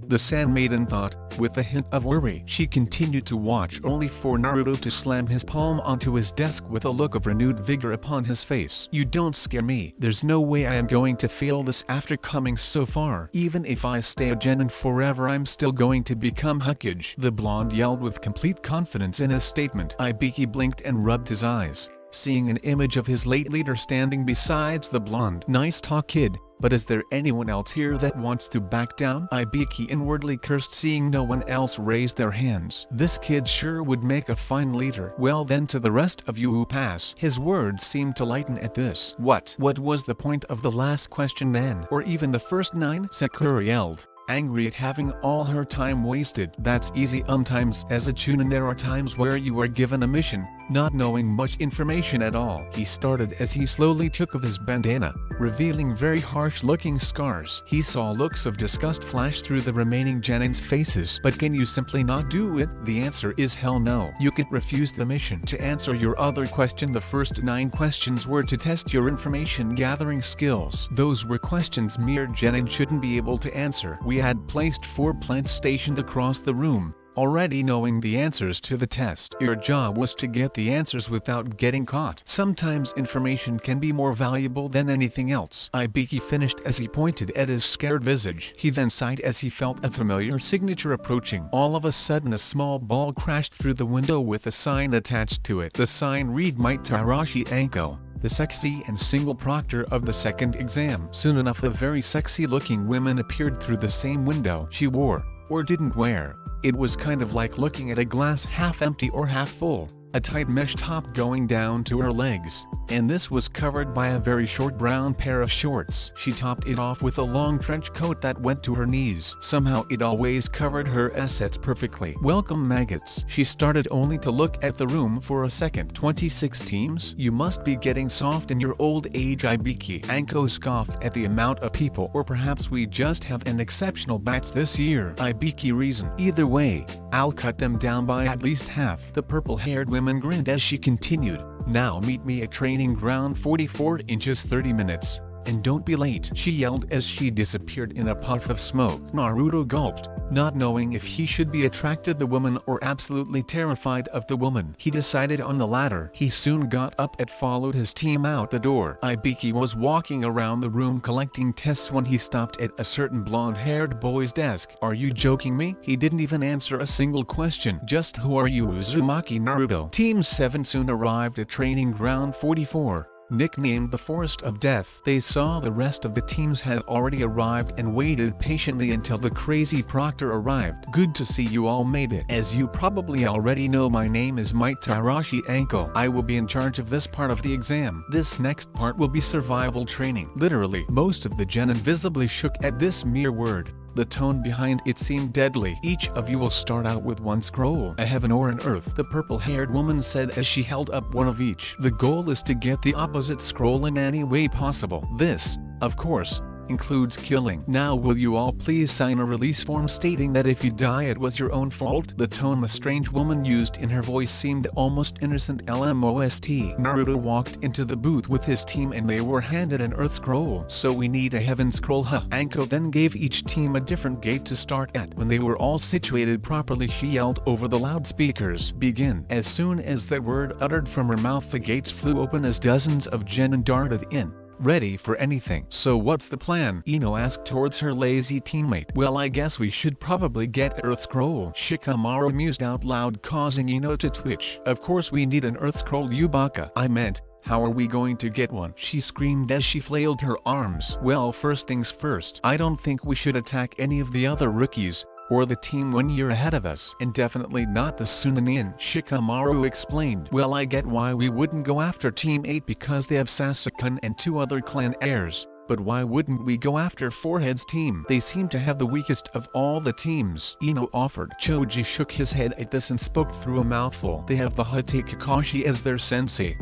the Sand Maiden thought, with a hint of worry. She continued to watch only for Naruto to slam his palm onto his desk with a look of renewed vigor upon his face. "You don't scare me. There's no way I am going to fail this after coming so far. Even if I stay a genin forever, I'm still going to become Hokage," the blonde yelled with complete confidence in his statement. Ibiki blinked and rubbed his eyes, seeing an image of his late leader standing beside the blonde. "Nice talk, kid, but is there anyone else here that wants to back down?" Ibiki inwardly cursed, seeing no one else raise their hands. "This kid sure would make a fine leader." "Well then, to the rest of you who pass." His words seemed to lighten at this. What was the point of the last question then? Or even the first 9? Sakura yelled, angry at having all her time wasted. "That's easy. Times as a chunin there are times where you are given a mission, not knowing much information at all." He started as he slowly took off his bandana, revealing very harsh-looking scars. He saw looks of disgust flash through the remaining genins' faces. "But can you simply not do it?" "The answer is hell no. You could refuse the mission." To answer your other question, the first 9 questions were to test your information-gathering skills. Those were questions mere genin shouldn't be able to answer. We had placed 4 plants stationed across the room, already knowing the answers to the test. Your job was to get the answers without getting caught. Sometimes information can be more valuable than anything else. Ibiki finished as he pointed at his scared visage. He then sighed as he felt a familiar signature approaching. All of a sudden a small ball crashed through the window with a sign attached to it. The sign read Might Tarashi Anko, the sexy and single proctor of the second exam. Soon enough a very sexy looking woman appeared through the same window. She wore, or didn't wear, it was kind of like looking at a glass half empty or half full, a tight mesh top going down to her legs, and this was covered by a very short brown pair of shorts. She topped it off with a long trench coat that went to her knees. Somehow it always covered her assets perfectly. "Welcome, maggots." She started only to look at the room for a second. 26 teams? You must be getting soft in your old age. Ibiki Anko scoffed at the amount of people. "Or perhaps we just have an exceptional batch this year," Ibiki reasoned. "Either way, I'll cut them down by at least half." The purple-haired woman grinned as she continued, "Now meet me at training ground 44 inches 30 minutes, and don't be late," she yelled as she disappeared in a puff of smoke. Naruto gulped, not knowing if he should be attracted to the woman or absolutely terrified of the woman. He decided on the latter. He soon got up and followed his team out the door. Ibiki was walking around the room collecting tests when he stopped at a certain blonde-haired boy's desk. "Are you joking me?" He didn't even answer a single question. "Just who are you?" "Uzumaki Naruto." Team 7 soon arrived at training ground 44. Nicknamed the Forest of Death. They saw the rest of the teams had already arrived and waited patiently until the crazy proctor arrived. "Good to see you all made it. As you probably already know, my name is Might Tarashi Anko. I will be in charge of this part of the exam. This next part will be survival training." Literally, most of the genin visibly shook at this mere word. The tone behind it seemed deadly. "Each of you will start out with 1 scroll, a heaven or an earth," the purple-haired woman said as she held up one of each. "The goal is to get the opposite scroll in any way possible. This, of course, includes killing. Now will you all please sign a release form stating that if you die it was your own fault?" The tone the strange woman used in her voice seemed almost innocent. LMOST. Naruto walked into the booth with his team and they were handed an earth scroll. "So we need a heaven scroll, huh?" Anko then gave each team a different gate to start at. When they were all situated properly, she yelled over the loudspeakers, "Begin." As soon as that word uttered from her mouth, the gates flew open as dozens of genin darted in, ready for anything. "So what's the plan?" Ino asked towards her lazy teammate. "Well, I guess we should probably get Earth Scroll." Shikamaru mused out loud, causing Ino to twitch. "Of course we need an Earth Scroll, you baka. I meant, how are we going to get one?" she screamed as she flailed her arms. "Well, first things first. I don't think we should attack any of the other rookies, or the team 1 year ahead of us. And definitely not the Sunanin," Shikamaru explained. "Well, I get why we wouldn't go after Team 8 because they have Sasuke and 2 other clan heirs, but why wouldn't we go after Forehead's team? They seem to have the weakest of all the teams," Ino offered. Choji shook his head at this and spoke through a mouthful. "They have the Hate Kakashi as their sensei.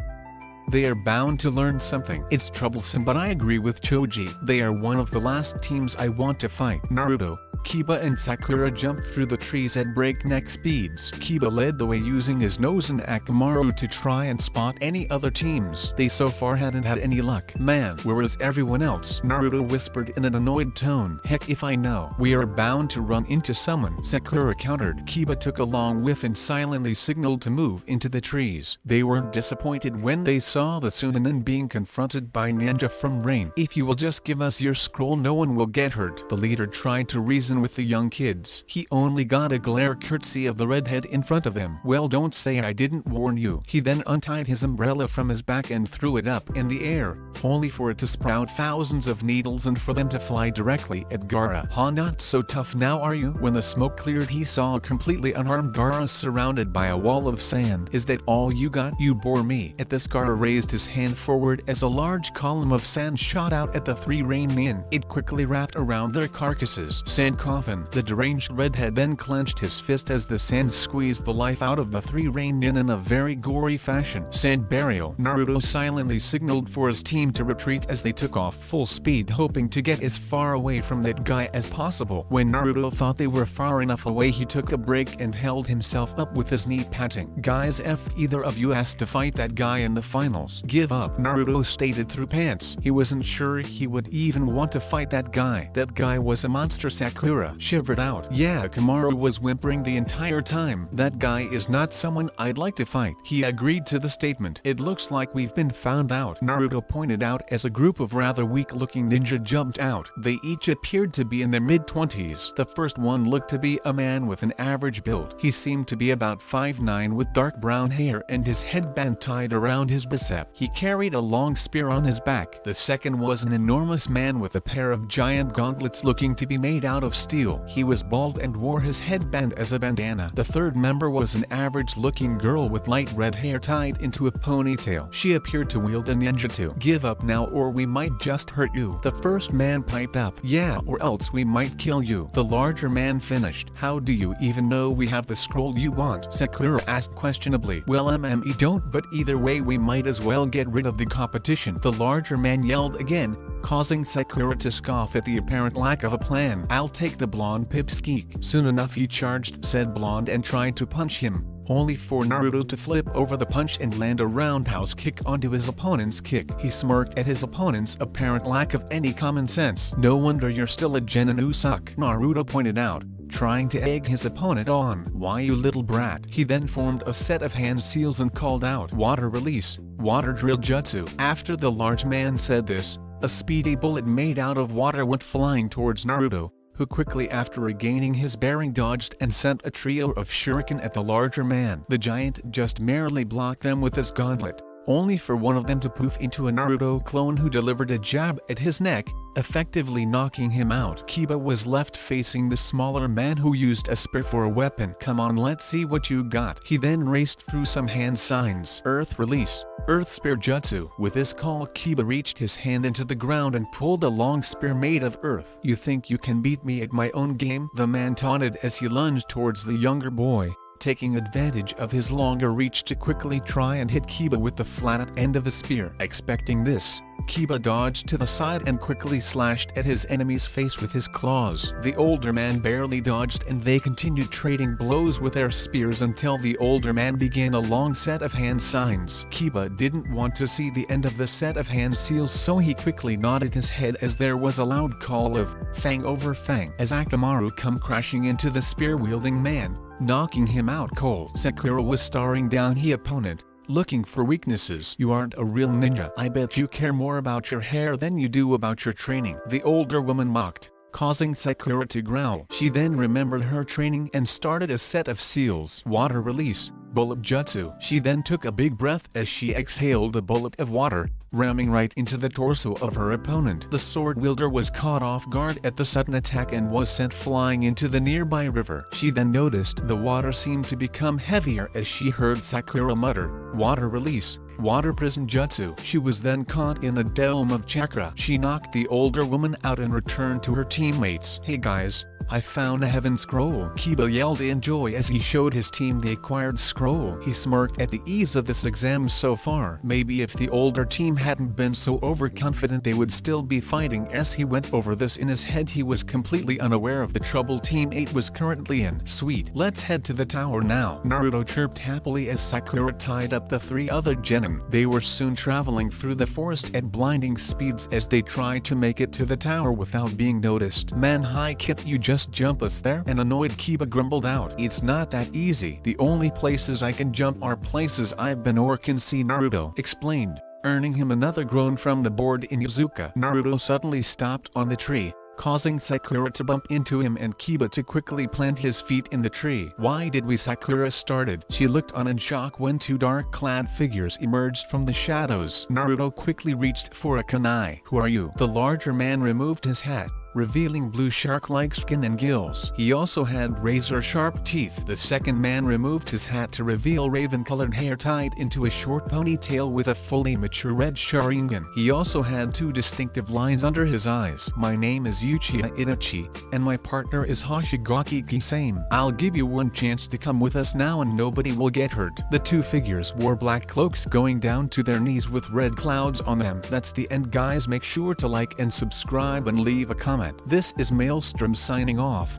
They are bound to learn something. It's troublesome, but I agree with Choji. They are one of the last teams I want to fight." Naruto, Kiba and Sakura jumped through the trees at breakneck speeds. Kiba led the way using his nose and Akamaru to try and spot any other teams. They so far hadn't had any luck. Man, where was everyone else? Naruto whispered in an annoyed tone. Heck if I know. We are bound to run into someone, Sakura countered. Kiba took a long whiff and silently signaled to move into the trees. They weren't disappointed when they saw the Sunanin being confronted by ninja from Rain. If you will just give us your scroll, no one will get hurt. The leader tried to reason with the young kids. He only got a glare courtesy of the redhead in front of him. Well, don't say I didn't warn you. He then untied his umbrella from his back and threw it up in the air, only for it to sprout thousands of needles and for them to fly directly at Gaara. Ha, not so tough now are you? When the smoke cleared, he saw a completely unharmed Gaara surrounded by a wall of sand. Is that all you got? You bore me. At this, Gaara raised his hand forward as a large column of sand shot out at the three Rain men. It quickly wrapped around their carcasses. Sand coffin. The deranged redhead then clenched his fist as the sand squeezed the life out of the three Rain men in a very gory fashion. Sand burial. Naruto silently signaled for his team to retreat as they took off full speed, hoping to get as far away from that guy as possible. When Naruto thought they were far enough away, he took a break and held himself up with his knee patting. Guys, if either of you asked to fight that guy in the finals, give up, Naruto stated through pants. He wasn't sure he would even want to fight that guy. That guy was a monster. Sakura shivered out. Yeah, Kamaru was whimpering the entire time. That guy is not someone I'd like to fight. He agreed to the statement. It looks like we've been found out, Naruto pointed out as a group of rather weak-looking ninja jumped out. They each appeared to be in their mid-20s. The first one looked to be a man with an average build. He seemed to be about 5'9" with dark brown hair and his headband tied around his bicep. He carried a long spear on his back. The second was an enormous man with a pair of giant gauntlets looking to be made out of steel. He was bald and wore his headband as a bandana. The third member was an average-looking girl with light red hair tied into a ponytail. She appeared to wield a ninjutsu. Give up now or we might just hurt you, the first man piped up. Yeah, or else we might kill you, the larger man finished. How do you even know we have the scroll you want? Sakura asked questionably. Well, we don't, but either way we might as well get rid of the competition, the larger man yelled again, causing Sakura to scoff at the apparent lack of a plan. I'll take the blonde pipsqueak. Soon enough he charged said blonde and tried to punch him, only for Naruto to flip over the punch and land a roundhouse kick onto his opponent's kick. He smirked at his opponent's apparent lack of any common sense. No wonder you're still a genin who suck, Naruto pointed out, trying to egg his opponent on. Why, you little brat. He then formed a set of hand seals and called out, water release, water drill jutsu. After the large man said this, a speedy bullet made out of water went flying towards Naruto, who quickly after regaining his bearing dodged and sent a trio of shuriken at the larger man. The giant just merely blocked them with his gauntlet, only for one of them to poof into a Naruto clone who delivered a jab at his neck, effectively knocking him out. Kiba was left facing the smaller man who used a spear for a weapon. Come on, let's see what you got. He then raced through some hand signs. Earth release, earth spear jutsu. With this call, Kiba reached his hand into the ground and pulled a long spear made of earth. You think you can beat me at my own game? The man taunted as he lunged towards the younger boy, taking advantage of his longer reach to quickly try and hit Kiba with the flat end of a spear. Expecting this, Kiba dodged to the side and quickly slashed at his enemy's face with his claws. The older man barely dodged and they continued trading blows with their spears until the older man began a long set of hand signs. Kiba didn't want to see the end of the set of hand seals, so he quickly nodded his head as there was a loud call of fang over fang as Akamaru come crashing into the spear-wielding man, knocking him out cold. Sakura was staring down his opponent, looking for weaknesses. You aren't a real ninja. I bet you care more about your hair than you do about your training, the older woman mocked, causing Sakura to growl. She then remembered her training and started a set of seals. Water release, bullet jutsu. She then took a big breath as she exhaled a bullet of water, ramming right into the torso of her opponent. The sword wielder was caught off guard at the sudden attack and was sent flying into the nearby river. She then noticed the water seemed to become heavier as she heard Sakura mutter, water release, water prison jutsu. She was then caught in a dome of chakra. She knocked the older woman out and returned to her teammates. Hey guys, I found a heaven scroll. Kiba yelled in joy as he showed his team the acquired scroll. He smirked at the ease of this exam so far. Maybe if the older team hadn't been so overconfident they would still be fighting. As he went over this in his head, he was completely unaware of the trouble Team 8 was currently in. Sweet, let's head to the tower now, Naruto chirped happily as Sakura tied up the 3 other genin. They were soon traveling through the forest at blinding speeds as they tried to make it to the tower without being noticed. Man, hi, can't you just jump us there? An annoyed Kiba grumbled out. It's not that easy. The only places I can jump are places I've been or can see, Naruto explained, earning him another groan from the board in Yuzuka. Naruto suddenly stopped on the tree, causing Sakura to bump into him and Kiba to quickly plant his feet in the tree. Why did we? Sakura started. She looked on in shock when 2 dark-clad figures emerged from the shadows. Naruto quickly reached for a kunai. Who are you? The larger man removed his hat, revealing blue shark-like skin and gills. He also had razor-sharp teeth. The second man removed his hat to reveal raven-colored hair tied into a short ponytail with a fully mature red Sharingan. He also had 2 distinctive lines under his eyes. My name is Uchiha Itachi, and my partner is Hoshigaki Kisame. I'll give you one chance to come with us now and nobody will get hurt. The 2 figures wore black cloaks going down to their knees with red clouds on them. That's the end, guys. Make sure to like and subscribe and leave a comment. This is Maelstrom signing off.